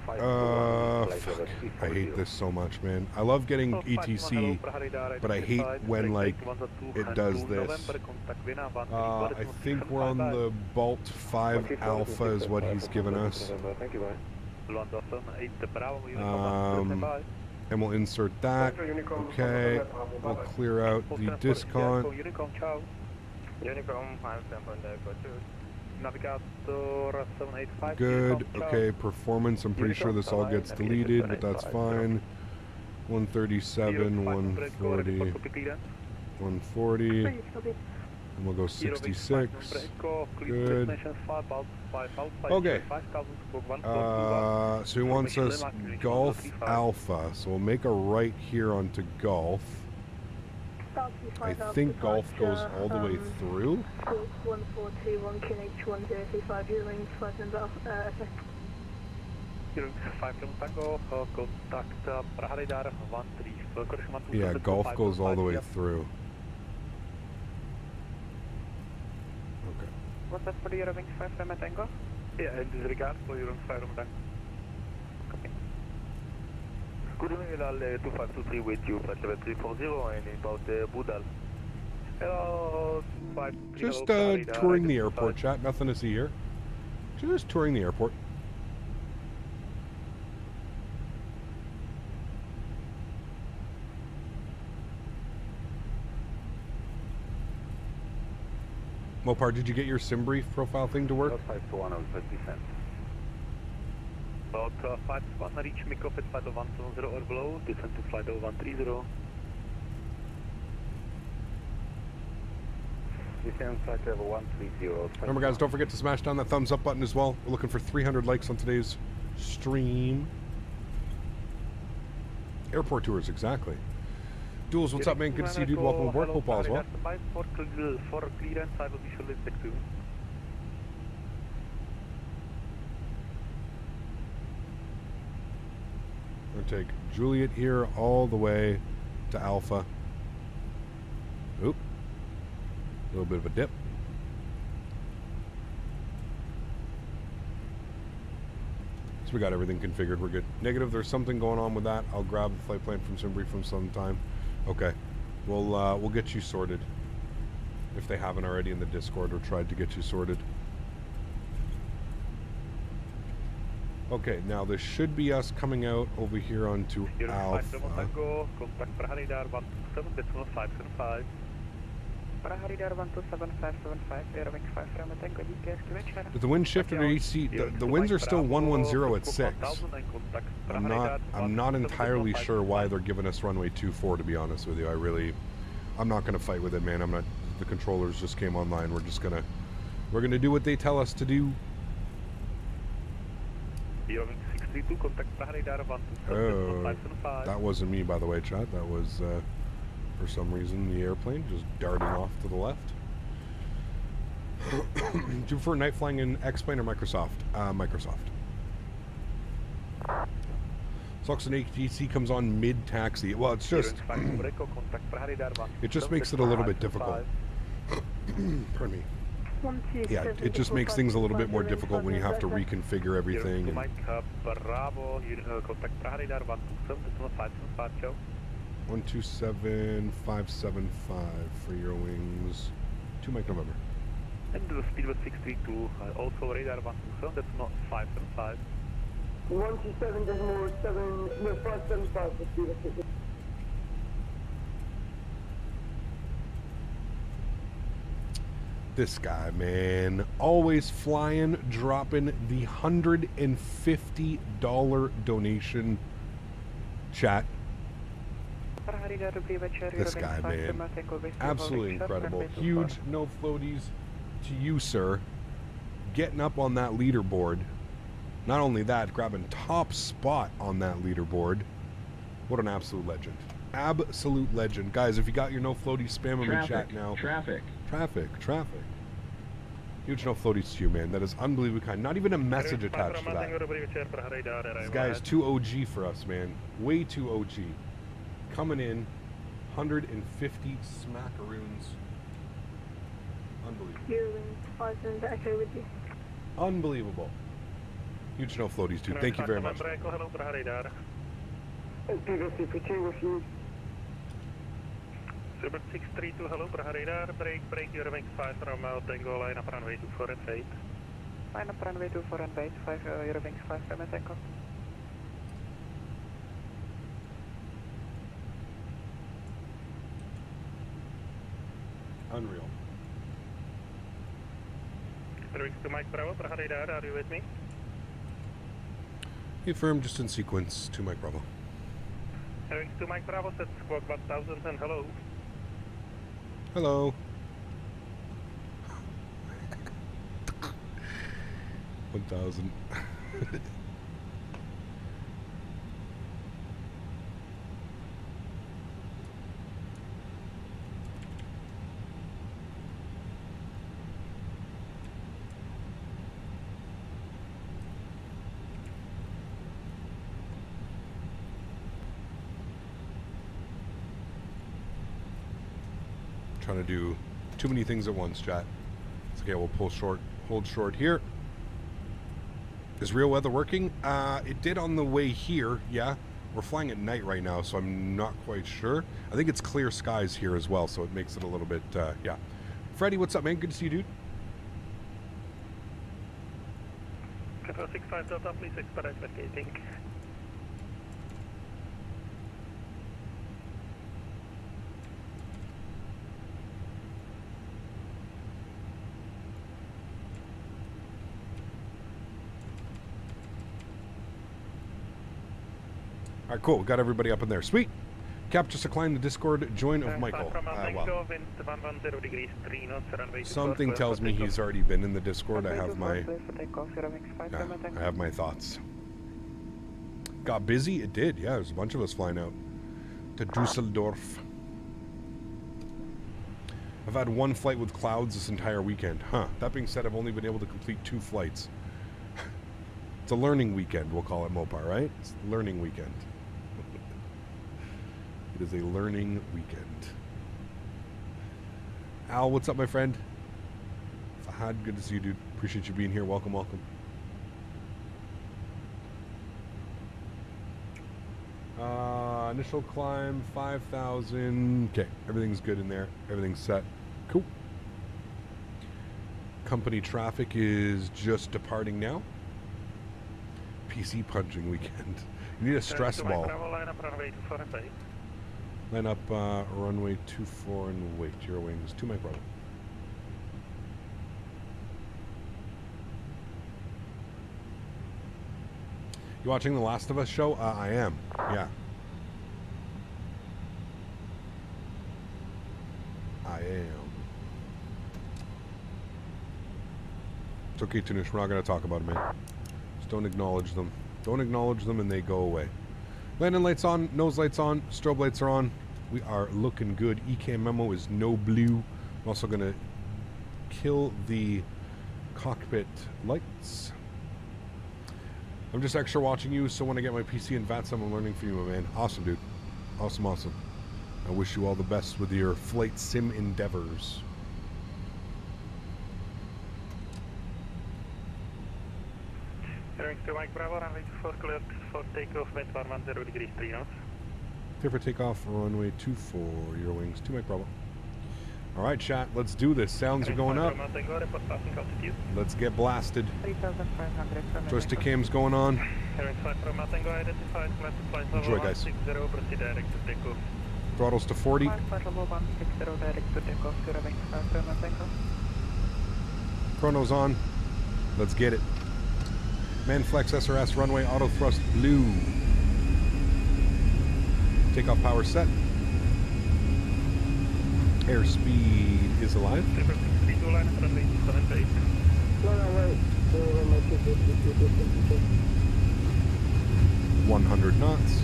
Fuck. I hate this so much, man. I love getting ETC, but I hate when, like, it does this. I think we're on the Bolt 5 Alpha is what he's given us. And we'll insert that. Okay. We'll clear out the discount. Good. Okay, performance. I'm pretty sure this all gets deleted, but that's fine. 137, 140, 140. And we'll go 66. Good. Okay. So he wants us Golf Alpha. So we'll make a right here onto Golf. I think Golf goes all the way through. 1421 QNH 1035, Eurowings 5 number Yeah, Golf goes all the way through. Okay. What's that for the Eurowings 5 Lima Tango? Yeah, in this regard for Eurowings 5 Lima Tango. Good evening, 2523 with you, flight level 340 and about Budal. Hello, 2523. Just touring the airport, chat. Nothing to see here. Just touring the airport. Mopar, did you get your SimBrief profile thing to work? 521 on 50 cents. About 521, reach Mikoff at flight of 170 or below, descend to flight of 130. Descend flight level 130. Remember guys, don't forget to smash down that thumbs up button as well. We're looking for 300 likes on today's stream. Airport tours, exactly. Duels, what's up, man? Good to see you, dude. Welcome aboard. Hope all is well. For clearance, I will be shortlisted too. We're going to take Juliet here all the way to Alpha. Oop. A little bit of a dip. So we got everything configured. We're good. Negative, there's something going on with that. I'll grab the flight plan from Simbri from some time. Okay. We'll get you sorted. If they haven't already in the Discord or tried to get you sorted. Okay, now this should be us coming out over here onto Alpha. Contact Praharidar 127.575. Praharidar 127.575, Eurowings 5 from Tango GSX. But the wind shifted or the winds are still 110 at 6. I'm not entirely sure why they're giving us runway 24, to be honest with you. I'm not gonna fight with it, man. The controllers just came online. We're gonna do what they tell us to do. Oh, that wasn't me, by the way, chat. That was, for some reason, the airplane just darting off to the left. Do you prefer night flying in X-Plane or Microsoft? Microsoft. Soxon HTC comes on mid-taxi. Well, it just makes it a little bit difficult. Pardon me. Yeah, it just makes things a little bit more difficult when you have to reconfigure everything. And 127575 for Eurowings. 2 Mike November. And the speed was 632. Also radar 127, that's not 575. 127.7, no, 575 for speed of 6. This guy, man, always flying, dropping the $150 donation. Chat. This guy, man, absolutely incredible. Huge no floaties to you, sir. Getting up on that leaderboard. Not only that, grabbing top spot on that leaderboard. What an absolute legend. Absolute legend. Guys, if you got your no floaties, spam them in chat now. Traffic. Huge no floaties to you, man. That is unbelievably kind. Not even a message attached to that. This guy is too OG for us, man. Way too OG. Coming in, 150 smackaroons. Unbelievable. Unbelievable. Huge no floaties, dude. Thank you very much. Super 632, hello, Praharidar, break Eurowings 5 from Tango, line up runway 24 and 8. Line up runway 24 and 8, 5 Eurowings 5 from Tango. Unreal. Eurowings to Mike Bravo, Praharidar, are you with me? Confirm, just in sequence, 2 Mike Bravo. Eurowings to Mike Bravo, set squawk 1000 and hello. Hello. 1000. Trying to do too many things at once, chat. It's okay, we'll pull short, hold short here. Is real weather working? It did on the way here, yeah. We're flying at night right now, so I'm not quite sure. I think it's clear skies here as well, so it makes it a little bit, yeah. Freddie, what's up, man? Good to see you, dude. Control 65 Delta, please expedite vacating. All right, cool. We got everybody up in there. Sweet. Cap just declined the Discord join of Michael. Well, something tells me he's already been in the Discord. I have my thoughts. Got busy? It did. Yeah, there's a bunch of us flying out to Dusseldorf. I've had one flight with clouds this entire weekend. Huh. That being said, I've only been able to complete 2 flights. It's a learning weekend, we'll call it Mopar, right? It's a learning weekend. It is a learning weekend. Al, what's up, my friend? Fahad, good to see you, dude. Appreciate you being here. Welcome, welcome. Initial climb, 5,000. Okay, everything's good in there. Everything's set. Cool. Company traffic is just departing now. PC punching weekend. You need a stress ball. Line up runway 24 and wait. Eurowings, 2 mic Bravo. You watching The Last of Us show? I am. Yeah. I am. It's okay, Tunish. We're not going to talk about them, man. Just don't acknowledge them. Don't acknowledge them and they go away. Landing lights on, nose lights on, strobe lights are on. We are looking good. EK memo is no blue. I'm also going to kill the cockpit lights. I'm just extra watching you, so when I get my PC and VATSIM, I'm learning from you, my man. Awesome, dude. Awesome, awesome. I wish you all the best with your flight sim endeavors. Eurowings to Mike Bravo, runway 24 cleared for takeoff with 110 degrees 3 knots. Clear for takeoff, runway 24, Eurowings, 2 Mike Bravo. All right, chat, let's do this. Sounds are going up. Let's get blasted. 3,500. Joystick cam's going on. Enjoy, guys. Throttles to 40. Chrono's on. Let's get it. Manflex SRS runway auto thrust blue. Takeoff power set. Airspeed is alive. 100 knots.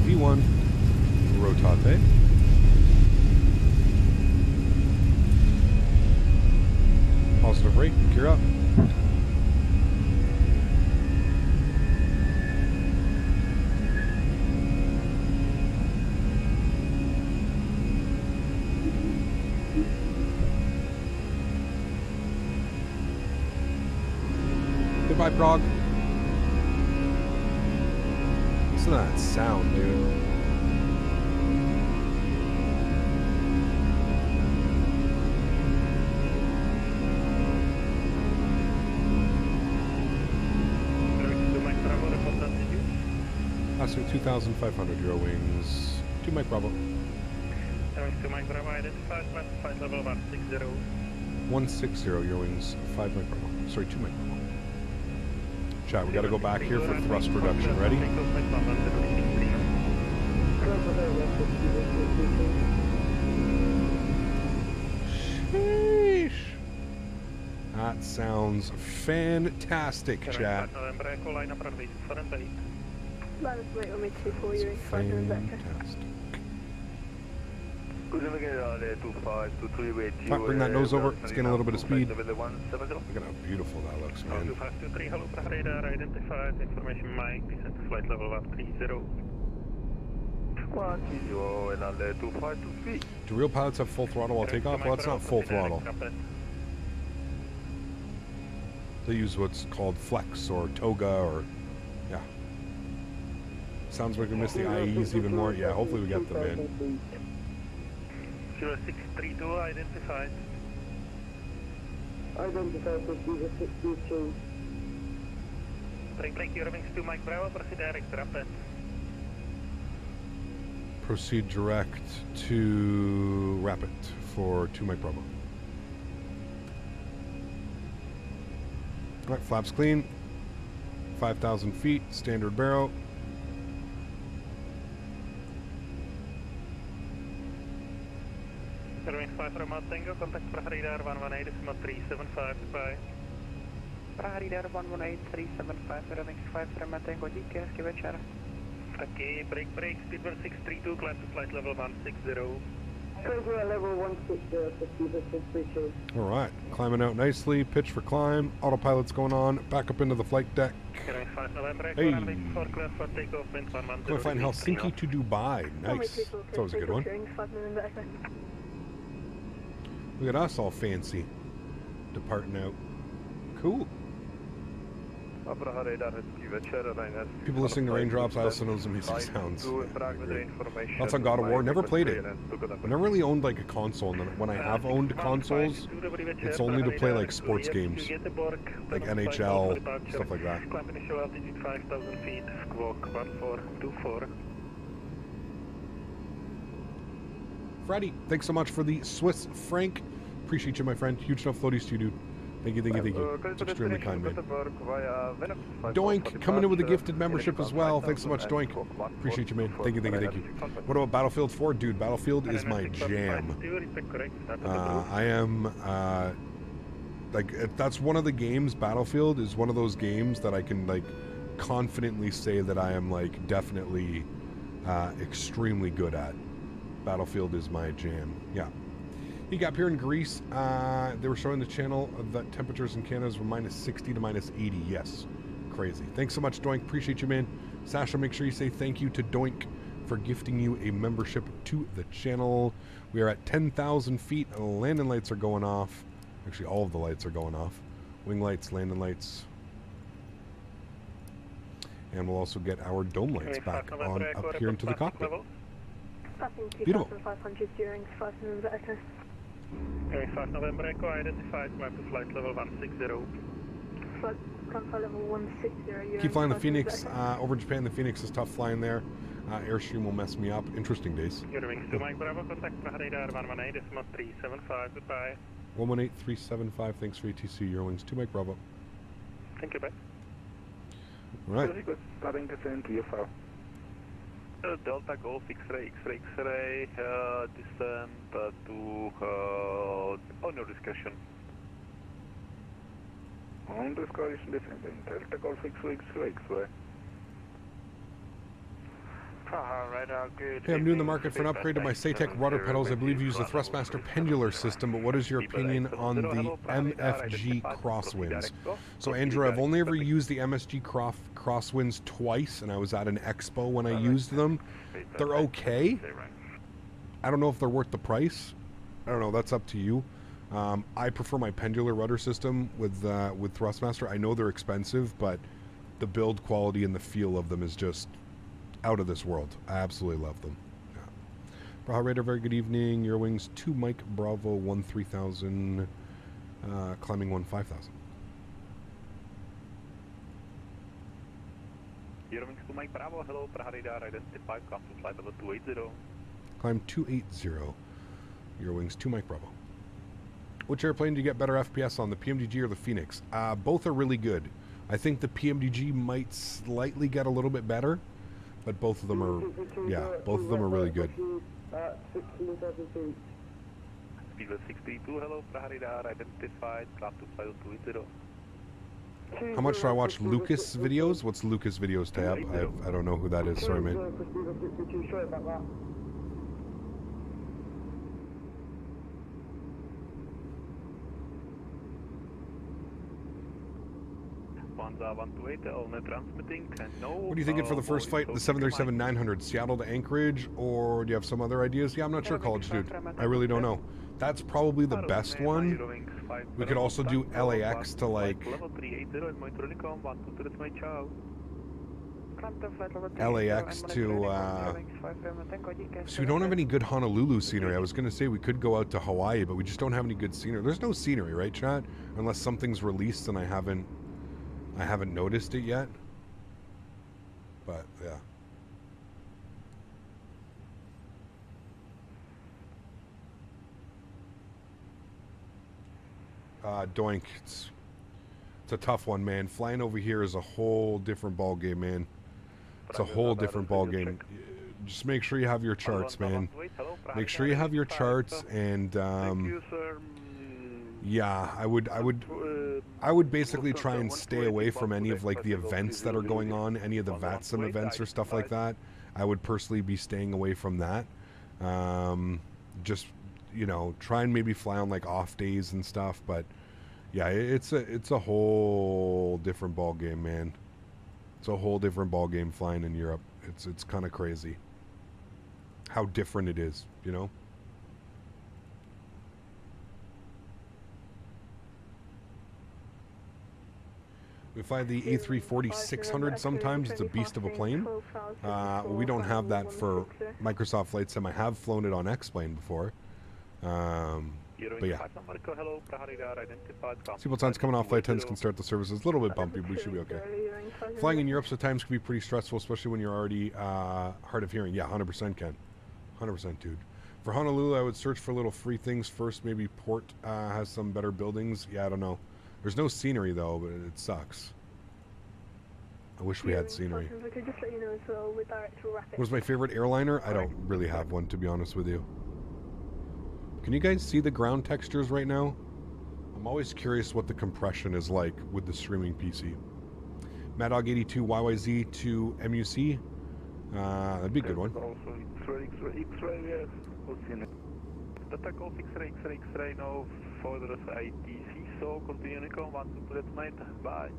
V1 rotate. Positive rate, gear up. Goodbye, Prague. Listen to that sound, dude. Passing 2,500 Eurowings. 2 Mike Bravo. Eurowings to Mike Bravo, identified, flight level 160. 160 Eurowings, 5 Mike Bravo. Sorry, 2 Mike Bravo. Chat, we gotta go back here for thrust reduction. Ready? Sheesh. That sounds fantastic, chat. Fantastic. Right, bring that nose over. Let's get a little bit of speed. Look at how beautiful that looks, man. 2523, hello, radar identified. Information Mike, descent to flight level 130. 130 and on 2523. Do real pilots have full throttle while takeoff? Well, that's not full throttle. They use what's called flex or toga or, yeah. Sounds like we missed the IEs even more. Yeah, hopefully we get them in. 0632 identified. Identified with 0632. Break Eurowings to Mike Bravo, proceed direct rapid. Proceed direct to Rapid for 2 Mike Bravo. Alright, flaps clean. 5,000 feet, standard barrel. Eurowings 5 Romeo Tango, contact for radar 118.375, goodbye. Radar 118375, Eurowings 57 Tango, díky, hezký večer. Okay, break, speedbird 632, climb to flight level 160. Closure at level 160, 632. All right, climbing out nicely. Pitch for climb. Autopilot's going on. Back up into the flight deck. Hey, going flying Helsinki to Dubai. Nice. That's always a good one. Look at us all fancy. Departing out. Cool. People listening to Raindrops, I also know some music sounds. That's on God of War. Never played it. I never really owned like a console, and when I have owned consoles, it's only to play like sports games, like NHL, stuff like that. Freddie, thanks so much for the Swiss franc. Appreciate you, my friend. Huge enough floaties to you, dude. Thank you. It's extremely kind, man. Doink, coming in with a gifted membership as well. Thanks so much, Doink. Appreciate you, man. Thank you. What about Battlefield 4? Dude, Battlefield is my jam. I am, like, that's one of the games, Battlefield is one of those games that I can, like, confidently say that I am, like, definitely extremely good at. Battlefield is my jam. Yeah. He got up here in Greece. They were showing the channel that temperatures in Canada were minus 60 to minus 80. Yes. Crazy. Thanks so much, Doink. Appreciate you, man. Sasha, make sure you say thank you to Doink for gifting you a membership to the channel. We are at 10,000 feet. Landing lights are going off. Actually, all of the lights are going off. Wing lights, landing lights. And we'll also get our dome lights back on up here into the cockpit. Beautiful. 500 during 5 November Echo. 5 November Echo identified, climb to flight level 160. Flight level 160. Keep flying the Phoenix. Over Japan, the Phoenix is tough flying there. Airstream will mess me up. Interesting days. Eurowings 2 Mike Bravo, contact radar 118.375, goodbye. 118.375, thanks for ATC. Eurowings 2 Mike Bravo. Thank you, bye. All right. Starting descent, VFR. Delta Golf X-ray, descent to on your discretion. On discretion descending, Delta Golf X-ray. Hey, I'm new in the market for an upgrade to my Satec rudder pedals. I believe you use the Thrustmaster pendular system, but what is your opinion on the MFG crosswinds? So, Andrew, I've only ever used the MSG crosswinds twice, and I was at an expo when I used them. They're okay. I don't know if they're worth the price. I don't know. That's up to you. I prefer my pendular rudder system with Thrustmaster. I know they're expensive, but the build quality and the feel of them is just out of this world. I absolutely love them. Yeah. Bravo Raider, very good evening. Eurowings 2 Mike Bravo 13000, climbing 15000. Eurowings 2 Mike Bravo, hello, Praha Radar, identified, come to flight level 280. Climb 280. Eurowings 2 Mike Bravo. Which airplane do you get better FPS on, the PMDG or the Phoenix? Both are really good. I think the PMDG might slightly get a little bit better, but both of them are, yeah, both of them are really good. 16,000 feet. Speedbird 632, hello, Praha Radar, identified, come to flight level 280. How much do I watch Lucas videos? What's Lucas videos tab? I don't know who that is. Sorry, man. Sorry about that. What are you thinking for the first flight, the 737-900, Seattle to Anchorage, or do you have some other ideas? Yeah, I'm not sure, college dude. I really don't know. That's probably the best one. We could also do LAX to like LAX to so we don't have any good Honolulu scenery. I was going to say we could go out to Hawaii, but we just don't have any good scenery. There's no scenery, right, chat? Unless something's released and I haven't noticed it yet. But yeah. Doink, it's a tough one, man. Flying over here is a whole different ball game, man. It's a whole different ball game. Just make sure you have your charts, man. Make sure you have your charts, and Yeah, I would basically try and stay away from any of like the events that are going on, any of the VATSIM events or stuff like that. I would personally be staying away from that. Just, you know, try and maybe fly on like off days and stuff, but yeah, it's a whole different ball game, man. It's a whole different ball game flying in Europe. It's kind of crazy how different it is, you know? We fly the A340-600 sometimes. It's a beast of a plane. We don't have that for Microsoft Flight Sim. I have flown it on X-Plane before. But yeah. Seatbelt signs coming off. Flight 10s can start the services. A little bit bumpy, but we should be okay. Flying in Europe sometimes can be pretty stressful, especially when you're already hard of hearing. Yeah, 100% can. 100%, dude. For Honolulu, I would search for little free things first. Maybe Port has some better buildings. Yeah, I don't know. There's no scenery, though, but it sucks. I wish we had scenery. What was my favorite airliner? I don't really have one, to be honest with you. Can you guys see the ground textures right now? I'm always curious what the compression is like with the streaming PC. MadDog82 YYZ to MUC. That'd be a good one. The takeoff X-ray, X-ray, X-ray, no further ITC, so continue Unicom, 1 to detonate, bye.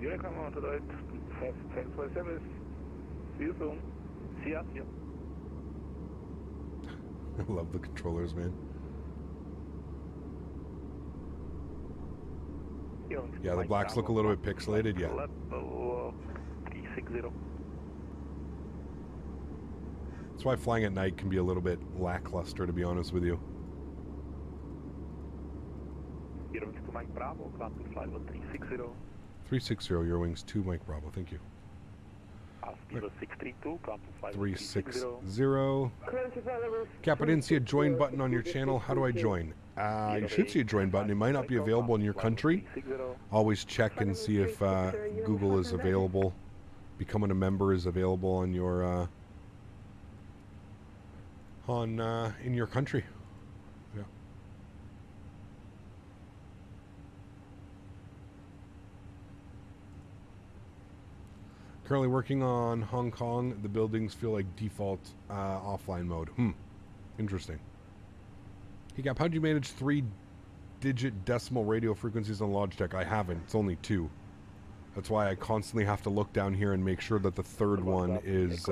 Unicom, 1 to detonate, thanks for the service, see you soon. See ya, see ya. I love the controllers, man. Yeah, the blacks look a little bit pixelated, yeah. Level 360. That's why flying at night can be a little bit lackluster, to be honest with you. Eurowings to Mike Bravo, climb to flight 360. 360, Eurowings to Mike Bravo, thank you. Speed 632, climb to flight 360. Cap, I didn't see a join button on your channel. How do I join? You should see a join button. It might not be available in your country. Always check and see if Google is available. Becoming a member is available on your... in your country. Yeah. Currently working on Hong Kong. The buildings feel like default offline mode. Interesting. Hey Gap, how'd you manage 3-digit decimal radio frequencies on Logitech? I haven't. It's only 2. That's why I constantly have to look down here and make sure that the third one is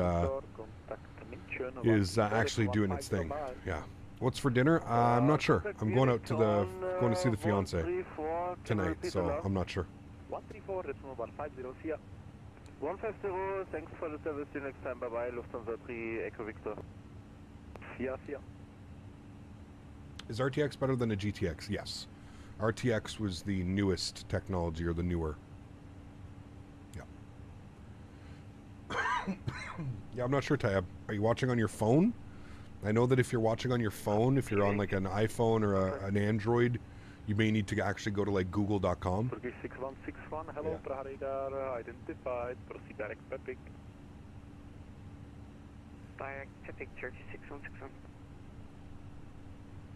actually doing its thing. Yeah. What's for dinner? I'm not sure. I'm going out to going to see the fiance tonight, so I'm not sure. 134, that's 150, see ya. 150, thanks for the service. See you next time. Bye bye. Lufthansa 3 Echo Victor. See ya, see ya. Is RTX better than a GTX? Yes. RTX was the newest technology, or the newer. Yeah, I'm not sure, Tab. Are you watching on your phone? I know that if you're watching on your phone, if you're on like an iPhone or an Android, you may need to actually go to like google.com. 6161, hello, radar identified, proceed direct Pacific. Direct Pacific 36161.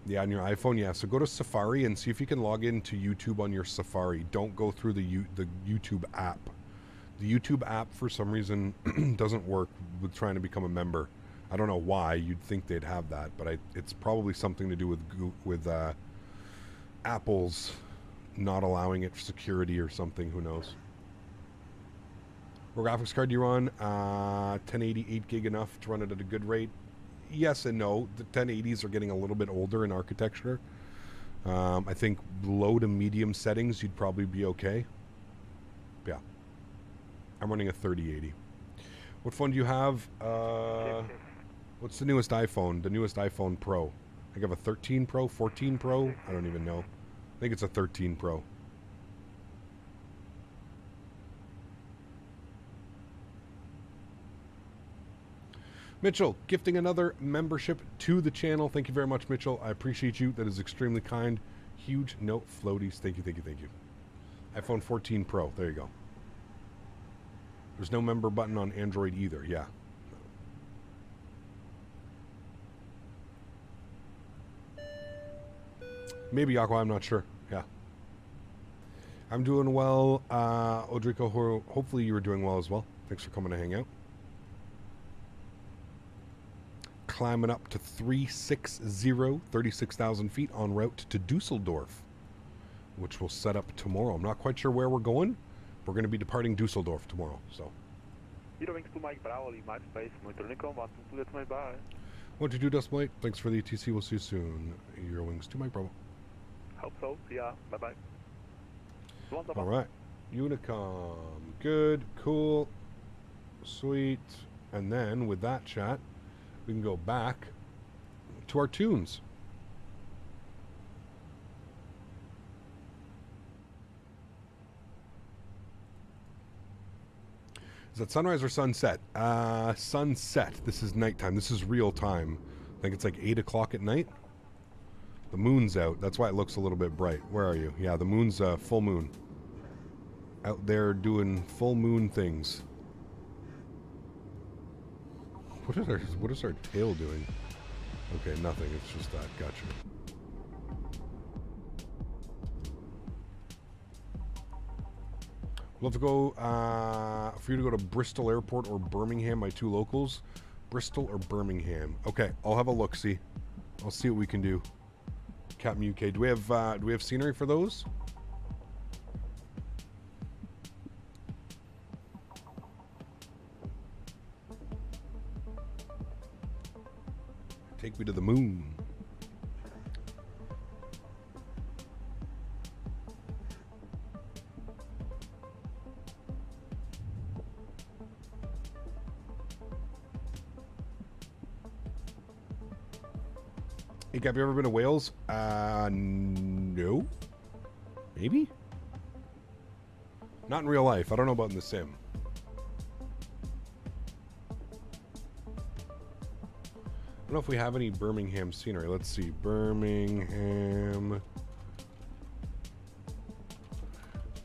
Yeah, on your iPhone, yeah. So go to Safari and see if you can log into YouTube on your Safari. Don't go through the YouTube app. The YouTube app, for some reason, doesn't work with trying to become a member. I don't know why. You'd think they'd have that, but it's probably something to do with Apple's not allowing it for security or something. Who knows? What graphics card do you run? 1080 8 gig enough to run it at a good rate? Yes and no. The 1080s are getting a little bit older in architecture. I think low to medium settings, you'd probably be okay. Yeah. I'm running a 3080. What phone do you have? What's the newest iPhone? The newest iPhone Pro. I have a 13 Pro, 14 Pro. I don't even know. I think it's a 13 Pro. Mitchell, gifting another membership to the channel. Thank you very much, Mitchell. I appreciate you. That is extremely kind. Huge note floaties. Thank you, thank you, thank you. iPhone 14 Pro. There you go. There's no member button on Android either. Yeah. Maybe Aqua, I'm not sure. Yeah. I'm doing well. Odrico, hopefully you were doing well as well. Thanks for coming to hang out. Climbing up to 360, 36,000 feet en route to Dusseldorf, which will set up tomorrow. I'm not quite sure where we're going. We're going to be departing Dusseldorf tomorrow, so. Eurowings to Mike Bravo, Mike Space, Monitor Unicom, 122, that's my bye. What to do, Dustblade? Thanks for the ETC. We'll see you soon. Eurowings to Mike Bravo. Hope so. See ya. Bye-bye. All right. Unicom. Good. Cool. Sweet. And then, with that chat, we can go back to our tunes. Is that sunrise or sunset? Sunset. This is nighttime. This is real time. I think it's like 8 o'clock at night. The moon's out. That's why it looks a little bit bright. Where are you? Yeah, the moon's full moon. Out there doing full moon things. What is our tail doing? Okay, nothing. It's just that. Gotcha. We'll have to go, for you to go to Bristol Airport or Birmingham, my two locals. Bristol or Birmingham. Okay, I'll have a look-see. I'll see what we can do. Captain UK. Do we have scenery for those? Take me to the moon. Hey, Cap, you ever been to Wales? No. Maybe? Not in real life. I don't know about in the sim. I don't know if we have any Birmingham scenery. Let's see. Birmingham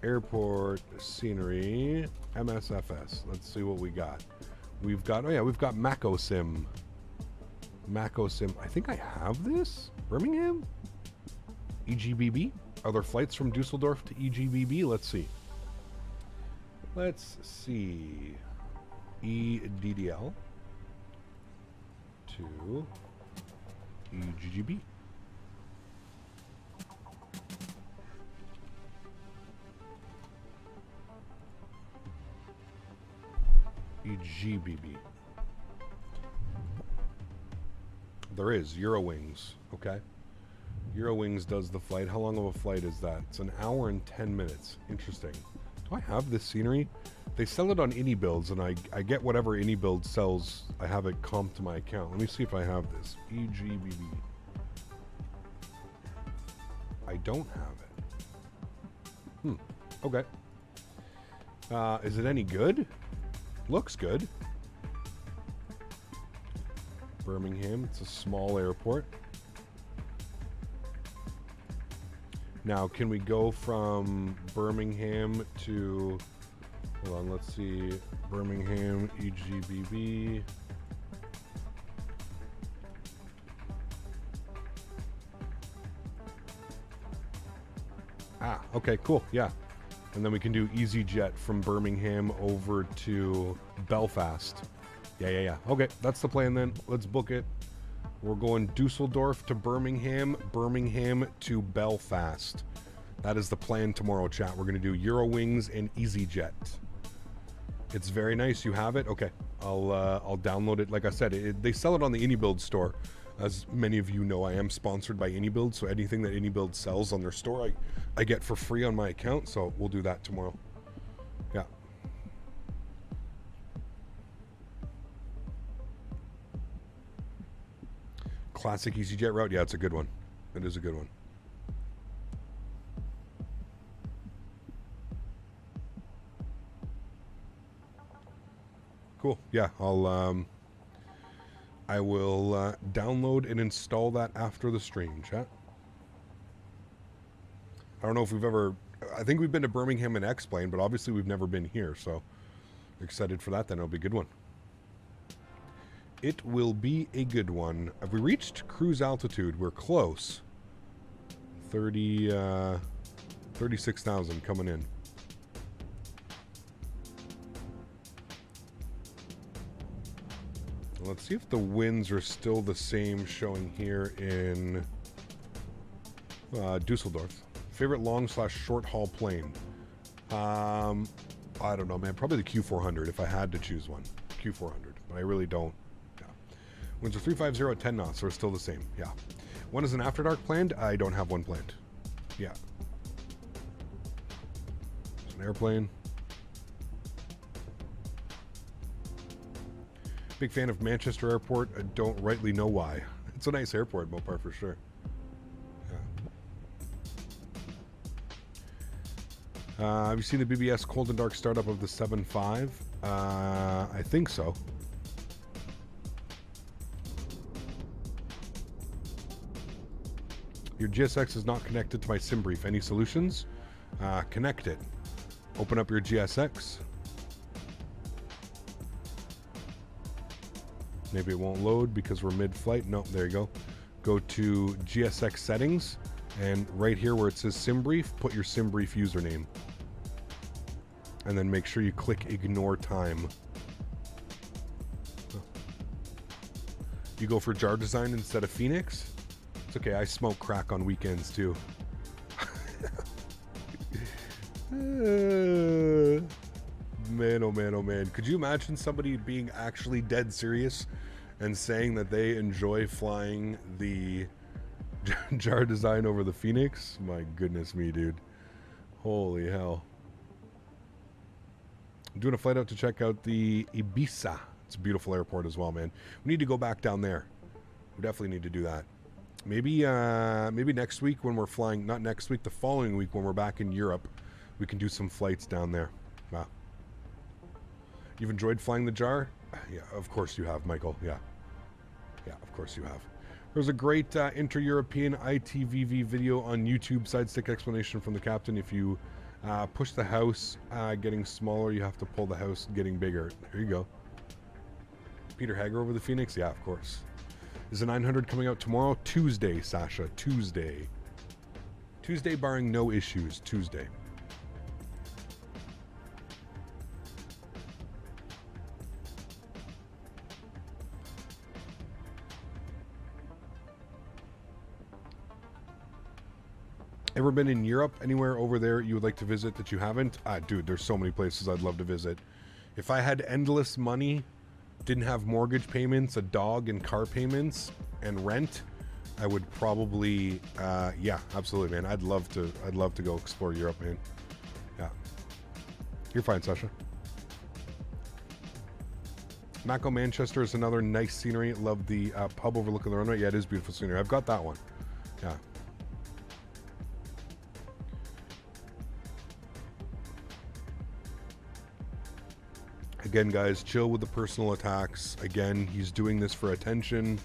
Airport scenery. MSFS. Let's see what we got. We've got, oh yeah, we've got Mako Sim. Mako Sim. I think I have this. Birmingham? EGBB? Are there flights from Dusseldorf to EGBB? Let's see. Let's see. EDDL to EGGB. EGBB. There is Eurowings. Okay. Eurowings does the flight. How long of a flight is that? It's an hour and 10 minutes. Interesting. Do I have this scenery? They sell it on AnyBuilds, and I get whatever AnyBuild sells. I have it comped to my account. Let me see if I have this. EGBB. I don't have it. Okay. Is it any good? Looks good. Birmingham. It's a small airport. Now, can we go from Birmingham to... Hold on, let's see. Birmingham, EGBB. Ah, okay, cool, yeah. And then we can do EasyJet from Birmingham over to Belfast. Yeah. Okay, that's the plan then. Let's book it. We're going Dusseldorf to Birmingham, Birmingham to Belfast. That is the plan tomorrow, chat. We're going to do Eurowings and EasyJet. It's very nice. You have it? Okay. I'll download it. Like I said, they sell it on the AnyBuild store. As many of you know, I am sponsored by AnyBuild, so anything that AnyBuild sells on their store, I get for free on my account, so we'll do that tomorrow. Yeah. Classic EasyJet route. Yeah, it's a good one. It is a good one. Cool. Yeah, I will download and install that after the stream, chat. I don't know if we've ever... I think we've been to Birmingham and X-Plane, but obviously we've never been here, so excited for that then. It'll be a good one. It will be a good one. Have we reached cruise altitude? We're close. 36,000 coming in. Let's see if the winds are still the same showing here in Dusseldorf. Favorite long/short haul plane? I don't know, man. Probably the Q400 if I had to choose one. Q400, but I really don't. Yeah. Winds are 350 at 10 knots, so we're still the same. Yeah. When is an after dark planned? I don't have one planned. Yeah. It's an airplane. Big fan of Manchester Airport. I don't rightly know why. It's a nice airport, Mopar, for sure. Yeah. Have you seen the BBS Cold and Dark startup of the 7.5? I think so. Your GSX is not connected to my SimBrief. Any solutions? Connect it. Open up your GSX. Maybe it won't load because we're mid-flight. No, there you go. Go to GSX settings, and right here where it says SimBrief, put your SimBrief username. And then make sure you click ignore time. You go for jar design instead of Fenix? It's okay, I smoke crack on weekends too. Man, oh man, oh man. Could you imagine somebody being actually dead serious and saying that they enjoy flying the jar design over the Fenix? My goodness me, dude. Holy hell. I'm doing a flight out to check out the Ibiza. It's a beautiful airport as well, man. We need to go back down there. We definitely need to do that. Maybe next week when we're flying, not next week, the following week when we're back in Europe, we can do some flights down there. Wow. You've enjoyed flying the jar? Yeah, of course you have, Michael. Yeah. Yeah, of course you have. There's a great inter-European ITVV video on YouTube, side stick explanation from the captain. If you push the house getting smaller, you have to pull the house getting bigger. There you go. Peter Hager over the Fenix? Yeah, of course. Is the 900 coming out tomorrow? Tuesday, Sasha. Tuesday. Tuesday barring no issues. Tuesday. Ever been in Europe? Anywhere over there you would like to visit that you haven't? Dude, there's so many places I'd love to visit. If I had endless money, didn't have mortgage payments, a dog and car payments, and rent, I would probably, yeah, absolutely, man. I'd love to go explore Europe, man. Yeah. You're fine, Sasha. Mako Manchester is another nice scenery. Love the pub overlooking the runway. Yeah, it is beautiful scenery. I've got that one. Yeah. Again, guys, chill with the personal attacks. Again, he's doing this for attention.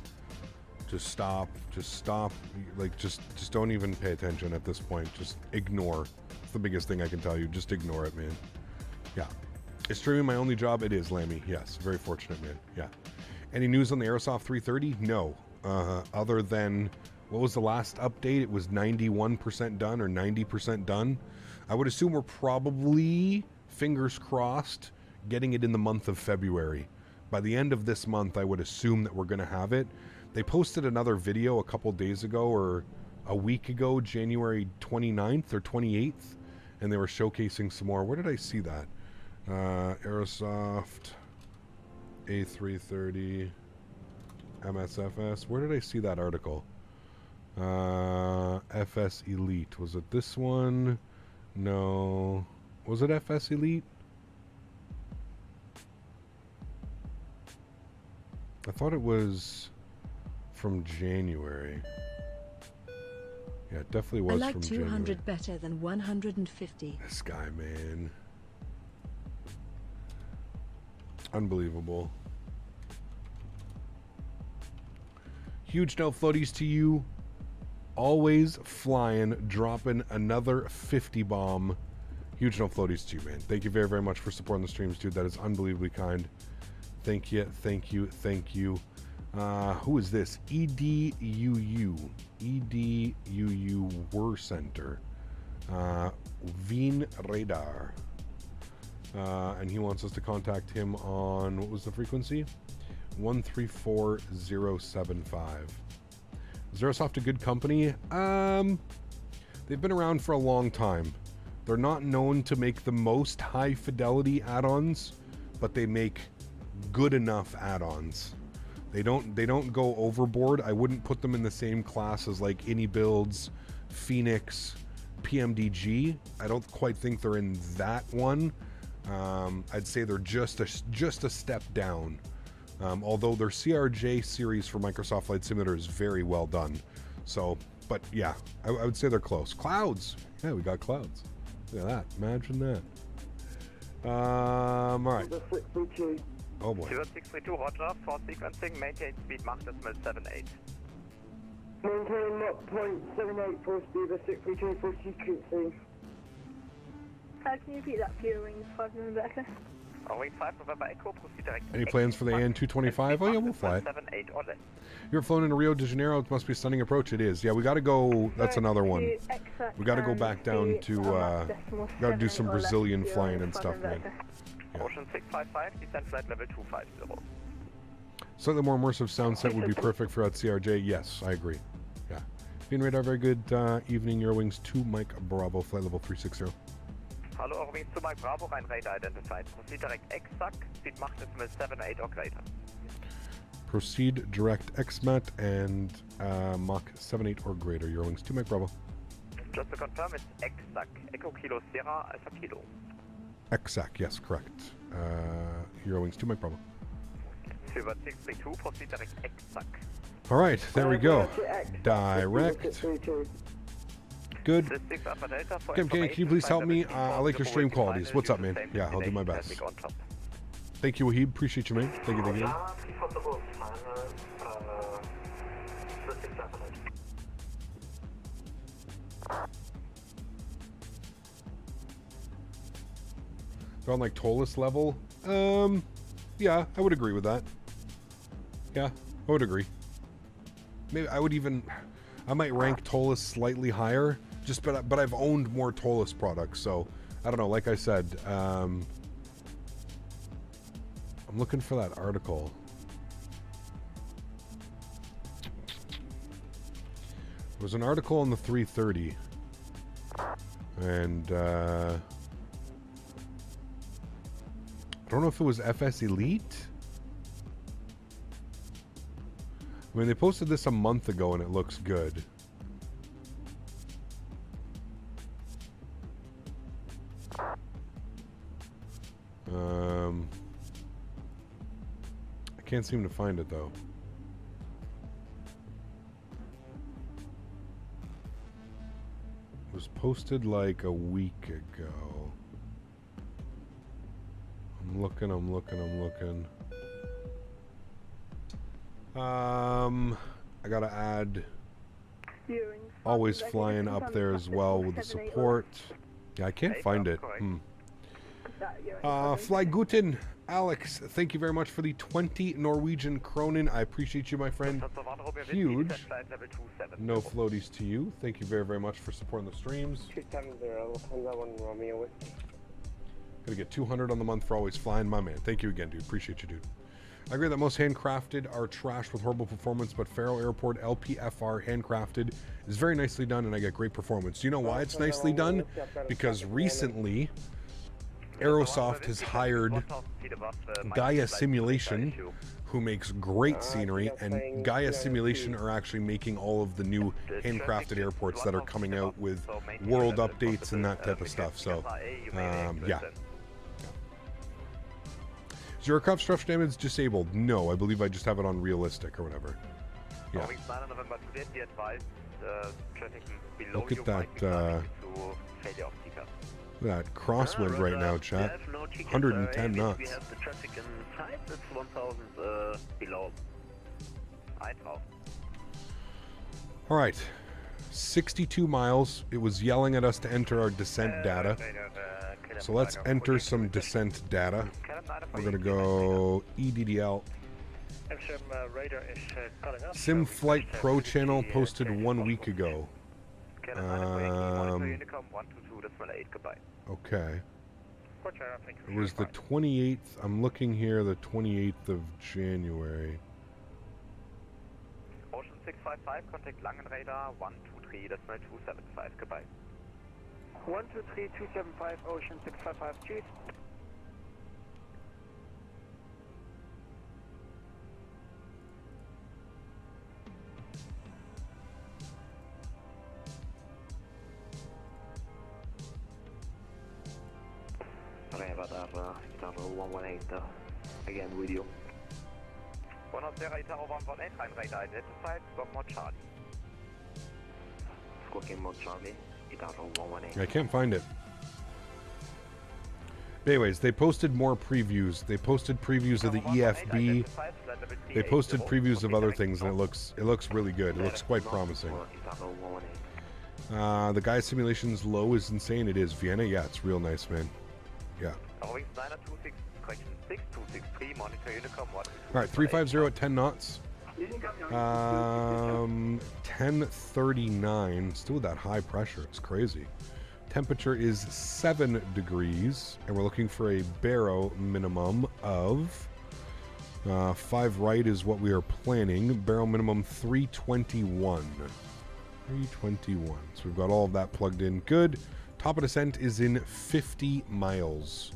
Just stop. Just stop. Like, just don't even pay attention at this point. Just ignore. It's the biggest thing I can tell you. Just ignore it, man. Yeah. Is streaming my only job? It is, Lammy. Yes. Very fortunate, man. Yeah. Any news on the Aerosoft 330? No. Other than, what was the last update? It was 91% done or 90% done. I would assume we're probably, fingers crossed, getting it in the month of February. By the end of this month, I would assume that we're going to have it. They posted another video a couple days ago or a week ago, January 29th or 28th, and they were showcasing some more. Where did I see that? Aerosoft A330 MSFS. Where did I see that article? FS Elite. Was it this one? No. Was it FS Elite? I thought it was from January. Yeah, it definitely was from January. I like 200 better than 150. This guy, man. Unbelievable. Huge no floaties to you. Always flying, dropping another 50 bomb. Huge no floaties to you, man. Thank you very, very much for supporting the streams, dude. That is unbelievably kind. Thank you, thank you, thank you. Who is this? EDUU. EDUU War Center. Wien Radar. And he wants us to contact him on, what was the frequency? 134075. Is Aerosoft a good company? They've been around for a long time. They're not known to make the most high fidelity add-ons, but they make good enough add-ons. They don't go overboard. I wouldn't put them in the same class as like AnyBuilds, Fenix, PMDG. I don't quite think they're in that one. I'd say they're just a step down. Although their CRJ series for Microsoft Flight Simulator is very well done. So, but yeah, I would say they're close. Clouds. Yeah, we got clouds. Look at that. Imagine that. All right. Oh boy. 632, roger. For sequencing, maintain speed Mach decimal 78. Maintain Mach .78 for speed of 632 for sequencing. Can you repeat that for Eurowings 5 November Echo? Eurowings 5 November Echo, proceed direct. Any plans for the AN225? Oh yeah, we'll fly it. 78 or less. You're flown into Rio de Janeiro. It must be a stunning approach. It is. Yeah, we got to go. That's another one. We got to go back down to. Got to do some Brazilian flying and stuff, man. Yeah. Ocean 655, descent flight level 250. Slightly more immersive sound set would be perfect for that CRJ. Yes, I agree. Yeah. Being radar, very good evening. Eurowings 2 Mike Bravo, flight level 360. Hello, Eurowings 2 Mike Bravo, Rhein radar identified. Proceed direct exact, speed Mach decimal 78 or greater. Proceed direct XMAT and Mach 78 or greater. Eurowings 2 Mike Bravo. Just to confirm, it's exact. Echo Kilo Sierra Alpha Kilo. Exact, yes, correct. Eurowings 2 Mike Bravo. Silver 632, proceed direct exact. All right, there we go. Direct. Good. Okay, can you please help me? I like your stream qualities. What's up, man? Yeah, I'll do my best. Thank you, Wahib. Appreciate you, man. Thank you, thank you. They're on like Tolus level. Yeah, I would agree with that. Yeah, I would agree. Maybe I might rank Tolus slightly higher. But I've owned more Tolus products, so I don't know. Like I said, I'm looking for that article. There was an article on the 330, and I don't know if it was FS Elite. I mean, they posted this a month ago, and it looks good. I can't seem to find it though. It was posted like a week ago. I'm looking. I gotta add Always Flying up there as well with the support. Yeah, I can't find it. Fly Guten, Alex, thank you very much for the 20 Norwegian Kronen. I appreciate you, my friend. Huge. No floaties to you. Thank you very, very much for supporting the streams. Gonna get 200 on the month for Always Flying, my man. Thank you again, dude. Appreciate you, dude. I agree that most handcrafted are trash with horrible performance, but Faro Airport LPFR handcrafted is very nicely done, and I get great performance. Do you know why it's nicely done? Because recently Aerosoft has hired Gaia Simulation, who makes great scenery, and Gaia Simulation are actually making all of the new handcrafted airports that are coming out with world updates and that type of stuff. So, yeah. Is your aircraft structure damage disabled? No, I believe I just have it on realistic or whatever. Yeah. Look at that crosswind right now, chat. 110 knots. We have the traffic in sight. It's 1,000 below. All right, 62 miles. It was yelling at us to enter our descent data. So let's enter some descent data. We're gonna go EDDL Radar is calling us. Sim Flight Pro channel posted 1 week ago. Okay. It was the 28th. I'm looking here, the 28th of January. Ocean 655, contact Langen Radar 123, decimal 275, goodbye. 123, 275, Ocean 655, cheers. Radar, Italo 118, again with you. 100, Italo 118, Rhein Radar identified, Squawk Mod Charlie. Squawking Mod Charlie, Italo 118. I can't find it. Anyways, they posted more previews. They posted previews of the EFB. They posted previews of other things, and it looks really good. It looks quite promising. The guy simulation's low is insane. It is. Vienna, yeah, it's real nice, man. Yeah. Eurowings 926, correction 6263, monitor Unicom 1. Alright, 350 at 10 knots. 1039. Still that high pressure. It's crazy. Temperature is 7 degrees, and we're looking for a baro minimum of 5 right is what we are planning. Baro minimum 321. 321. So we've got all of that plugged in. Good. Top of descent is in 50 miles.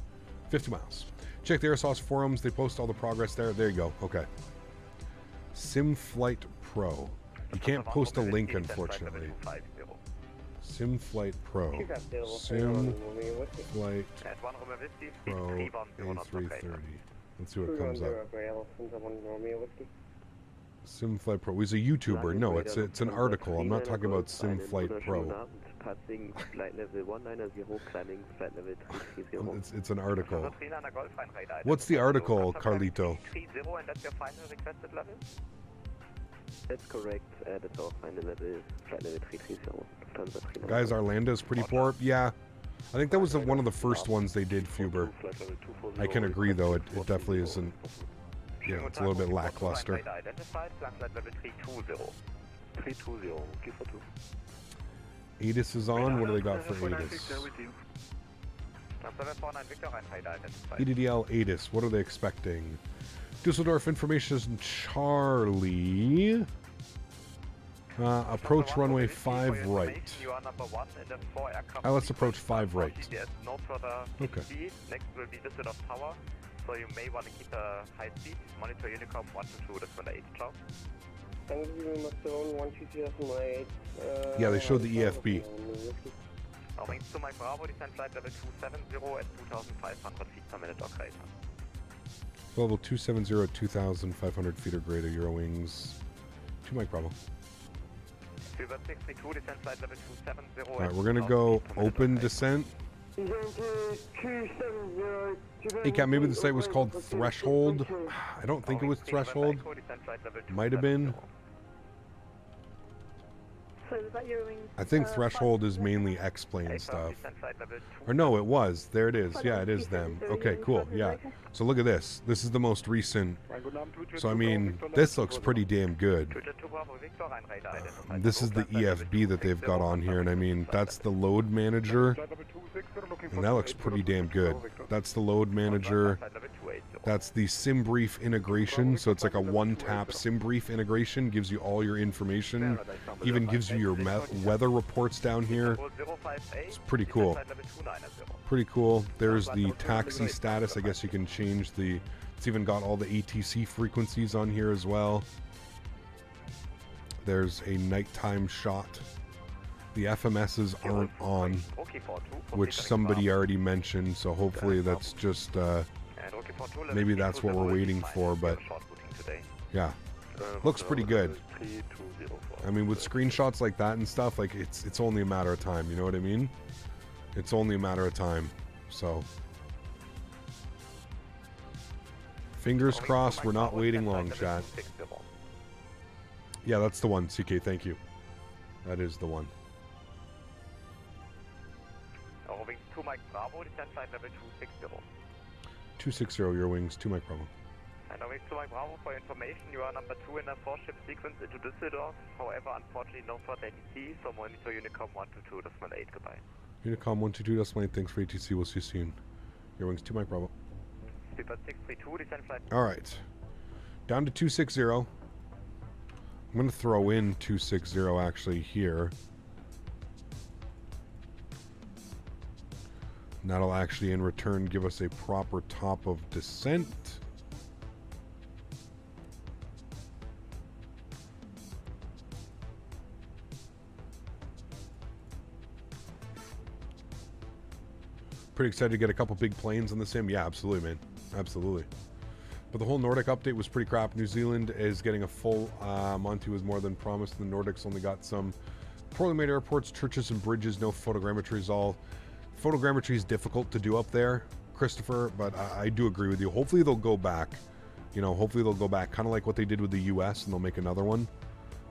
50 miles. Check the Airsource forums. They post all the progress there. There you go. Okay. Sim Flight Pro. You can't post a link, unfortunately. Sim Flight Pro. Sim Flight Pro A330. Let's see what comes up. Sim Flight Pro. He's a YouTuber. No, it's an article. I'm not talking about Sim Flight Pro. Passing flight level 190, climbing flight level 330. It's an article. What's the article, Carlito? That's correct. That's our final level, flight level 330. Guys, Arlando's pretty poor. Yeah. I think that was one of the first ones they did, Fuber. I can agree, though. It definitely isn't. Yeah, it's a little bit lackluster. ATIS is on. What do they got for ATIS? EDDL ATIS. What are they expecting? Dusseldorf information Charlie. Approach runway 5 right. Let's approach 5 right. Okay. Next will be Düsseldorf Tower, so you may want to keep a high speed. Monitor Unicom 122, that's 8. Ciao. Yeah, they showed the EFB. Wings to Mike Bravo, descent flight level 270 at 2,500 feet per minute or greater. Level 270 at 2,500 feet or greater, Eurowings to Mike Bravo. Alright, we're gonna go open descent. Hey Cat, maybe the site was called Threshold. I don't think it was Threshold. Might have been. I think Threshold is mainly X-Plane stuff. Or no, it was. There it is. Yeah, it is them. Okay, cool. Yeah. So look at this. This is the most recent. So, I mean, this looks pretty damn good. This is the EFB that they've got on here. And I mean, that's the load manager. And that looks pretty damn good. That's the load manager. That's the SimBrief integration. So it's like a one-tap SimBrief integration. Gives you all your information. Even gives you your weather reports down here. It's pretty cool. Pretty cool. There's the taxi status. I guess you can change the... It's even got all the ATC frequencies on here as well. There's a nighttime shot. The FMSs aren't on, which somebody already mentioned, so hopefully that's just... maybe that's what we're waiting for, but... Yeah. Looks pretty good. I mean, with screenshots like that and stuff, like, it's only a matter of time, you know what I mean? It's only a matter of time, so... Fingers crossed, we're not waiting long, chat. Yeah, that's the one, CK, thank you. That is the one. Eurowings 2 Mike Bravo, descent flight level 260. 260 Eurowings, 2 Mike Bravo. Eurowings to Mike Bravo, for information, you are number 2 in a 4-ship sequence into Düsseldorf. However, unfortunately, no for ATC, so monitor Unicom 122.8, goodbye. Unicom 122.8, thanks for ATC, we'll see you soon. Eurowings to Mike Bravo. Speedbird 632, descend flight. Alright. Down to 260. I'm going to throw in 260 actually here. And that'll actually in return give us a proper top of descent. Pretty excited to get a couple big planes on the sim. Yeah, absolutely, man. Absolutely. But the whole Nordic update was pretty crap. New Zealand is getting a full Monty was more than promised. The Nordics only got some poorly made airports, churches, and bridges. No photogrammetry is all. Photogrammetry is difficult to do up there, Christopher, but I do agree with you. Hopefully they'll go back. You know, hopefully they'll go back, kind of like what they did with the US, and they'll make another one.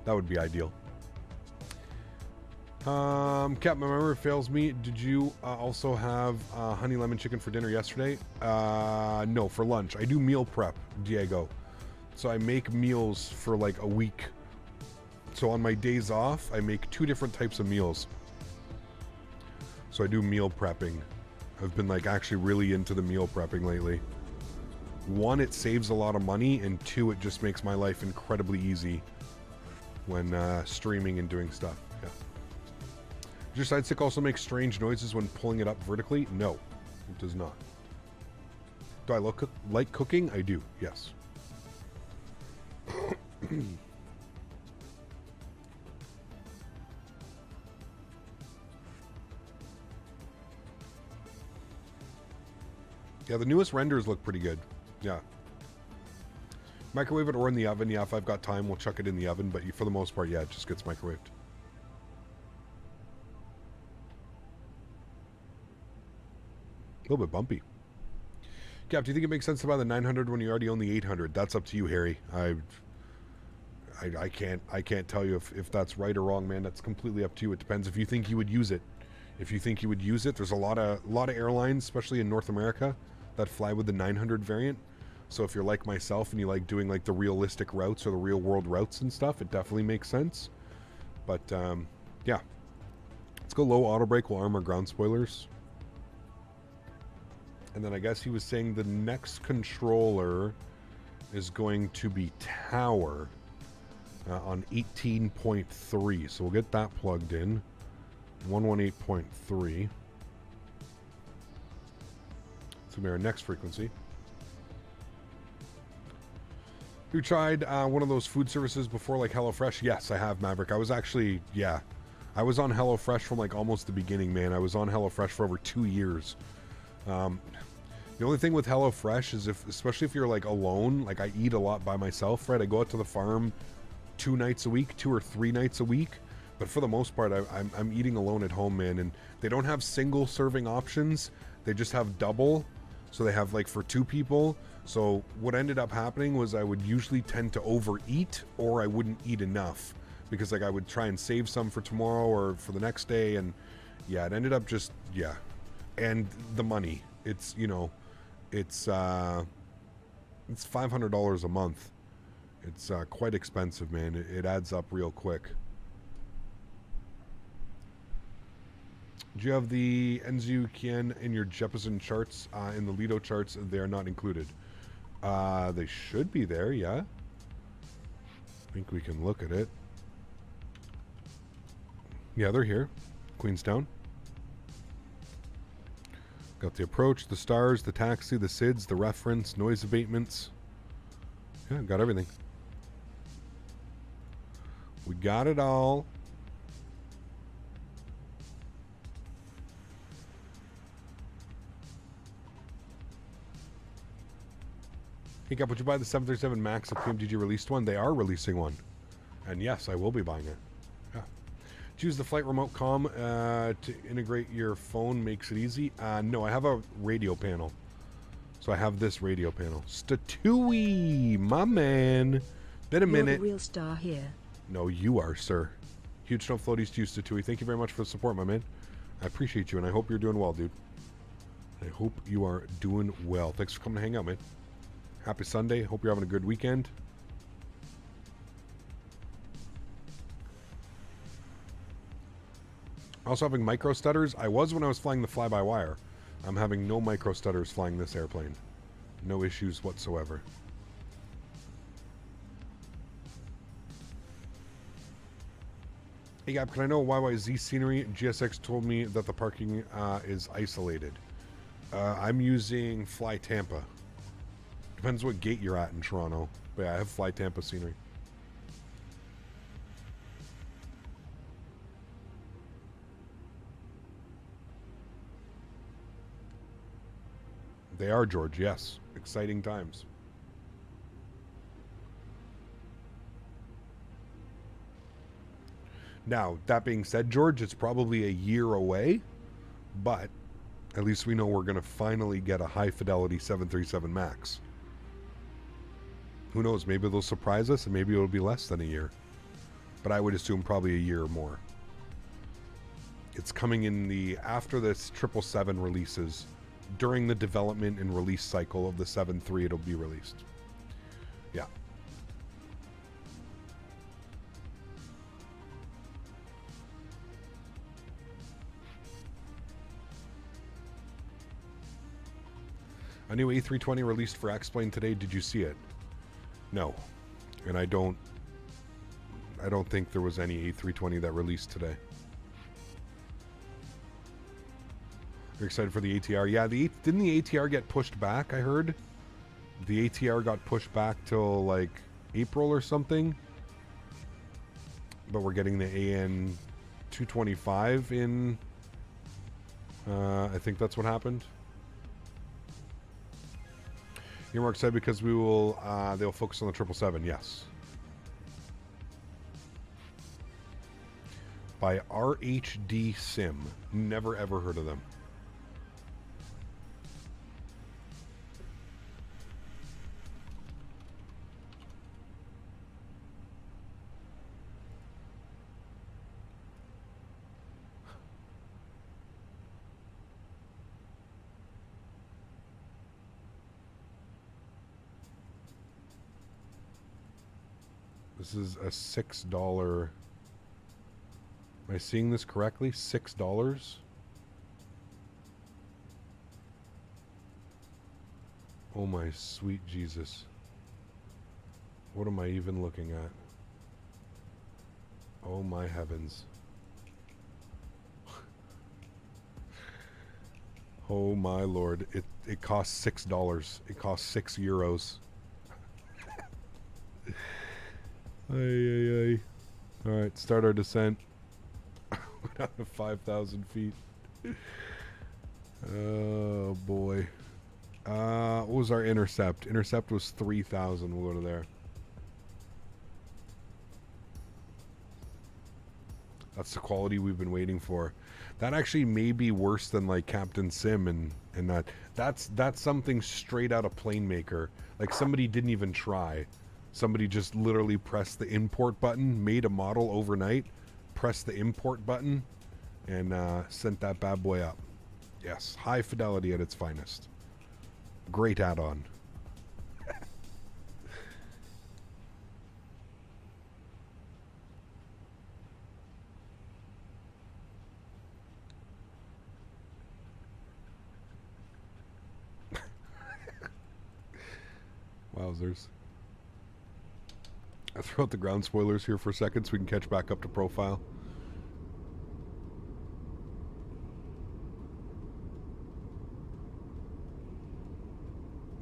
That would be ideal. Cap, my memory fails me. Did you also have honey lemon chicken for dinner yesterday? No, for lunch. I do meal prep, Diego. So I make meals for like a week. So on my days off, I make 2 different types of meals. So I do meal prepping. I've been like actually really into the meal prepping lately. 1, it saves a lot of money, and 2, it just makes my life incredibly easy when streaming and doing stuff. Yeah. Does your side stick also make strange noises when pulling it up vertically? No, it does not. Do I like cooking? I do, yes. Yeah, the newest renders look pretty good. Yeah. Microwave it or in the oven. Yeah, if I've got time, we'll chuck it in the oven. But for the most part, yeah, it just gets microwaved. A little bit bumpy. Cap, do you think it makes sense to buy the 900 when you already own the 800? That's up to you, Harry. I can't tell you if that's right or wrong, man. That's completely up to you. It depends if you think you would use it. If you think you would use it, there's a lot of airlines, especially in North America, that fly with the 900 variant. So if you're like myself and you like doing like the realistic routes or the real world routes and stuff, it definitely makes sense. But yeah, let's go low auto brake. We'll arm our ground spoilers. And then I guess he was saying the next controller is going to be tower on 18.3. So we'll get that plugged in. 118.3. It's going to be our next frequency. You tried one of those food services before, like HelloFresh? Yes, I have, Maverick. I was actually, yeah. I was on HelloFresh from like almost the beginning, man. I was on HelloFresh for over 2 years. The only thing with HelloFresh is especially if you're like alone, like I eat a lot by myself, right? I go out to the farm 2 nights a week, 2 or 3 nights a week. But for the most part, I'm eating alone at home, man. And they don't have single serving options. They just have double. So they have like for 2 people. So what ended up happening was I would usually tend to overeat, or I wouldn't eat enough. Because like I would try and save some for tomorrow or for the next day. And yeah, it ended up just, yeah. And the money. It's, you know, it's $500 a month. It's quite expensive, man. It adds up real quick. Do you have the Enzu Kien in your Jeppesen charts? In the Lido charts, they're not included. They should be there, yeah. I think we can look at it. Yeah, they're here. Queenstown. Got the approach, the stars, the taxi, the SIDS, the reference, noise abatements. Yeah, got everything. We got it all. Hey, Cap, would you buy the 737 MAX if PMDG released one? They are releasing one. And yes, I will be buying it. Yeah. Choose the flight remote comm to integrate your phone makes it easy. No, I have a radio panel. So I have this radio panel. Statewi, my man. Been a minute. You're the real star here. No, you are, sir. Huge snow floaties to you, Statewi. Thank you very much for the support, my man. I appreciate you, and I hope you're doing well, dude. I hope you are doing well. Thanks for coming to hang out, man. Happy Sunday. Hope you're having a good weekend. Also having micro stutters. I was when I was flying the fly-by-wire. I'm having no micro stutters flying this airplane. No issues whatsoever. Hey Gab, can I know YYZ scenery? GSX told me that the parking is isolated. I'm using Fly Tampa. Depends what gate you're at in Toronto. But yeah, I have Fly Tampa scenery. They are, George, yes. Exciting times. Now, that being said, George, it's probably a year away, but at least we know we're going to finally get a high-fidelity 737 MAX. Who knows? Maybe they'll surprise us, and maybe it'll be less than a year. But I would assume probably a year or more. It's coming in the... After this 777 releases, during the development and release cycle of the 7.3, it'll be released. Yeah. A new A320 released for X-Plane today. Did you see it? No. And I don't think there was any A320 that released today. You're excited for the ATR? Yeah, didn't the ATR get pushed back, I heard? The ATR got pushed back till like April or something. But we're getting the AN 225 in I think that's what happened. You're more excited because we will they'll focus on the 777, yes. By RHD Sim. Never ever heard of them. This is a $6. Am I seeing this correctly? $6? Oh my sweet Jesus. What am I even looking at? Oh my heavens. Oh my Lord. It costs $6. It costs €6. Ay. Alright, start our descent. We're down to 5,000 feet. Oh boy. What was our intercept? Intercept was 3,000. We'll go to there. That's the quality we've been waiting for. That actually may be worse than like Captain Sim and that. That's something straight out of Plane Maker. Like somebody didn't even try. Somebody just literally pressed the import button, made a model overnight, pressed the import button, and sent that bad boy up. Yes, high fidelity at its finest. Great add-on. Wowzers. I throw out the ground spoilers here for a second so we can catch back up to profile.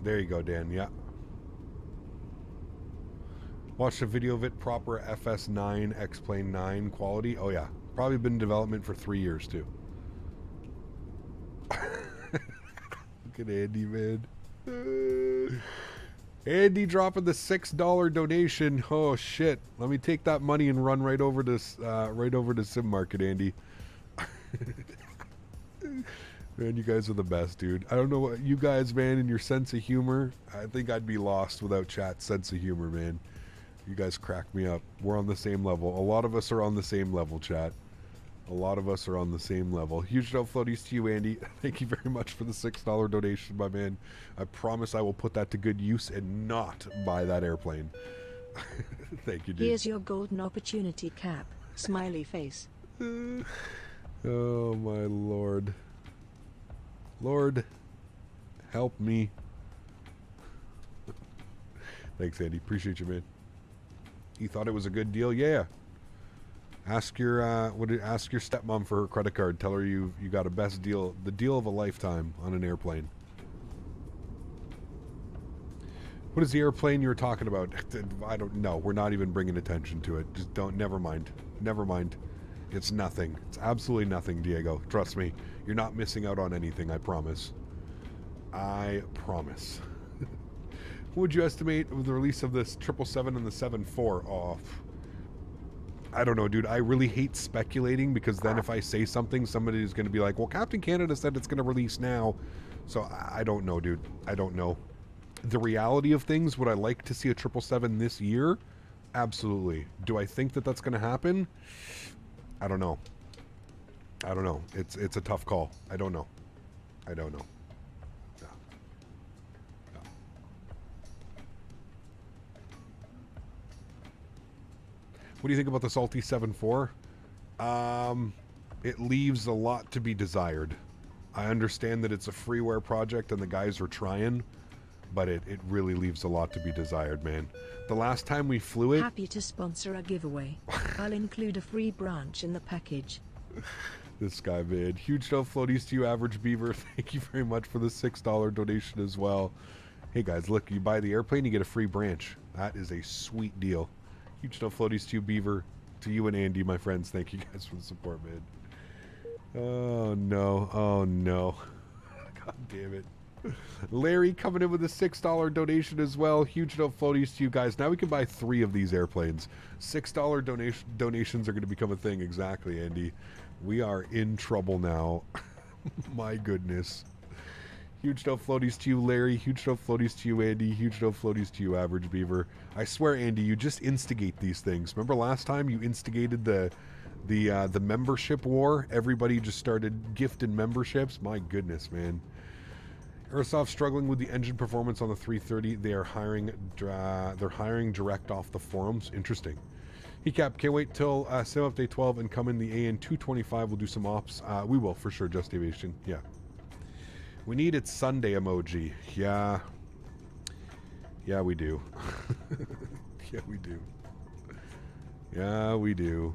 There you go, Dan. Yeah. Watched a video of it. Proper FS9 X-Plane 9 quality. Oh yeah. Probably been in development for 3 years too. Look at Andy, man. Andy dropping the $6 donation. Oh shit! Let me take that money and run right over to Sim Market, Andy. Man, you guys are the best, dude. I don't know what you guys, man, and your sense of humor. I think I'd be lost without chat's sense of humor, man. You guys crack me up. We're on the same level. A lot of us are on the same level, chat. A lot of us are on the same level. Huge no floaties to you, Andy. Thank you very much for the $6 donation, my man. I promise I will put that to good use and not buy that airplane. Thank you, dude. Here's your golden opportunity cap. Smiley face. Oh, my Lord. Lord, help me. Thanks, Andy. Appreciate you, man. You thought it was a good deal? Yeah. Ask your ask your stepmom for her credit card. Tell her you got a best deal, the deal of a lifetime on an airplane. What is the airplane you were talking about? I don't know. We're not even bringing attention to it. Just don't. Never mind. Never mind. It's nothing. It's absolutely nothing, Diego. Trust me. You're not missing out on anything. I promise. I promise. What would you estimate with the release of this 777 and the 74? Oh, I don't know, dude. I really hate speculating because then if I say something, somebody's going to be like, well, Captain Canada said it's going to release now. So I don't know, dude. I don't know. The reality of things, would I like to see a 777 this year? Absolutely. Do I think that that's going to happen? I don't know. I don't know. It's a tough call. I don't know. I don't know. No. No. What do you think about the Salty 7.4? It leaves a lot to be desired. I understand that it's a freeware project and the guys are trying, but it really leaves a lot to be desired, man. The last time we flew it... Happy to sponsor a giveaway. I'll include a free branch in the package. This guy, man. Huge no floaties to you, Average Beaver. Thank you very much for the $6 donation as well. Hey, guys, look, you buy the airplane, you get a free branch. That is a sweet deal. Huge no floaties to you, Beaver. To you and Andy, my friends. Thank you guys for the support, man. Oh, no. Oh, no. God damn it. Larry coming in with a $6 donation as well. Huge no floaties to you guys. Now we can buy 3 of these airplanes. $6 donations are going to become a thing. Exactly, Andy. We are in trouble now. My goodness. Huge no floaties to you, Larry. Huge no floaties to you, Andy. Huge no floaties to you, Average Beaver. I swear, Andy, you just instigate these things. Remember last time you instigated the membership war? Everybody just started gifting memberships. My goodness, man. Airsoft struggling with the engine performance on the 330. They are hiring. They're hiring direct off the forums. Interesting. Cap, can't wait till Sim Update 12 and come in the AN 225. We'll do some ops. We will for sure. Just Aviation. Yeah. We need it Sunday emoji. Yeah. Yeah, we do. Yeah, we do. Yeah, we do.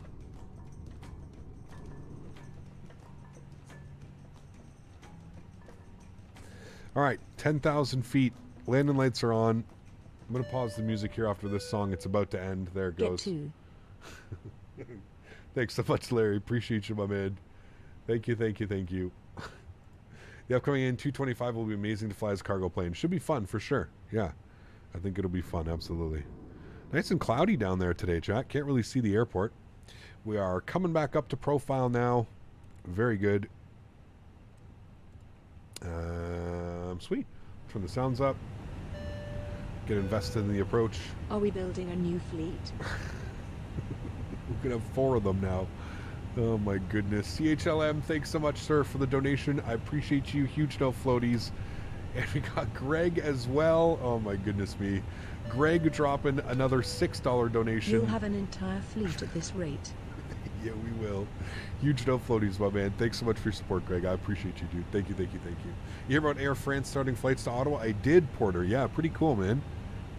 All right, 10,000 feet. Landing lights are on. I'm going to pause the music here after this song. It's about to end. There it goes. Thanks so much, Larry. Appreciate you, my man. Thank you, thank you, thank you. The upcoming AN 225 will be amazing to fly as a cargo plane. Should be fun for sure. Yeah, I think it'll be fun. Absolutely. Nice and cloudy down there today, Jack. Can't really see the airport. We are coming back up to profile now. Very good. Sweet. Turn the sounds up. Get invested in the approach. Are we building a new fleet? We could have 4 of them now. Oh my goodness. CHLM, thanks so much, sir, for the donation. I appreciate you. Huge no floaties. And we got Greg as well. Oh my goodness me. Greg dropping another $6 donation. You'll have an entire fleet at this rate. Yeah, we will. Huge no floaties, my man. Thanks so much for your support, Greg. I appreciate you, dude. Thank you, thank you, thank you. You hear about Air France starting flights to Ottawa? I did, Porter. Yeah, pretty cool, man.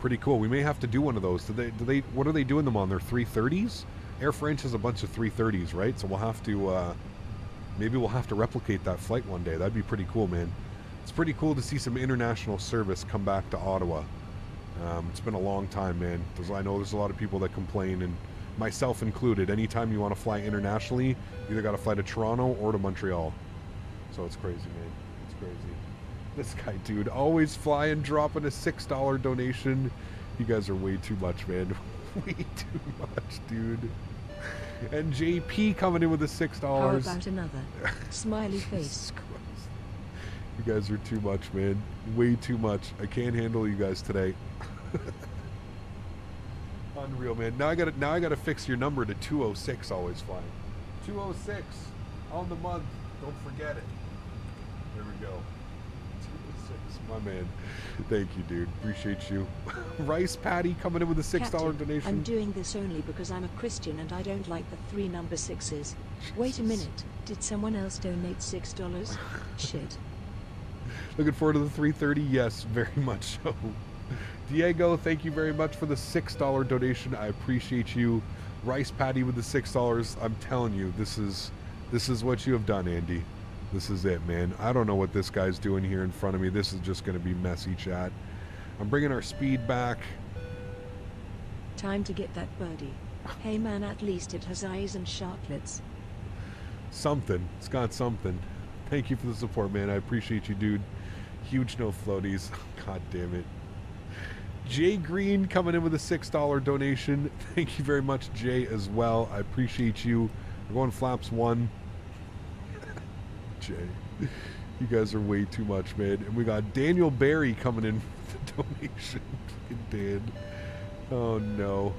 Pretty cool. We may have to do one of those. What are they doing them on? Their 330s? Air France has a bunch of 330s, right? So we'll have to, maybe we'll have to replicate that flight one day. That'd be pretty cool, man. It's pretty cool to see some international service come back to Ottawa. It's been a long time, man. I know there's a lot of people that complain, and myself included. Anytime you want to fly internationally, you either got to fly to Toronto or to Montreal. So it's crazy, man. It's crazy. This guy, dude, always flying, dropping a $6 donation. You guys are way too much, man. Way too much, dude. And JP coming in with a $6. How about another? Smiley face. You guys are too much, man. Way too much. I can't handle you guys today. Unreal, man. Now I gotta fix your number to 206 always flying. 206 on the month. Don't forget it. There we go. 206, my man. Thank you, dude. Appreciate you. Rice Patty coming in with a $6 Captain, donation. I'm doing this only because I'm a Christian and I don't like the 3 number 6s. Wait a minute. Did someone else donate $6? Shit. Looking forward to the 330. Yes, very much so. Diego, thank you very much for the $6 donation. I appreciate you. Rice Patty with the $6. I'm telling you, this is what you have done, Andy. This is it, man. I don't know what this guy's doing here in front of me. This is just going to be messy, chat. I'm bringing our speed back. Time to get that birdie. Hey man, at least it has eyes and sharklets. Something. It's got something. Thank you for the support, man. I appreciate you, dude. Huge no floaties. God damn it. Jay Green coming in with a $6 donation. Thank you very much, Jay, as well. I appreciate you. We're going flaps 1. Jay, you guys are way too much, man. And we got Daniel Barry coming in with the donation. Dan. Oh, no.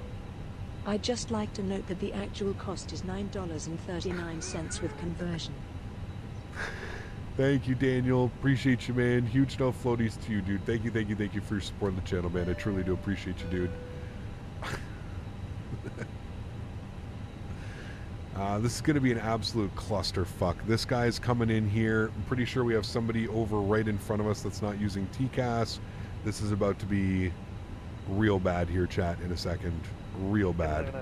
I'd just like to note that the actual cost is $9.39 with conversion. Thank you, Daniel. Appreciate you, man. Huge no floaties to you, dude. Thank you for your support of the channel, man. I truly do appreciate you, dude. This is going to be an absolute clusterfuck. This guy's coming in here. I'm pretty sure we have somebody over right in front of us that's not using TCAS. This is about to be real bad here, chat, in a second. Real bad.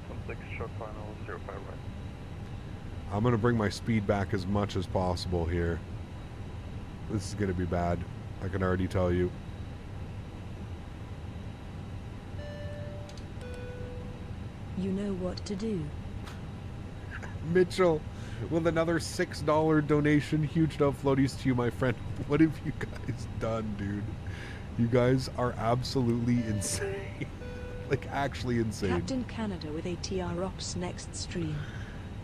I'm going to bring my speed back as much as possible here. This is going to be bad. I can already tell you. You know what to do. Mitchell with another $6 donation. Huge no floaties to you, my friend. What have you guys done, dude? You guys are absolutely insane. Like, actually insane. Captain Canada with ATR Ops next stream.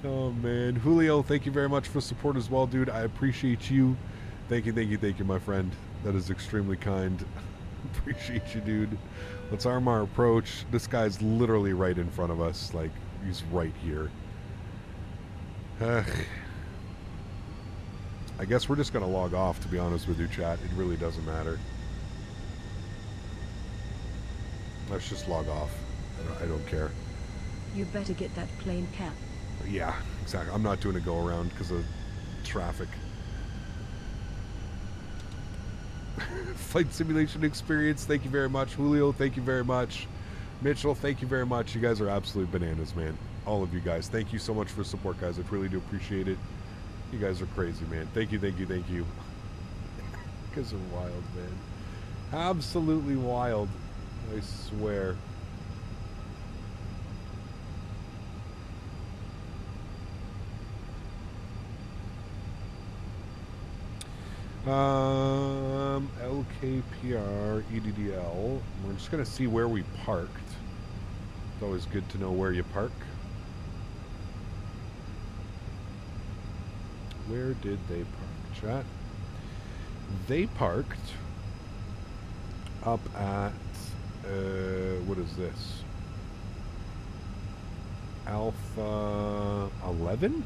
Oh, man. Julio, thank you very much for support as well, dude. I appreciate you. Thank you, my friend. That is extremely kind. Appreciate you, dude. Let's arm our approach. This guy's literally right in front of us. Like, he's right here. I guess we're just going to log off, to be honest with you, chat. It really doesn't matter. Let's just log off. I don't care. You better get that plane, Cap. Yeah, exactly. I'm not doing a go around because of traffic. Flight simulation experience, thank you very much. Julio, thank you very much. Mitchell, thank you very much. You guys are absolute bananas, man. All of you guys. Thank you so much for the support, guys. I really do appreciate it. You guys are crazy, man. Thank you. You guys are wild, man. Absolutely wild. I swear. LKPR, EDDL. We're just going to see where we parked. It's always good to know where you park. Where did they park, chat? They parked up at, what is this? Alpha 11?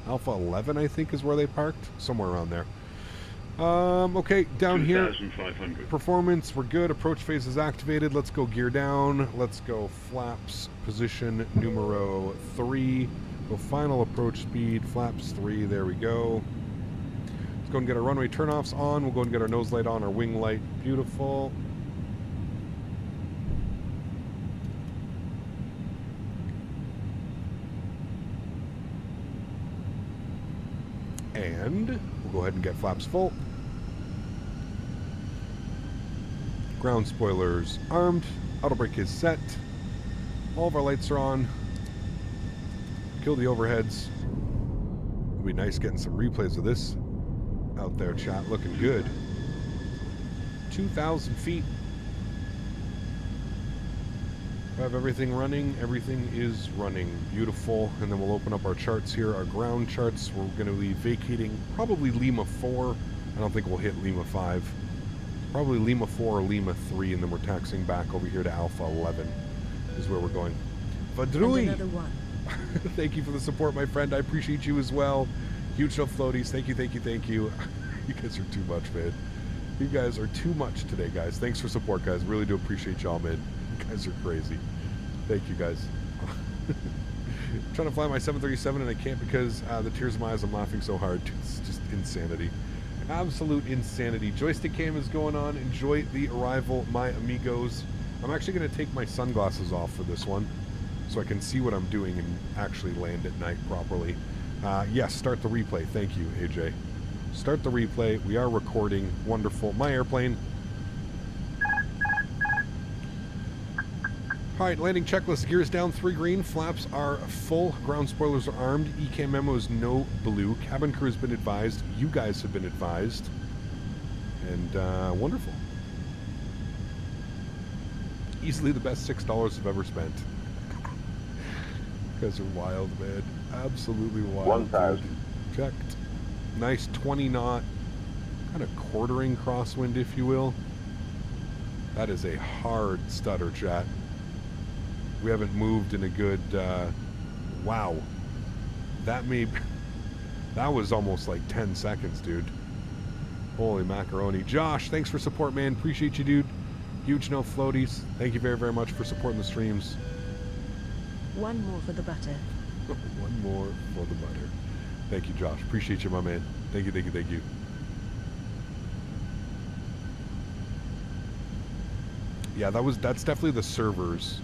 Alpha 11, I think, is where they parked. Somewhere around there. Okay, down here. Performance, we're good. Approach phase is activated. Let's go gear down. Let's go flaps, position numero 3. Go final approach speed, flaps 3. There we go. Let's go and get our runway turnoffs on. We'll go and get our nose light on, our wing light. Beautiful. And we'll go ahead and get flaps full. Ground spoilers armed. Auto brake is set. All of our lights are on. Kill the overheads. It'll be nice getting some replays of this out there, chat. Looking good. 2,000 feet. We have everything running. Everything is running. Beautiful. And then we'll open up our charts here. Our ground charts. We're going to be vacating probably Lima 4. I don't think we'll hit Lima 5. Probably Lima 4 or Lima 3. And then we're taxiing back over here to Alpha 11 is where we're going. Vadrui! Another one. Thank you for the support, my friend. I appreciate you as well. Huge love, floaties. Thank you, thank you, thank you. You guys are too much, man. You guys are too much today, guys. Thanks for support, guys. Really do appreciate y'all, man. You guys are crazy. Thank you, guys. Trying to fly my 737 and I can't because the tears in my eyes, I'm laughing so hard. It's just insanity. Absolute insanity. Joystick cam is going on. Enjoy the arrival, my amigos. I'm actually going to take my sunglasses off for this one so I can see what I'm doing and actually land at night properly. Yes, start the replay. Thank you, AJ. Start the replay. We are recording. Wonderful. My airplane. Alright, landing checklist. Gears down, 3 green. Flaps are full. Ground spoilers are armed. ECAM memo is no blue. Cabin crew has been advised. You guys have been advised. And, wonderful. Easily the best $6 I've ever spent. You guys are wild, man. Absolutely wild. 1,000. Checked. Nice 20 knot, kind of quartering crosswind, if you will. That is a hard stutter, chat. We haven't moved in a good, wow. That was almost like 10 seconds, dude. Holy macaroni. Josh, thanks for support, man. Appreciate you, dude. Huge no floaties. Thank you very, very much for supporting the streams. One more for the butter. One more for the butter. Thank you, Josh. Appreciate you, my man. Thank you, thank you, thank you. Yeah, that's definitely the servers.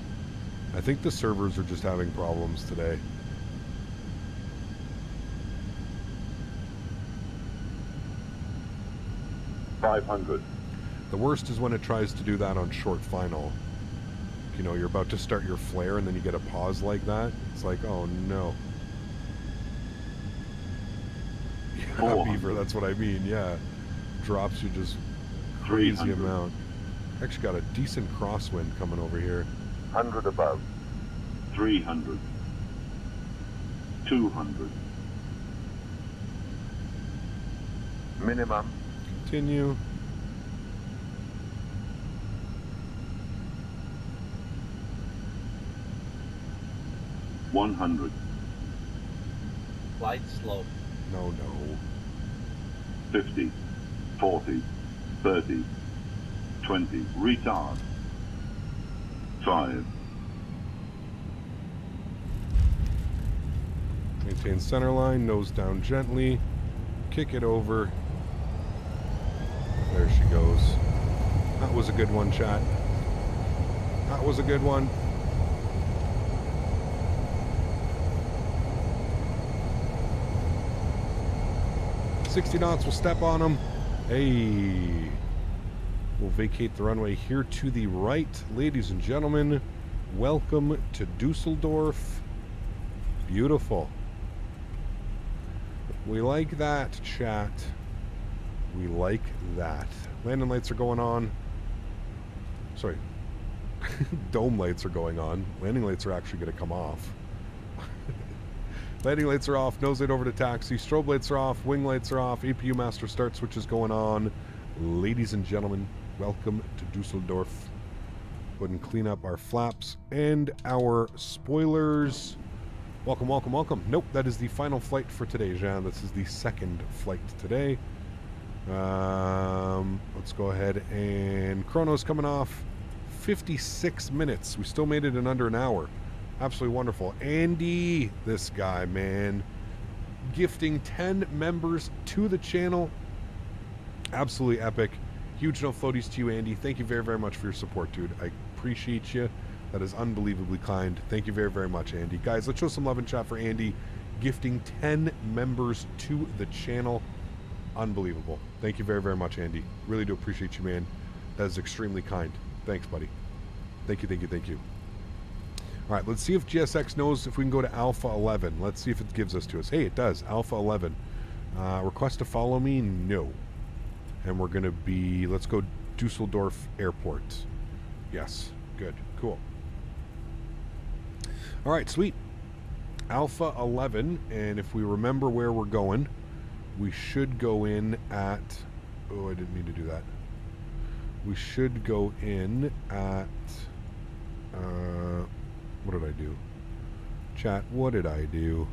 I think the servers are just having problems today. $500. The worst is when it tries to do that on short final. You know, you're about to start your flare and then you get a pause like that. It's like, oh no. Yeah, Beaver, that's what I mean, yeah. Drops you just crazy 300. amount. Actually got a decent crosswind coming over here. 100 above. 300. 200. Minimum. Continue. $100. Flight slow. No. 50. 40. 30. 20. Retard. 5. Maintain center line, nose down gently. Kick it over. There she goes. That was a good one, chat. That was a good one. $60 knots, we'll step on them. Hey. We'll vacate the runway here to the right. Ladies and gentlemen, welcome to Dusseldorf. Beautiful. We like that, chat. We like that. Landing lights are going on. Sorry. Dome lights are going on. Landing lights are actually going to come off. Landing lights are off. Nose light over to taxi. Strobe lights are off. Wing lights are off. APU master start switch is going on. Ladies and gentlemen, welcome to Dusseldorf. Go ahead and clean up our flaps and our spoilers. Welcome, welcome, welcome. Nope, that is the final flight for today, Jean. This is the second flight today. Let's go ahead and chrono's coming off. 56 minutes. We still made it in under an hour. Absolutely wonderful. Andy, this guy, man. Gifting 10 members to the channel. Absolutely epic. Huge no floaties to you, Andy. Thank you very, very much for your support, dude. I appreciate you. That is unbelievably kind. Thank you very, very much, Andy. Guys, let's show some love and chat for Andy. Gifting 10 members to the channel. Unbelievable. Thank you very, very much, Andy. Really do appreciate you, man. That is extremely kind. Thanks, buddy. Thank you, thank you, thank you. All right, let's see if GSX knows if we can go to Alpha 11. Let's see if it gives us to us. Hey, it does. Alpha 11. Request to follow me? No. And we're going to be, let's go Dusseldorf Airport. Yes. Good. Cool. All right, sweet. Alpha 11, and if we remember where we're going, we should go in at, oh, I didn't mean to do that. We should go in at, what did I do? Chat, what did I do?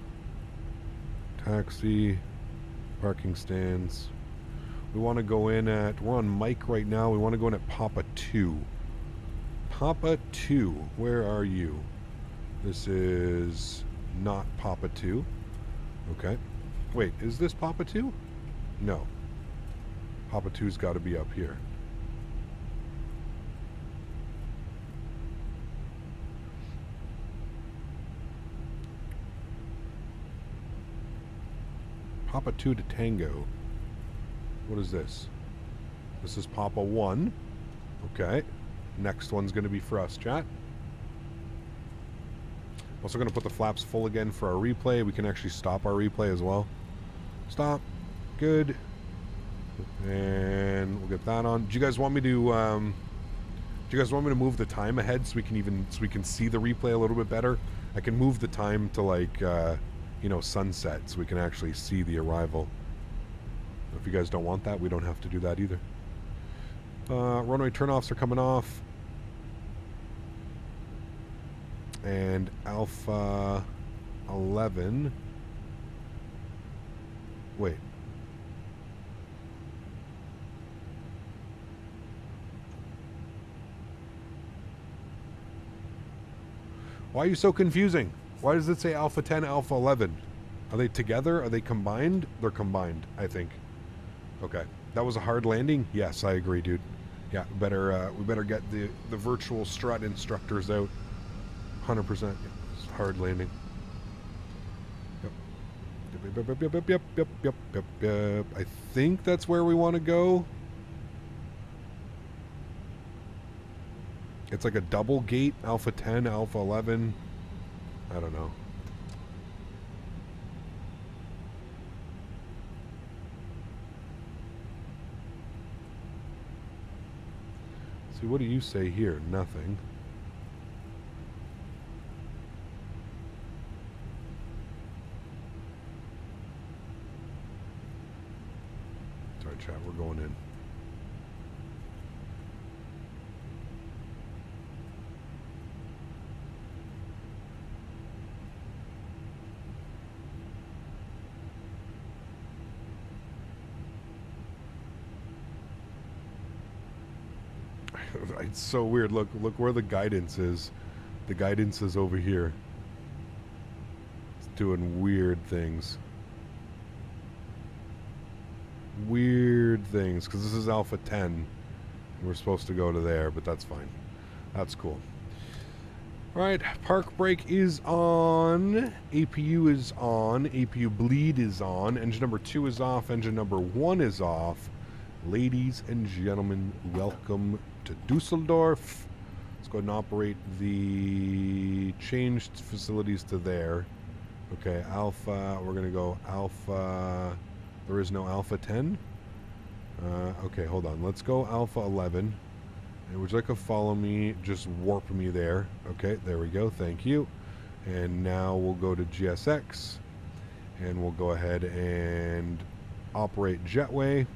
Taxi, parking stands. We want to go in at, we're on Mike right now. We want to go in at Papa 2. Papa 2, where are you? This is not Papa 2. Okay. Wait, is this Papa 2? No. Papa 2's got to be up here. Papa 2 to Tango. What is this? This is Papa 1. Okay. Next one's going to be for us, chat. Also going to put the flaps full again for our replay. We can actually stop our replay as well. Stop. Good. And we'll get that on. Do you guys want me to move the time ahead so we can see the replay a little bit better? I can move the time to like you know, sunset, so we can actually see the arrival. If you guys don't want that, we don't have to do that either. Runway turnoffs are coming off. And Alpha 11. Wait. Why are you so confusing? Why does it say Alpha 10, Alpha 11? Are they together? Are they combined? They're combined, I think. Okay. That was a hard landing? Yes, I agree, dude. Yeah, we better get the virtual strut instructors out. 100%. It's hard landing. Yep. I think that's where we want to go. It's like a double gate, Alpha 10, Alpha 11. I don't know. See, what do you say here? Nothing. Sorry, chat, we're going in. It's so weird. Look where the guidance is. The guidance is over here. It's doing weird things. Weird things. Because this is Alpha 10. And we're supposed to go to there, but that's fine. That's cool. Alright, park brake is on. APU is on. APU bleed is on. Engine number 2 is off. Engine number 1 is off. Ladies and gentlemen, welcome to Dusseldorf. Let's go ahead and operate the changed facilities to there. Okay, Alpha, we're going to go Alpha, there is no Alpha 10. Okay, hold on. Let's go Alpha 11. And would you like to follow me? Just warp me there. Okay, there we go. Thank you. And now we'll go to GSX. And we'll go ahead and operate jetway.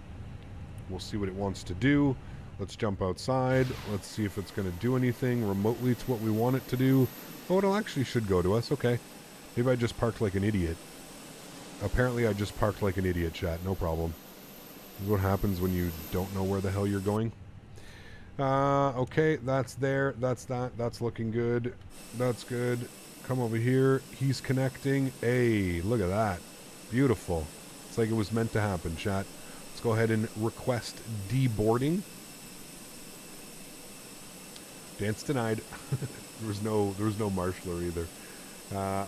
We'll see what it wants to do. Let's jump outside. Let's see if it's going to do anything remotely to what we want it to do. Oh, it actually should go to us. Okay. Maybe I just parked like an idiot. Apparently I just parked like an idiot, chat. No problem. This is what happens when you don't know where the hell you're going. Okay, that's there. That's that. That's looking good. That's good. Come over here. He's connecting. Hey, look at that. Beautiful. It's like it was meant to happen, chat. Let's go ahead and request deboarding. Dance denied. there was no marshaller either.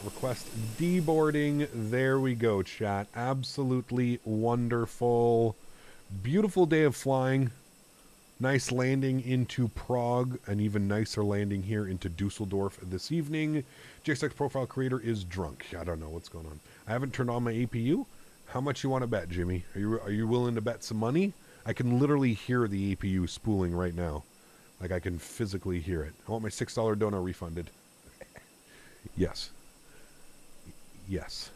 Request deboarding. There we go, chat. Absolutely wonderful. Beautiful day of flying. Nice landing into Prague. An even nicer landing here into Dusseldorf this evening. GSX profile creator is drunk. I don't know what's going on. I haven't turned on my APU. How much you want to bet, Jimmy? Are you willing to bet some money? I can literally hear the APU spooling right now. Like I can physically hear it. I want my $6 donut refunded. Yes. Yes.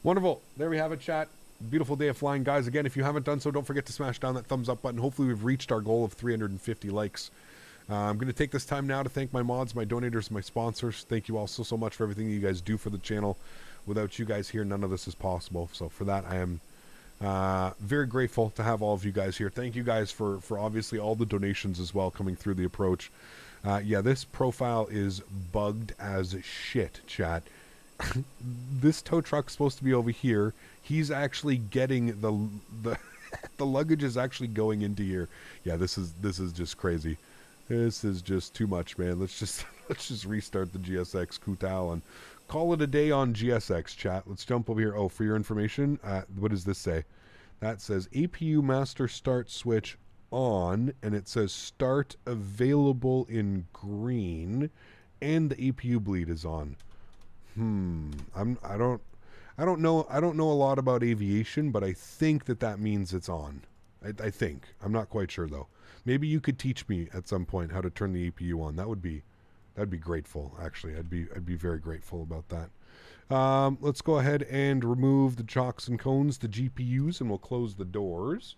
Wonderful. There we have it, chat. Beautiful day of flying, guys. Again, if you haven't done so, don't forget to smash down that thumbs up button. Hopefully we've reached our goal of 350 likes I'm going to take this time now to thank my mods, my donators, my sponsors. Thank you all so much for everything you guys do for the channel. Without you guys here, none of this is possible. So for that, I am very grateful to have all of you guys here. Thank you guys for obviously all the donations as well coming through the approach. Yeah, this profile is bugged as shit, chat. This tow truck's supposed to be over here. He's actually getting the the luggage is actually going into here. Yeah, this is just crazy. This is just too much, man. Let's just restart the GSX Kutal and call it a day on GSX, chat. Let's jump over here. Oh, for your information, what does this say? That says APU master start switch on, and it says start available in green, and the APU bleed is on. I don't know a lot about aviation, but I think that means it's on. I think. I'm not quite sure though. Maybe you could teach me at some point how to turn the APU on. That'd be grateful, actually. I'd be very grateful about that. Let's go ahead and remove the chocks and cones, the GPUs, and we'll close the doors.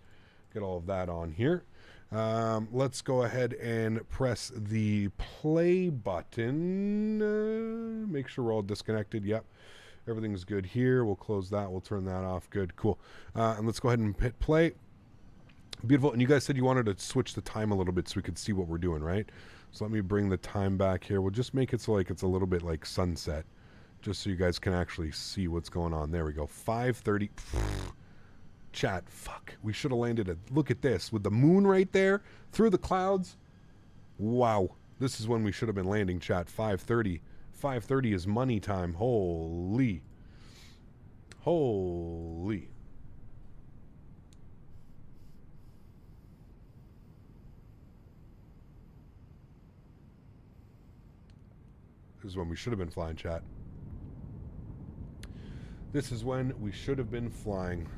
Get all of that on here. Let's go ahead and press the play button. Make sure we're all disconnected. Yep. Everything's good here. We'll close that. We'll turn that off. Good. Cool. And let's go ahead and hit play. Beautiful. And you guys said you wanted to switch the time a little bit so we could see what we're doing, right? So let me bring the time back here. We'll just make it so like it's a little bit like sunset, just so you guys can actually see what's going on. There we go. 5:30. Chat. Fuck. We should have landed at, look at this, with the moon right there through the clouds. Wow. This is when we should have been landing, chat. 5:30. 5:30 is money time. Holy. Holy. This is when we should have been flying, chat. This is when we should have been flying.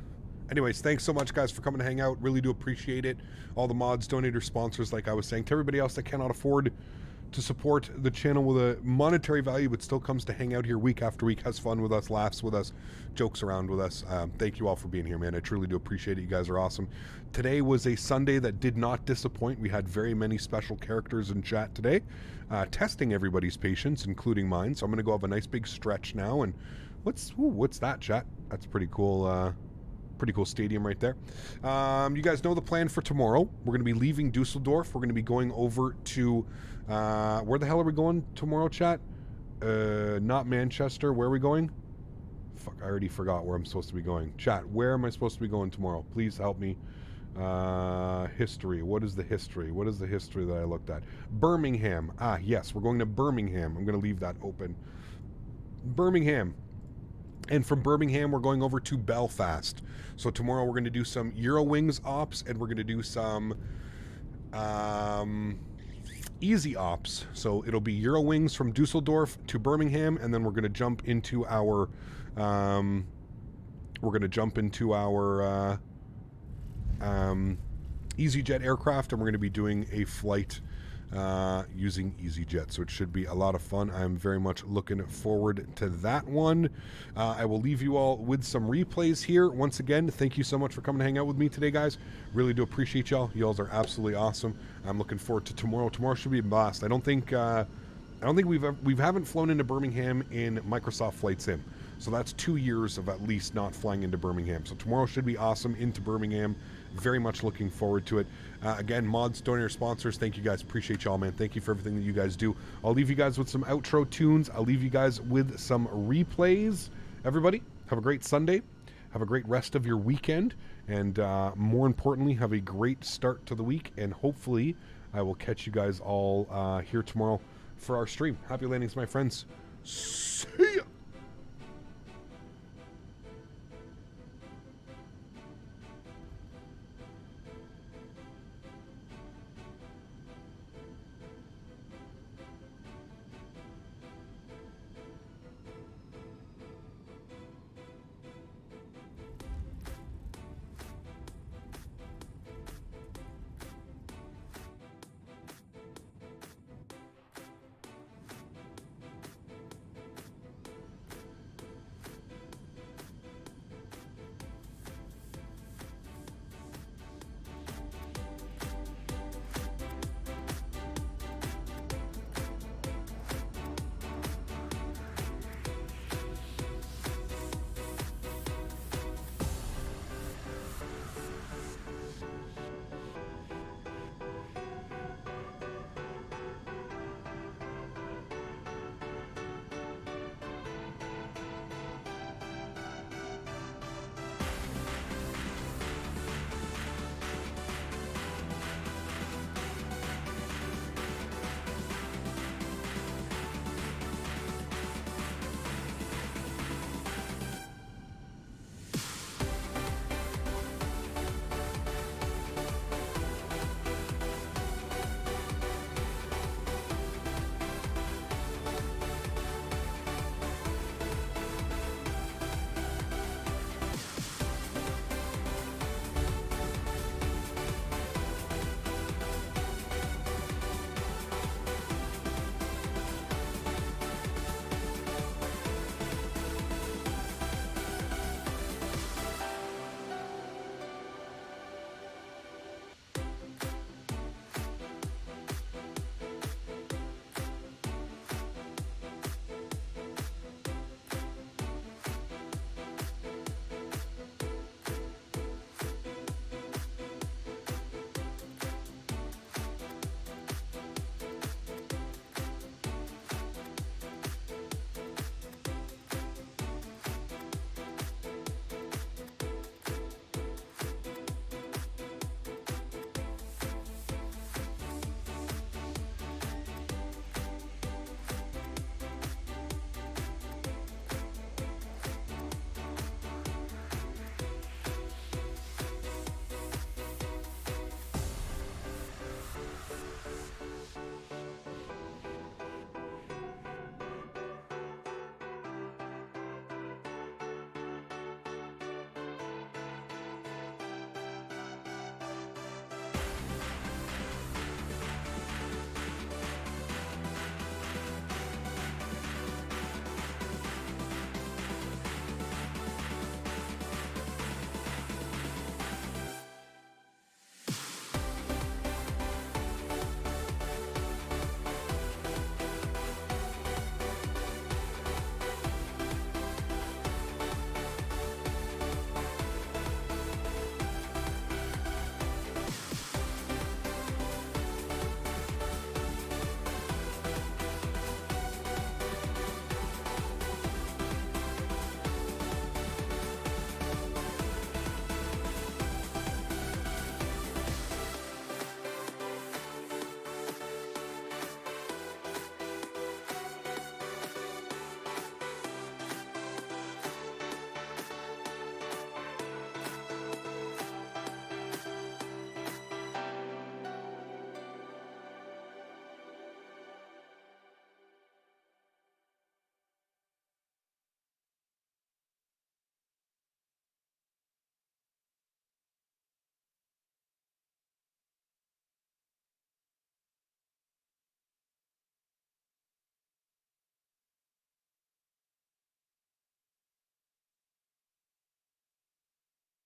Anyways, thanks so much, guys, for coming to hang out. Really do appreciate it. All the mods, donators, sponsors, like I was saying. To everybody else that cannot afford to support the channel with a monetary value, but still comes to hang out here week after week, has fun with us, laughs with us, jokes around with us. Thank you all for being here, man. I truly do appreciate it. You guys are awesome. Today was a Sunday that did not disappoint. We had very many special characters in chat today, testing everybody's patience, including mine. So I'm going to go have a nice big stretch now. And what's that, chat? That's pretty cool. Pretty cool stadium right there. You guys know the plan for tomorrow. We're going to be leaving Dusseldorf. We're going to be going over to where the hell are we going tomorrow, chat? Not Manchester. Where are we going? Fuck, I already forgot where I'm supposed to be going. Chat, where am I supposed to be going tomorrow? Please help me. History. What is the history? What is the history that I looked at? Birmingham. Ah, yes, we're going to Birmingham. I'm going to leave that open. Birmingham. And from Birmingham, we're going over to Belfast. So tomorrow we're going to do some Eurowings ops, and we're going to do some easy ops. So it'll be Eurowings from Dusseldorf to Birmingham, and then we're going to jump into our EasyJet aircraft, and we're going to be doing a flight using EasyJet, so it should be a lot of fun. I'm very much looking forward to that one. I will leave you all with some replays here. Once again, thank you so much for coming to hang out with me today, guys. Really do appreciate y'all. Y'all are absolutely awesome. I'm looking forward to tomorrow. Tomorrow should be a blast. I don't think we haven't flown into Birmingham in Microsoft Flight Sim. So that's 2 years of at least not flying into Birmingham. So tomorrow should be awesome into Birmingham. Very much looking forward to it. Again, mods, donor sponsors, thank you guys. Appreciate y'all, man. Thank you for everything that you guys do. I'll leave you guys with some outro tunes. I'll leave you guys with some replays. Everybody, have a great Sunday. Have a great rest of your weekend. And more importantly, have a great start to the week. And hopefully, I will catch you guys all here tomorrow for our stream. Happy landings, my friends. See ya!